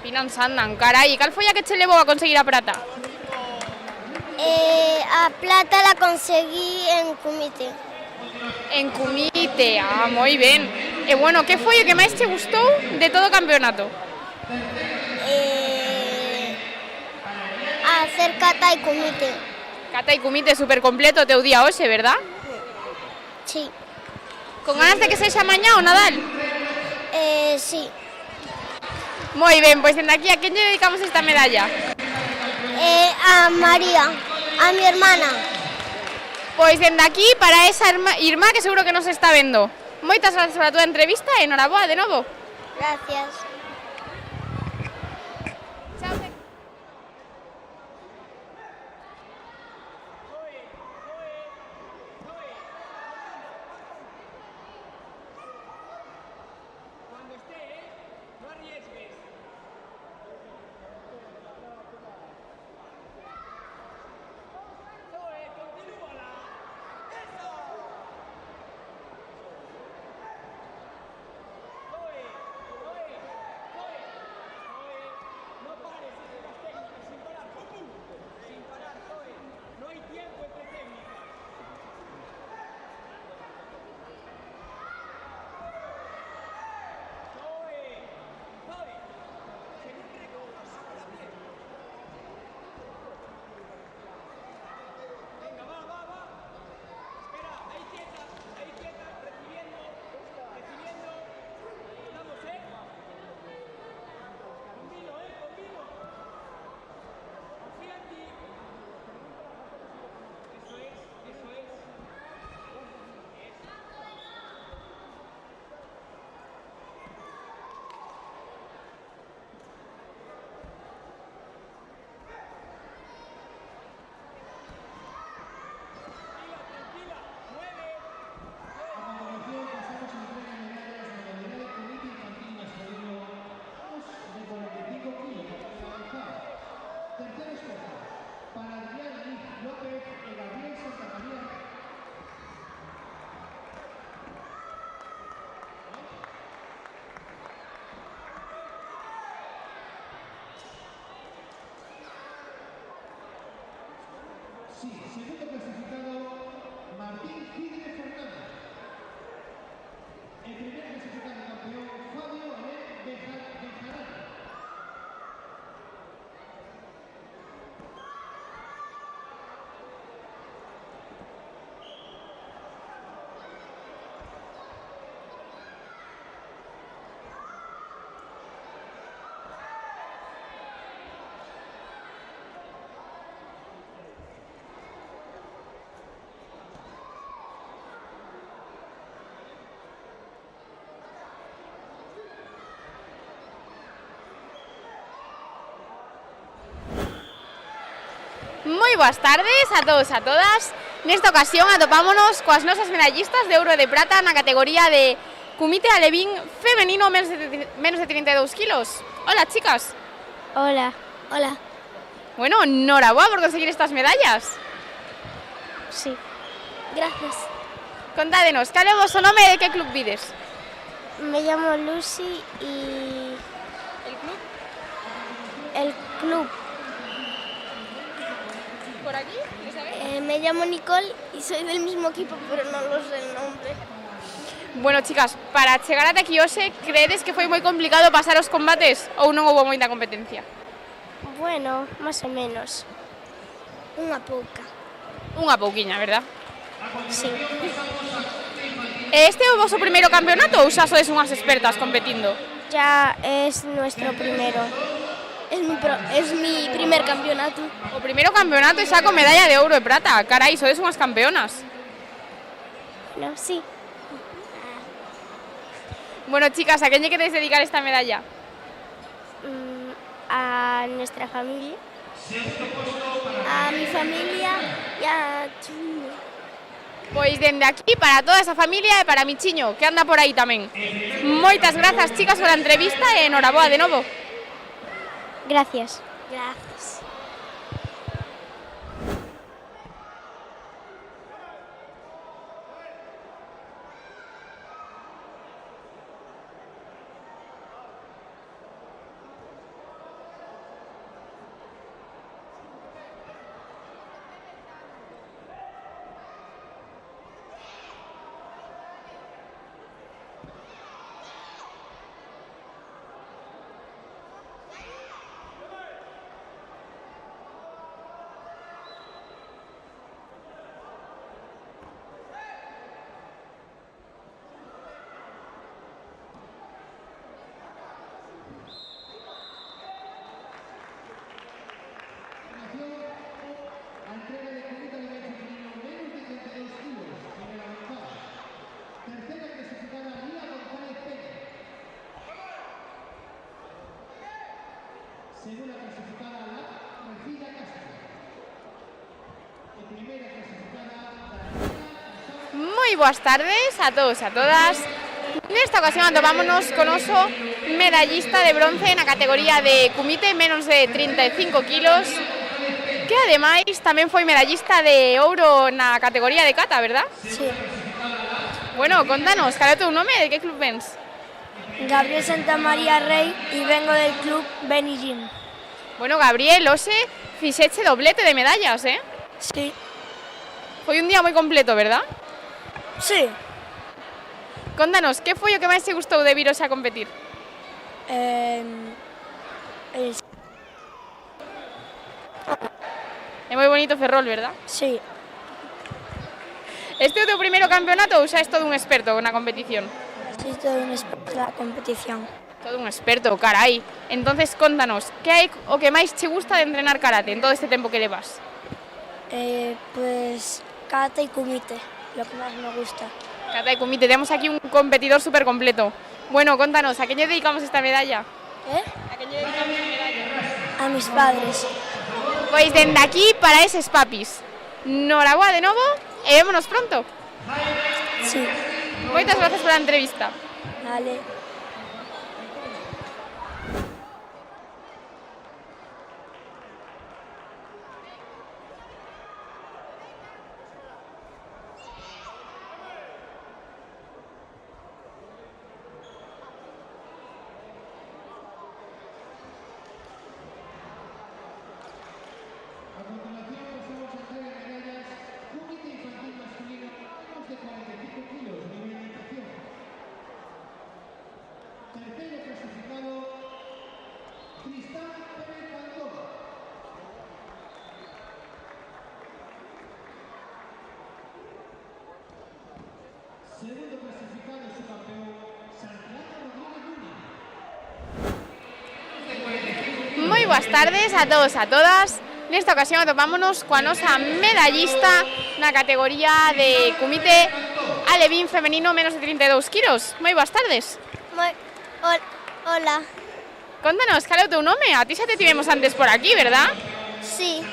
Pinon Sandan, carai, cal foi a que che levou a conseguir a prata? A plata la conseguí en Kumite. En Kumite, moi ben. E bueno, que foi o que máis te gustou de todo o campeonato? Hacer kata y Kumite. Kata e Kumite super completo o teu día hoxe, verdad? Sí. Con ganas de que sexa mañá o Nadal? Sí. Moi ben, pois dende aquí a quen lle dedicamos esta medalla? A María, a mi hermana. Pois dende aquí para esa irmá que seguro que nos está vendo. Moitas gracias por a túa entrevista e enhoraboa de novo. Gracias. Chao. Cuando estés, no arriesgues. Zoe, continúala. ¡Eso! Zoe, no pares entre las técnicas, sin parar, ¡pum, pum! Sin parar, Zoe, no hay tiempo entre técnicas. Venga, va. Espera, ahí quieta, recibiendo. Vamos, Conmigo, conmigo. Confía en ti. Eso es. Tranquila, mueve. A continuación pasamos a entrega de medallas de modalidad de Kumite infantil masculino de 45 kilos categoría avanzada. Terceros puestos para Adrián Liz López y Gabriel Santamaría. Sí, segundo clasificado Martín Cidre Fernández. El primer clasificado campeón Fabio Alén Bejarán. Moi boas tardes a todos e a todas. Nesta ocasión atopámonos coas nosas medallistas de ouro e de prata na categoría de Kumite Alevín femenino menos de 32 kilos. Hola, chicas. Hola. Hola. Bueno, enhorabuena por conseguir estas medallas. Sí. Gracias. Contádenos, cal é o vosso nome e de que club vides? Me llamo Lucy y... ¿El club? El club. ¿Por aquí? ¿Lo sabéis? Me llamo Nicole y soy del mismo equipo, pero no lo sé el nombre. Bueno, chicas, para chegar ata aquí hoxe, credes que foi moi complicado pasar os combates ou non houve moita competencia? Bueno, más o menos. Unha pouca. Unha pouquiña, verdad? Sí. Este é o vosso primeiro campeonato ou xa sois unhas expertas competindo? Ya es nuestro primero. Es mi primer campeonato. O primeiro campeonato e xa con medalla de ouro e prata. Carai, sodes unhas campeonas. No, sí. Bueno, chicas, ¿a quién lle queréis dedicar esta medalla? A nuestra familia. A mi familia y a Chuño. Pois dende aquí para toda esa familia e para mi chiño, que anda por aí tamén. Moitas grazas, chicas, pola entrevista e enhoraboa de novo. Gracias. Gracias. Segunda clasificada la Regina Castro. Y primera clasificada Moi boas tardes a todos e a todas. Nesta ocasión atopámonos con oso medallista de bronce na categoría de Kumite menos de 35 kilos, que ademais tamén foi medallista de ouro na categoría de kata, verdad? Sí. Bueno, contanos, cal é o teu nome e de que club vens? Gabriel Santamaría Rey y vengo del club Benny Jim. Bueno, Gabriel, hoxe fixeche doblete de medallas, eh? Sí. Foi un día moi completo, verdad? Sí. Contanos, que foi o que máis te gustou de vir hoxe a competir? É moi bonito Ferrol, verdad? Sí. Este é o teu primeiro campeonato ou xa és todo un experto na competición? Sí, todo un experto na competición. Todo un experto, carai. Entonces, contanos, que hai o que máis che gusta de entrenar karate en todo este tempo que levas? Pues kata y kumite, lo que más me gusta. Kata y kumite, tenemos aquí un competidor súper completo. Bueno, contanos, ¿a quién le dedicamos esta medalla? ¿A quién le dedicamos esta medalla? A mis padres. Pois dende aquí para eses papis. Noraboa de novo e vémonos pronto. Sí. Moitas gracias pola entrevista. Vale. Segundo clasificado su campeón, Santiago Rodríguez Núñez. Moi boas tardes a todos e a todas. Nesta ocasión atopámonos coa nosa medallista na categoría de Kumite Alevín femenino menos de 32 kilos. Moi boas tardes. Hola. Contanos, cal é o teu nome? A ti xa te tivemos antes por aquí, verdad? Sí.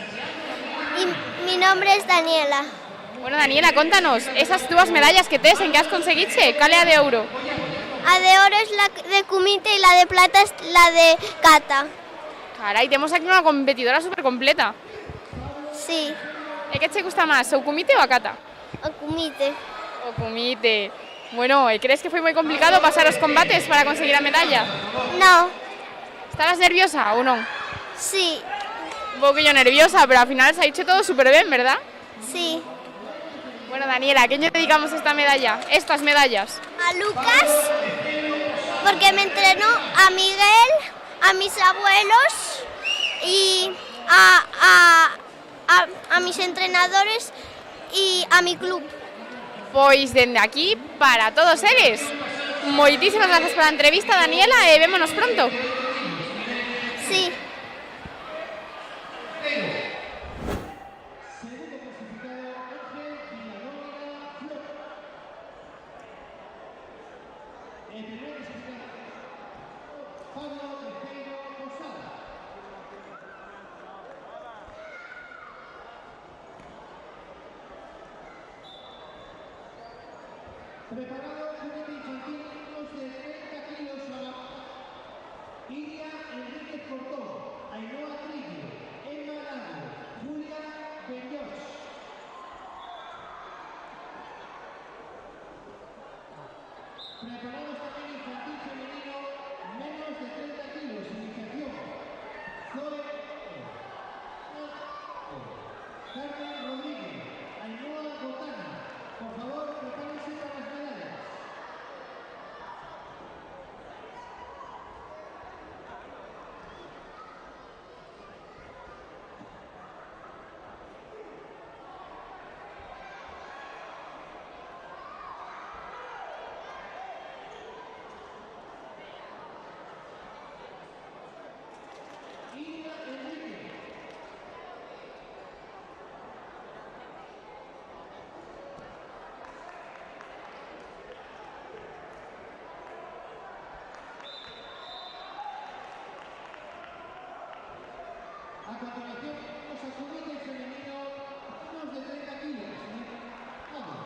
Y mi nombre es Daniela. Bueno, Daniela, contanos, esas dúas medallas que tes, en què has aconseguitxe? Cal é a d'euro? A de oro es la de Kumite y la de plata es la de Kata. Carai, temos aquí una competidora supercompleta. Sí, E què te gusta máis, o Kumite ou a Kata? o Kumite. O Kumite. Bueno, e crees que foi moi complicado pasar os combates para conseguir a medalla? No, Estabas nerviosa ou non? sí, Un pouquillo nerviosa, pero ao final se ha hecho todo super ben, ¿verdad? sí. Bueno, Daniela, ¿a quién le dedicamos esta medalla? Estas medallas. A Lucas, porque me entrenó, a Miguel, a mis abuelos y a mis entrenadores y a mi club. Pois dende aquí, para todos eles. Moitísimas gracias pola entrevista, Daniela, e vémonos pronto. Sí. Preparado juguete infantil niños de 30 kilos a la Iria Enríquez Portón, Ainhoa Trillo, Emma Lago, Julia Benlloch. Preparados también infantil femenino, menos de 30 kilos, iniciación. Zoe Carmen Rodríguez, Ainhoa Botana. Por favor, prepárense para las medallas. A continuación, vamos a juguete femenino, menos de 30 kilos. Vamos.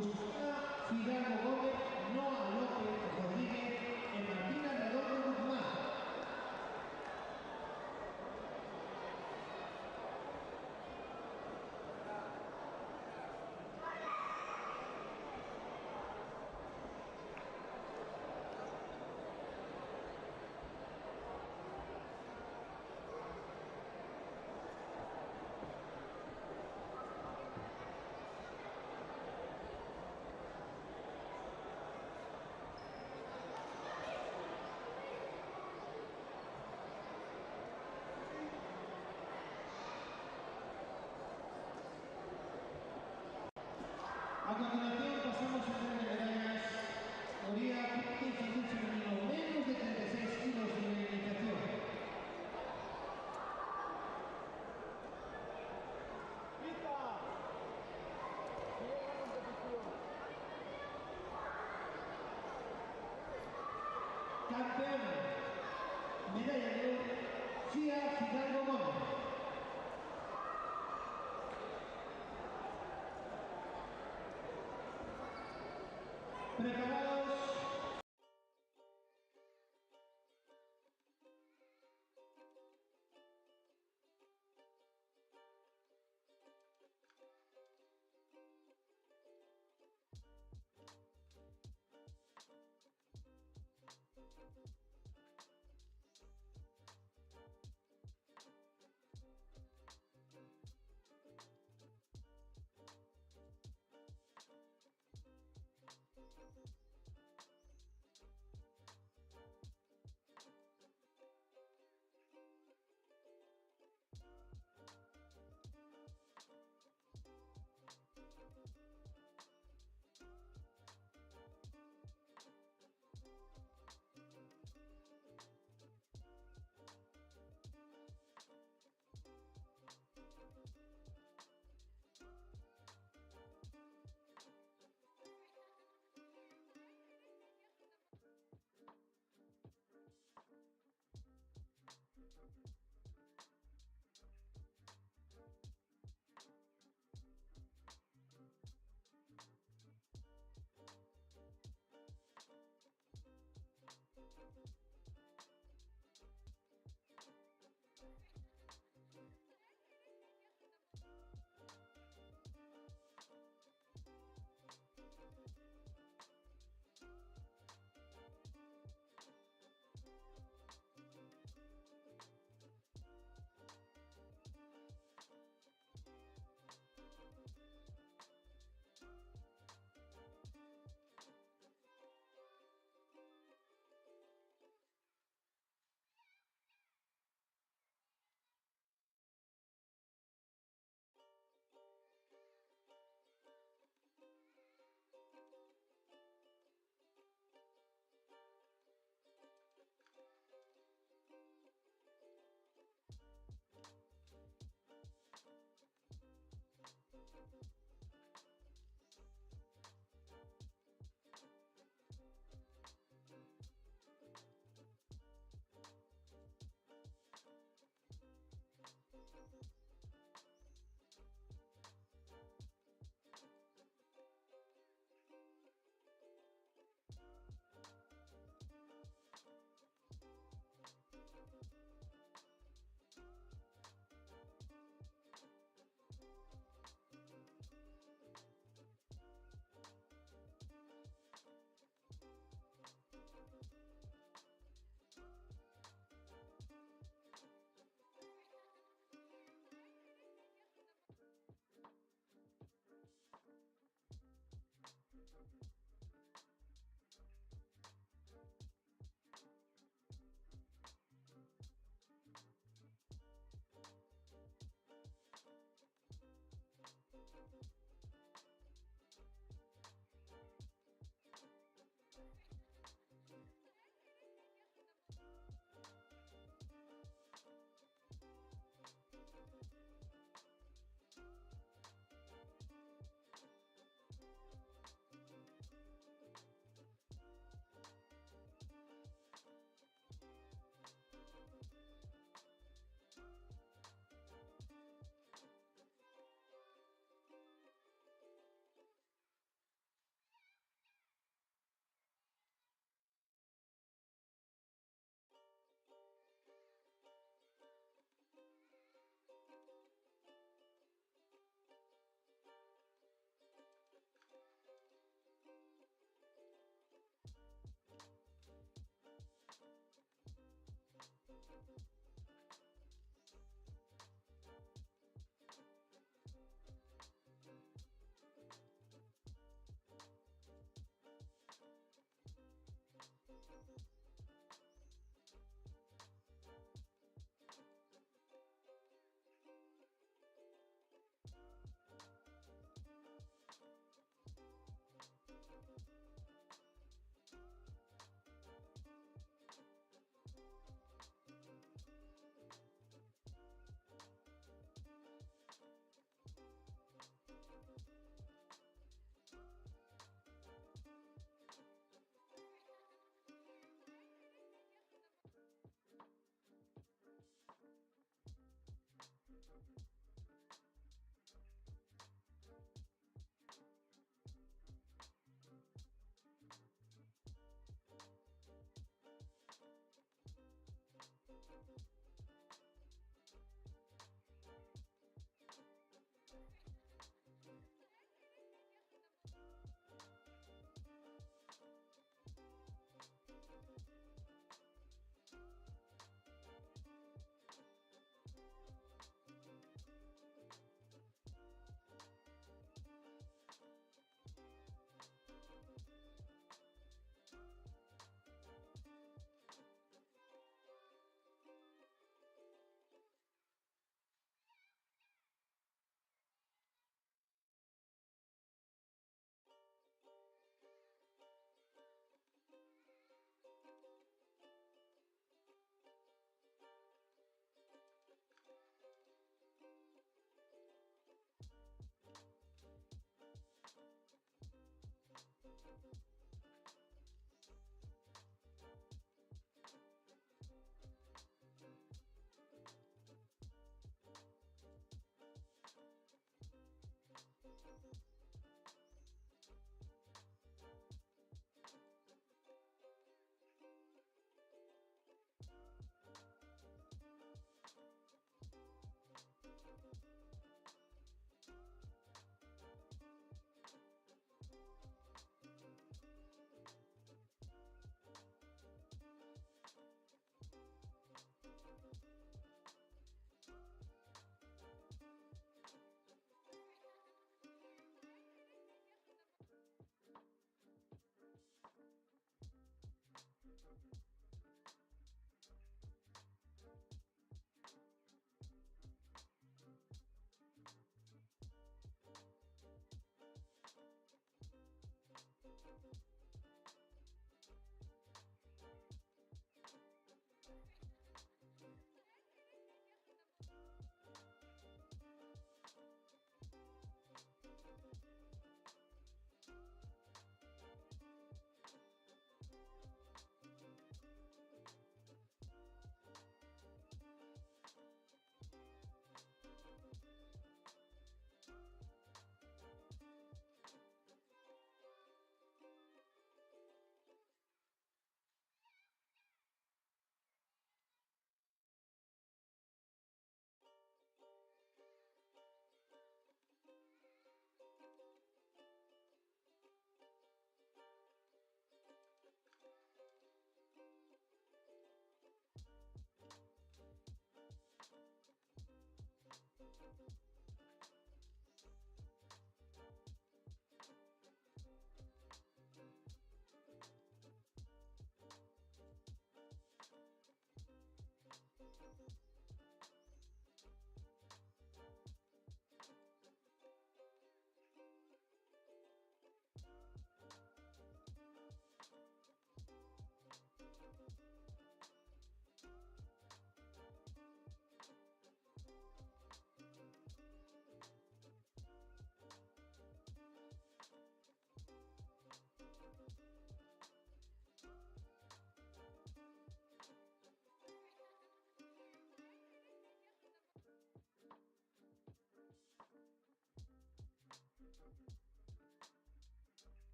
Lucía Fidalgo Gómez, Noa López Rodríguez e Martina Redondo Guzmán. A continuación pasamos a hacer medallas categoría infantil femenino menos de 36 kilos de iniciación. Campeón, medalla de oro, Lucía Fidalgo Gómez. Preparada